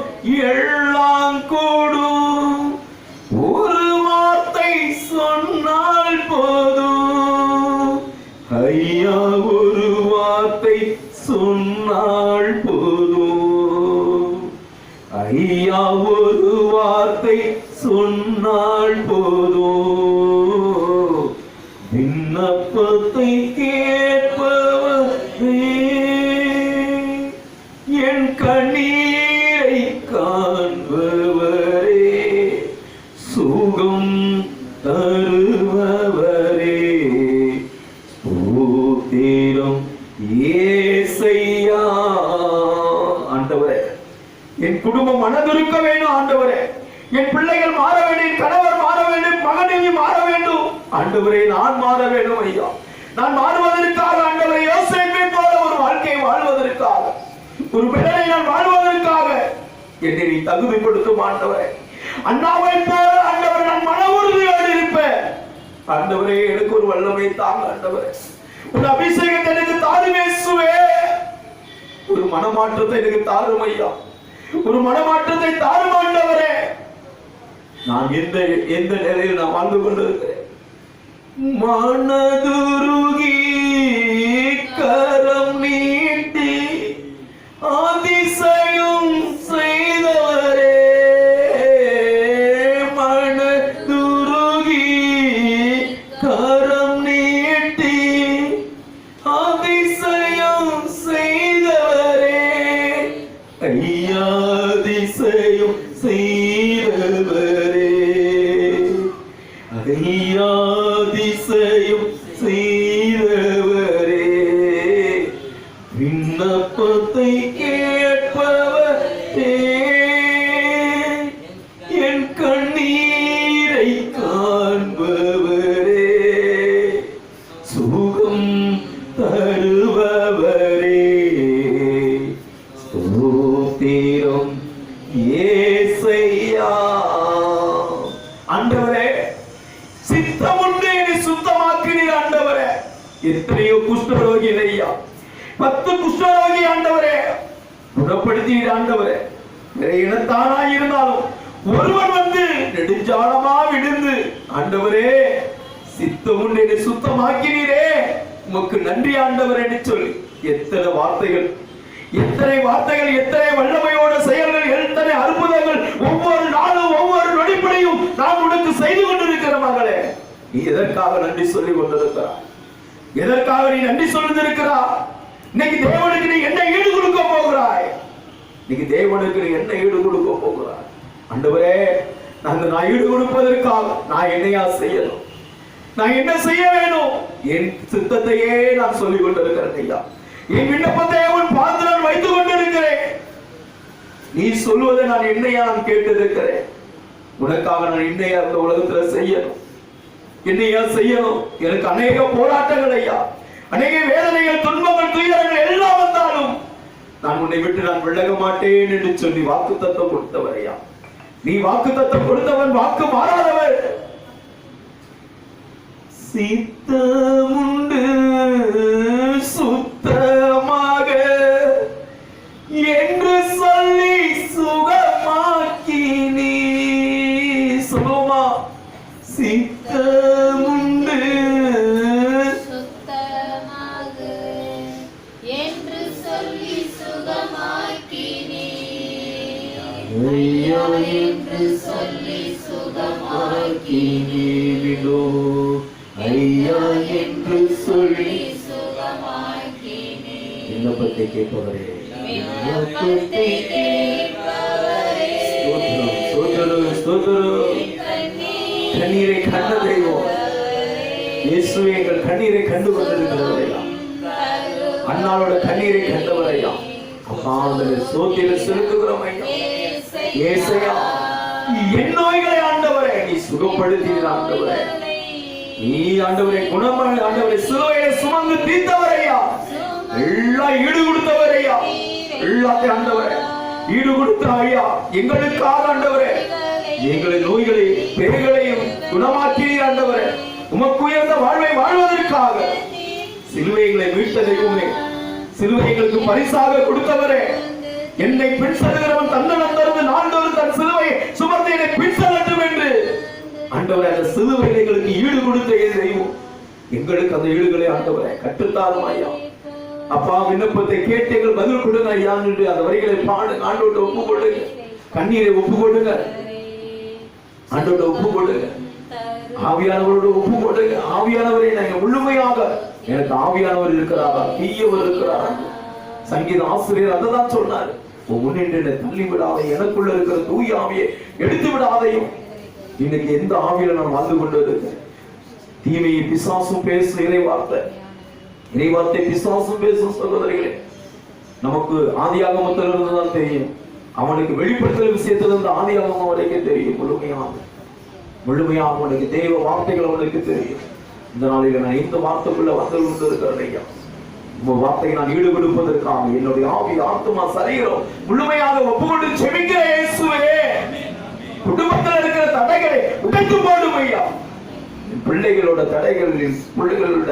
எல்லாம் கூடும், ஒரு வார்த்தை சொன்னால் போதும். ஐயா ஒரு வார்த்தை சொன்னால் போதும். ஐயா ஒரு வார்த்தை சொன்னால் போதும். விண்ணப்பத்தை கேட்பவரே, என் கண்ணீரை காண்பவரே, சுகம் தருபவரே, ஸ்தோத்திரம் இயேசையா. ஆண்டவரே என் குடும்பம் மனதிருக்க வேண்டும் ஆண்டவரே. என் பிள்ளைகள் மாற வேண்டும், கணவர் மாற வேண்டும், மகனேவி மாற வேண்டும் ஆண்டவரே. நான் மாற வேண்டும் ஐயா. நான் மாறுவதற்காக ஆண்டவரே யோசேப்பை போல ஒரு வாழ்க்கையை வாழ்வதற்காக, ஒரு பிள்ளை நான் வாழ்வதற்காக என்னை நீ தகுதிப்படுத்தும் ஆண்டவரே. அண்ணாவை போல ஆண்டவரே நான் மன உறுதியோடு இருப்பேன் ஆண்டவரே. எனக்கு ஒரு வல்லமை தாங்க ஆண்டவரே. ஒரு அபிஷேகத்தை எனக்கு தாரும் இயேசுவே. ஒரு மனமாற்றத்தை எனக்கு தாரும் ஐயா. ஒரு மனமாற்றத்தை தாரும் ஆண்டவரே. நான் எந்த நிலையில் நான் வாழ்ந்து கொண்டிருக்கிறேன். மனதுருகி கரம் நீட்டி அதிசயம் செய்தவரே, மனதுருகி கரம் நீட்டி அதிசயம் செய்தவரே, ஐயா அதிசயம் செய்தவரே, ஐயா அதிசயம் செய்தவரே, விண்ணப்பத்தை கேட்பவரே, என் கண்ணீரை காண்பவரே, சுகம் தருபவரே, ஸ்தோத்திரம் இயேசையா. ஆண்டவரே சித்தம் உண்டு என்னை சுத்தமாக்கினீர் ஆண்டவரே. எத்தனையோ குஷ்டரோகி ஐயா, 10 குஷ்டரோகி ஆண்டவரே குணப்படுத்தீர் ஆண்டவரே. வேற இனத்தானாய் இருந்தாலும் ஒருவன் வந்து நெடுஞ்சாலமா விழுந்து ஆண்டவரே சித்தம் உண்டு என்னை சுத்தமாக்கினீரே, உமக்கு நன்றி ஆண்டவரே என்று சொல்லி எத்தனை வார்த்தைகள், எத்தனை வார்த்தைகள், எத்தனை வல்லமையோட செயல்கள், எத்தனை அற்புதங்கள் ஒவ்வொரு நாளும் ஒவ்வொரு நொடிப்படையும் நான் உனக்கு செய்து கொண்டிருக்கிற மகளே. நீ எதற்காக நன்றி சொல்லி கொண்டிருக்கிறாய்? எதற்காக நீ நன்றி சொல்லிருக்கிறாய்? இன்னைக்கு தேவனுக்கு நீ என்ன ஈடு கொடுக்க போகிறாய்? இன்னைக்கு தேவனுக்கு நீ என்ன ஈடு கொடுக்க போகிறாய்? ஆண்டவரே நான் ஈடு கொடுப்பதற்காக நான் என்னையா செய்யணும்? நான் என்ன செய்ய வேணும்? என் சித்தத்தையே நான் சொல்லிக் கொண்டிருக்கிறேன் ஐயா. என் விண்ணப்பத்தை உன் பாதத்தில் நான் வைத்துக் கொண்டிருக்கிறேன். நீ சொல்வதை நான் என்னையா நான் கேட்டிருக்கிறேன். உனக்காக நான் என்னையா இந்த உலகத்துல செய்யணும்? என்னையா செய்யணும்? எனக்கு அநேக போராட்டங்கள் ஐயா, அநேக வேதனைகள், துன்பங்கள், துயரங்கள் எல்லாம் வந்தாலும் நான் உன்னை விட்டு நான் விலக மாட்டேன் என்று சொல்லி வாக்குத்தத்தம் கொடுத்தவர் ஐயா. நீ வாக்குத்தத்தம் கொடுத்தவன், வாக்கு மாறாதவர். சித்தமுண்டு சுத்தமாக என்று சொல்லி சுகமாக்கி நீ சொல்லுமா. சித்தமுண்டு சுத்தமாக என்று சொல்லி சுகமாக்கி நீ, ஐயா என்று சொல்லி சுகமாக்கி நீடோ, ஐயா என்று சொல்லி சுகமாக்கி நீ. விண்ணப்பத்தை கேட்பவரே, விண்ணப்பத்தை கேட்பவரே, ஸ்தோத்திரம், ஸ்தோத்திரம், ஸ்தோத்திரம். கண்ணீரை கண்ட தெய்வம் இயேசுவே, எங்கள் கண்ணீரை கண்டு கொண்டிருக்கிறவரே அண்ணாளோட கண்ணீரை கண்டவர் ஐயா. அப்பா சோத்திர செலுத்துகிறோம் ஐயா. ஏசையா என் நோய்களை ஆண்டவரே நீ சுகப்படுத்தீர் ஆண்டவரே. நீ ஆண்டவரே குணமான ஆண்டவரே சிலுவையை சுமந்து தீர்த்தவரையா. எல்லாம் ஈடு கொடுத்தவரையா. எல்லாத்தையும் ஆண்டவரே ஈடு கொடுத்த ஐயா. எங்களுக்காக ஆண்டவரே எங்களின் நோய்களை பேர்களையும் குணமாக்கினீர் ஆண்டவரே. உமக்கு உயர்ந்த வாழ்வை வாழ்வதற்காக சிலுவைகளை மீட்ட தெய்வமே, சிலுவைகளுக்கு பரிசாக கொடுத்தவரே. என்னை பின் செல்கிறவன் தன்னலம் தருந்து நாள்தோறும் தன் சிலுவையை சுமந்து என்னை பின் செல்லட்டும் என்று ஆண்டவரே அந்த சிலுவைகளுக்கு ஈடு கொடுத்த தெய்வம் எங்களுக்கு அந்த ஈடுகளை ஆண்டவரை கற்றுத்தாரும் ஐயா. அப்பா விண்ணப்பத்தை கேட்டு எங்கள் பதில் கொடுங்க ஐயா என்று அந்த வரிகளை பாடு ஆண்டோட்ட ஒப்பு கொடுங்க. கண்ணீரை ஒப்பு கொடுங்க ஆண்டோட்ட ஒப்பு கொடுங்க. ஆவியானவரோட ஒப்பு கொடுங்க. ஆவியானவரை நாங்கள் முழுமையாக எனக்கு ஆவியானவர் இருக்கிறாரா தீயவர் இருக்கிறாரா. சங்கீத ஆசிரியர் அதான் சொன்னார். முன்னின்று தள்ளி விடாத எனக்குள்ள இருக்கிற தூய ஆவியை எடுத்து விடாதையும். இன்னைக்கு எந்த ஆவியில நான் வாழ்ந்து கொண்டு இருக்கேன்? தீமையை பிசாசும் பேசும் இறைவார்த்தை பிசாசும் பேசும் சகோதரிகளே. நமக்கு ஆதியாகமத்திலிருந்து தான் தெரியும். அவனுக்கு வெளிப்படுத்தல் விஷயத்திலிருந்து ஆதியாகமம் வரைக்கும் தெரியும். முழுமையாக அவனுக்கு தெய்வ வார்த்தைகள் அவனுக்கு தெரியும். இந்த நாளில நான் இந்த வார்த்தைக்குள்ள வந்து கொண்டு இருக்கிறேன் ஐயா. உங்க வார்த்தையை நான் ஈடுபடுப்பதற்காக என்னுடைய ஆவி ஆத்மா சரீரம் முழுமையாக ஒப்புக்கொண்டு செபிக்கிற இயேசுவே, குடும்பத்தில் இருக்கிற தடைகளை உடைத்து போடும் ஐயா. பிள்ளைகளோட தடைகள், பிள்ளைகளோட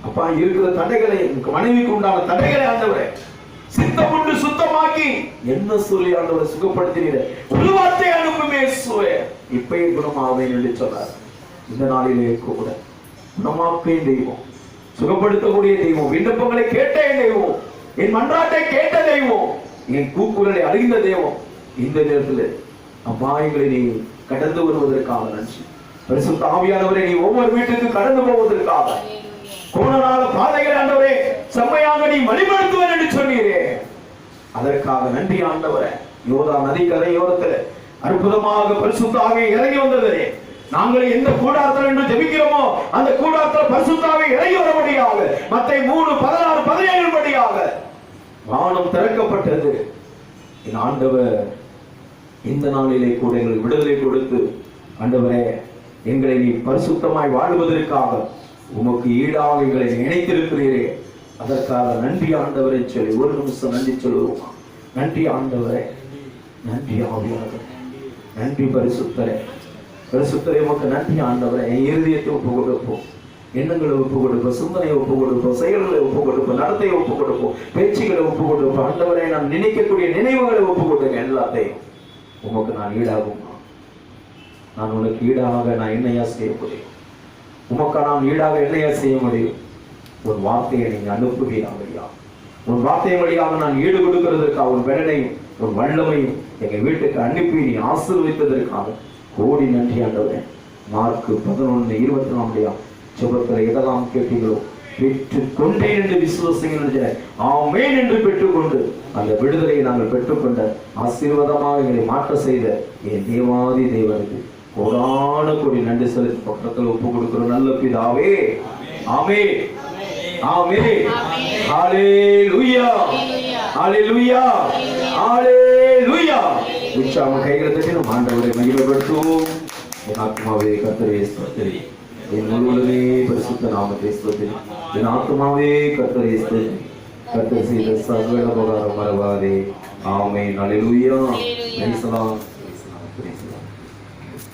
அப்பா இருக்கிற தடைகளை, மனைவிக்கு உண்டான தடைகளை ஆண்டவரே சித்தம் கொண்டு சுத்தமாக்கி என்ன சொல்லி ஆண்டவரை சுகப்படுத்தினீர ஒரு வார்த்தை அனுப்புமே இயேசுவே. இப்பயே குணமாவேன் என்று சொன்னார். இந்த நாளிலே கூட குணமாக்கே தெய்வம், சுகப்படுத்தக்கூடிய தெய்வம், விண்ணப்பங்களை கேட்ட தெய்வம், என் மன்றாட்டை கேட்ட தெய்வம், என் கூக்குரலை அறிந்த தெய்வம். இந்த நேரத்தில் அபாயங்களை நீ கடந்து வருவதற்காக நன்றி. பரிசுத்த ஆவியானவரே நீ ஒவ்வொரு வீட்டுக்கு கடந்து போவதற்காக கோணனால பாதைகள் ஆண்டவரே செம்மையாக நீ வழிபடுத்துவர் என்று சொன்னீரே, அதற்காக நன்றி ஆண்டவரே. யோதா நதி கரையோரத்தில் அற்புதமாக பரிசுத்த ஆவியை இறங்கி வந்ததே. நாங்கள் எந்த கூடாரத்தில் என்று ஜெபிக்கிறோமோ அந்த கூடாரத்தில் பரிசுத்த ஆவி இறங்கி வரும்படியாக மத்தேயு 3:16-17 படியாக வானம் திறக்கப்பட்டது. என் ஆண்டவர் இந்த நாளிலே கூட எங்களுக்கு விடுதலை கொடுத்து ஆண்டவரே எங்களை நீ பரிசுத்தமாய் வாழ்வதற்காக உமக்கு ஈடாக எங்களை நினைத்திருக்கிறீரே, அதற்காக நன்றி ஆண்டவரை சொல்லி ஒரு நிமிஷம் நன்றி சொல்லுவோம். நன்றி ஆண்டவரே, நன்றி ஆவியானவரே, நன்றி பரிசுத்தரே. பரிசுத்தரே உமக்கு நன்றி ஆண்டவரே. என் இருதயத்தை ஒப்பு கொடுப்போம், எண்ணங்களை ஒப்பு கொடுப்போம், சிந்தனையை ஒப்பு கொடுப்போம், செயல்களை ஒப்பு கொடுப்போம், நடத்தையை ஒப்பு கொடுப்போம், பேச்சுகளை ஒப்பு கொடுப்போம். ஆண்டவரே நான் நினைக்கக்கூடிய நினைவுகளை ஒப்பு கொடுங்க. எல்லாத்தையும் உமக்கு நான் ஈடாகும். நான் உனக்கு ஈடாக நான் என்னையா செய்ய முடியும்? உமக்கு நான் ஈடாக என்னையா செய்ய முடியும்? ஒரு வார்த்தையை நீங்க அனுப்புவீராங்கய்யா. ஒரு வார்த்தையை வழியாக நான் ஈடு கொடுக்கிறதற்காக ஒரு வெள்ளனையும் ஒரு வல்லமையும் எங்க வீட்டுக்கு அனுப்பி நீ ஆசீர்வதித்ததற்காக கோடி நன்றி ஆண்டவரே. மார்க் 11:24 ஜெபத்தில் எதெல்லாம் கேட்டீங்களோ பெற்றுக்கொண்டேன் என்று விசுவாசிங்க. ஆமென் என்று பெற்றுக்கொண்டு அந்த விடுதலையை நாங்கள் பெற்றுக்கொண்ட ஆசீர்வாதமாக எங்களை மாற்ற செய்த என் தேவாதி தேவனுக்கு கோடான கோடி நன்றி செலுத்தி பக்கத்தில் ஒப்பு கொடுக்கிற நல்ல பிதாவே. ஆமென், ஆமென், ஹல்லேலூயா, ஹல்லேலூயா, ஹல்லேலூயா. உற்சாக கைகளை தட்டி நம் ஆண்டவரை மகிமைப்படுத்துவோம். என் ஆத்மாவே கர்த்தரை ஸ்தோத்திரி, என் முழுவதுமே பரிசுத்த நாமத்தை ஸ்தோத்திரி. என் ஆத்மாவே கர்த்தரை ஸ்தோத்திரி, கர்த்தர் செய்த சகல உபகாரம் மறவாதே. ஆமென், ஹல்லேலூயா. Praise the Lord.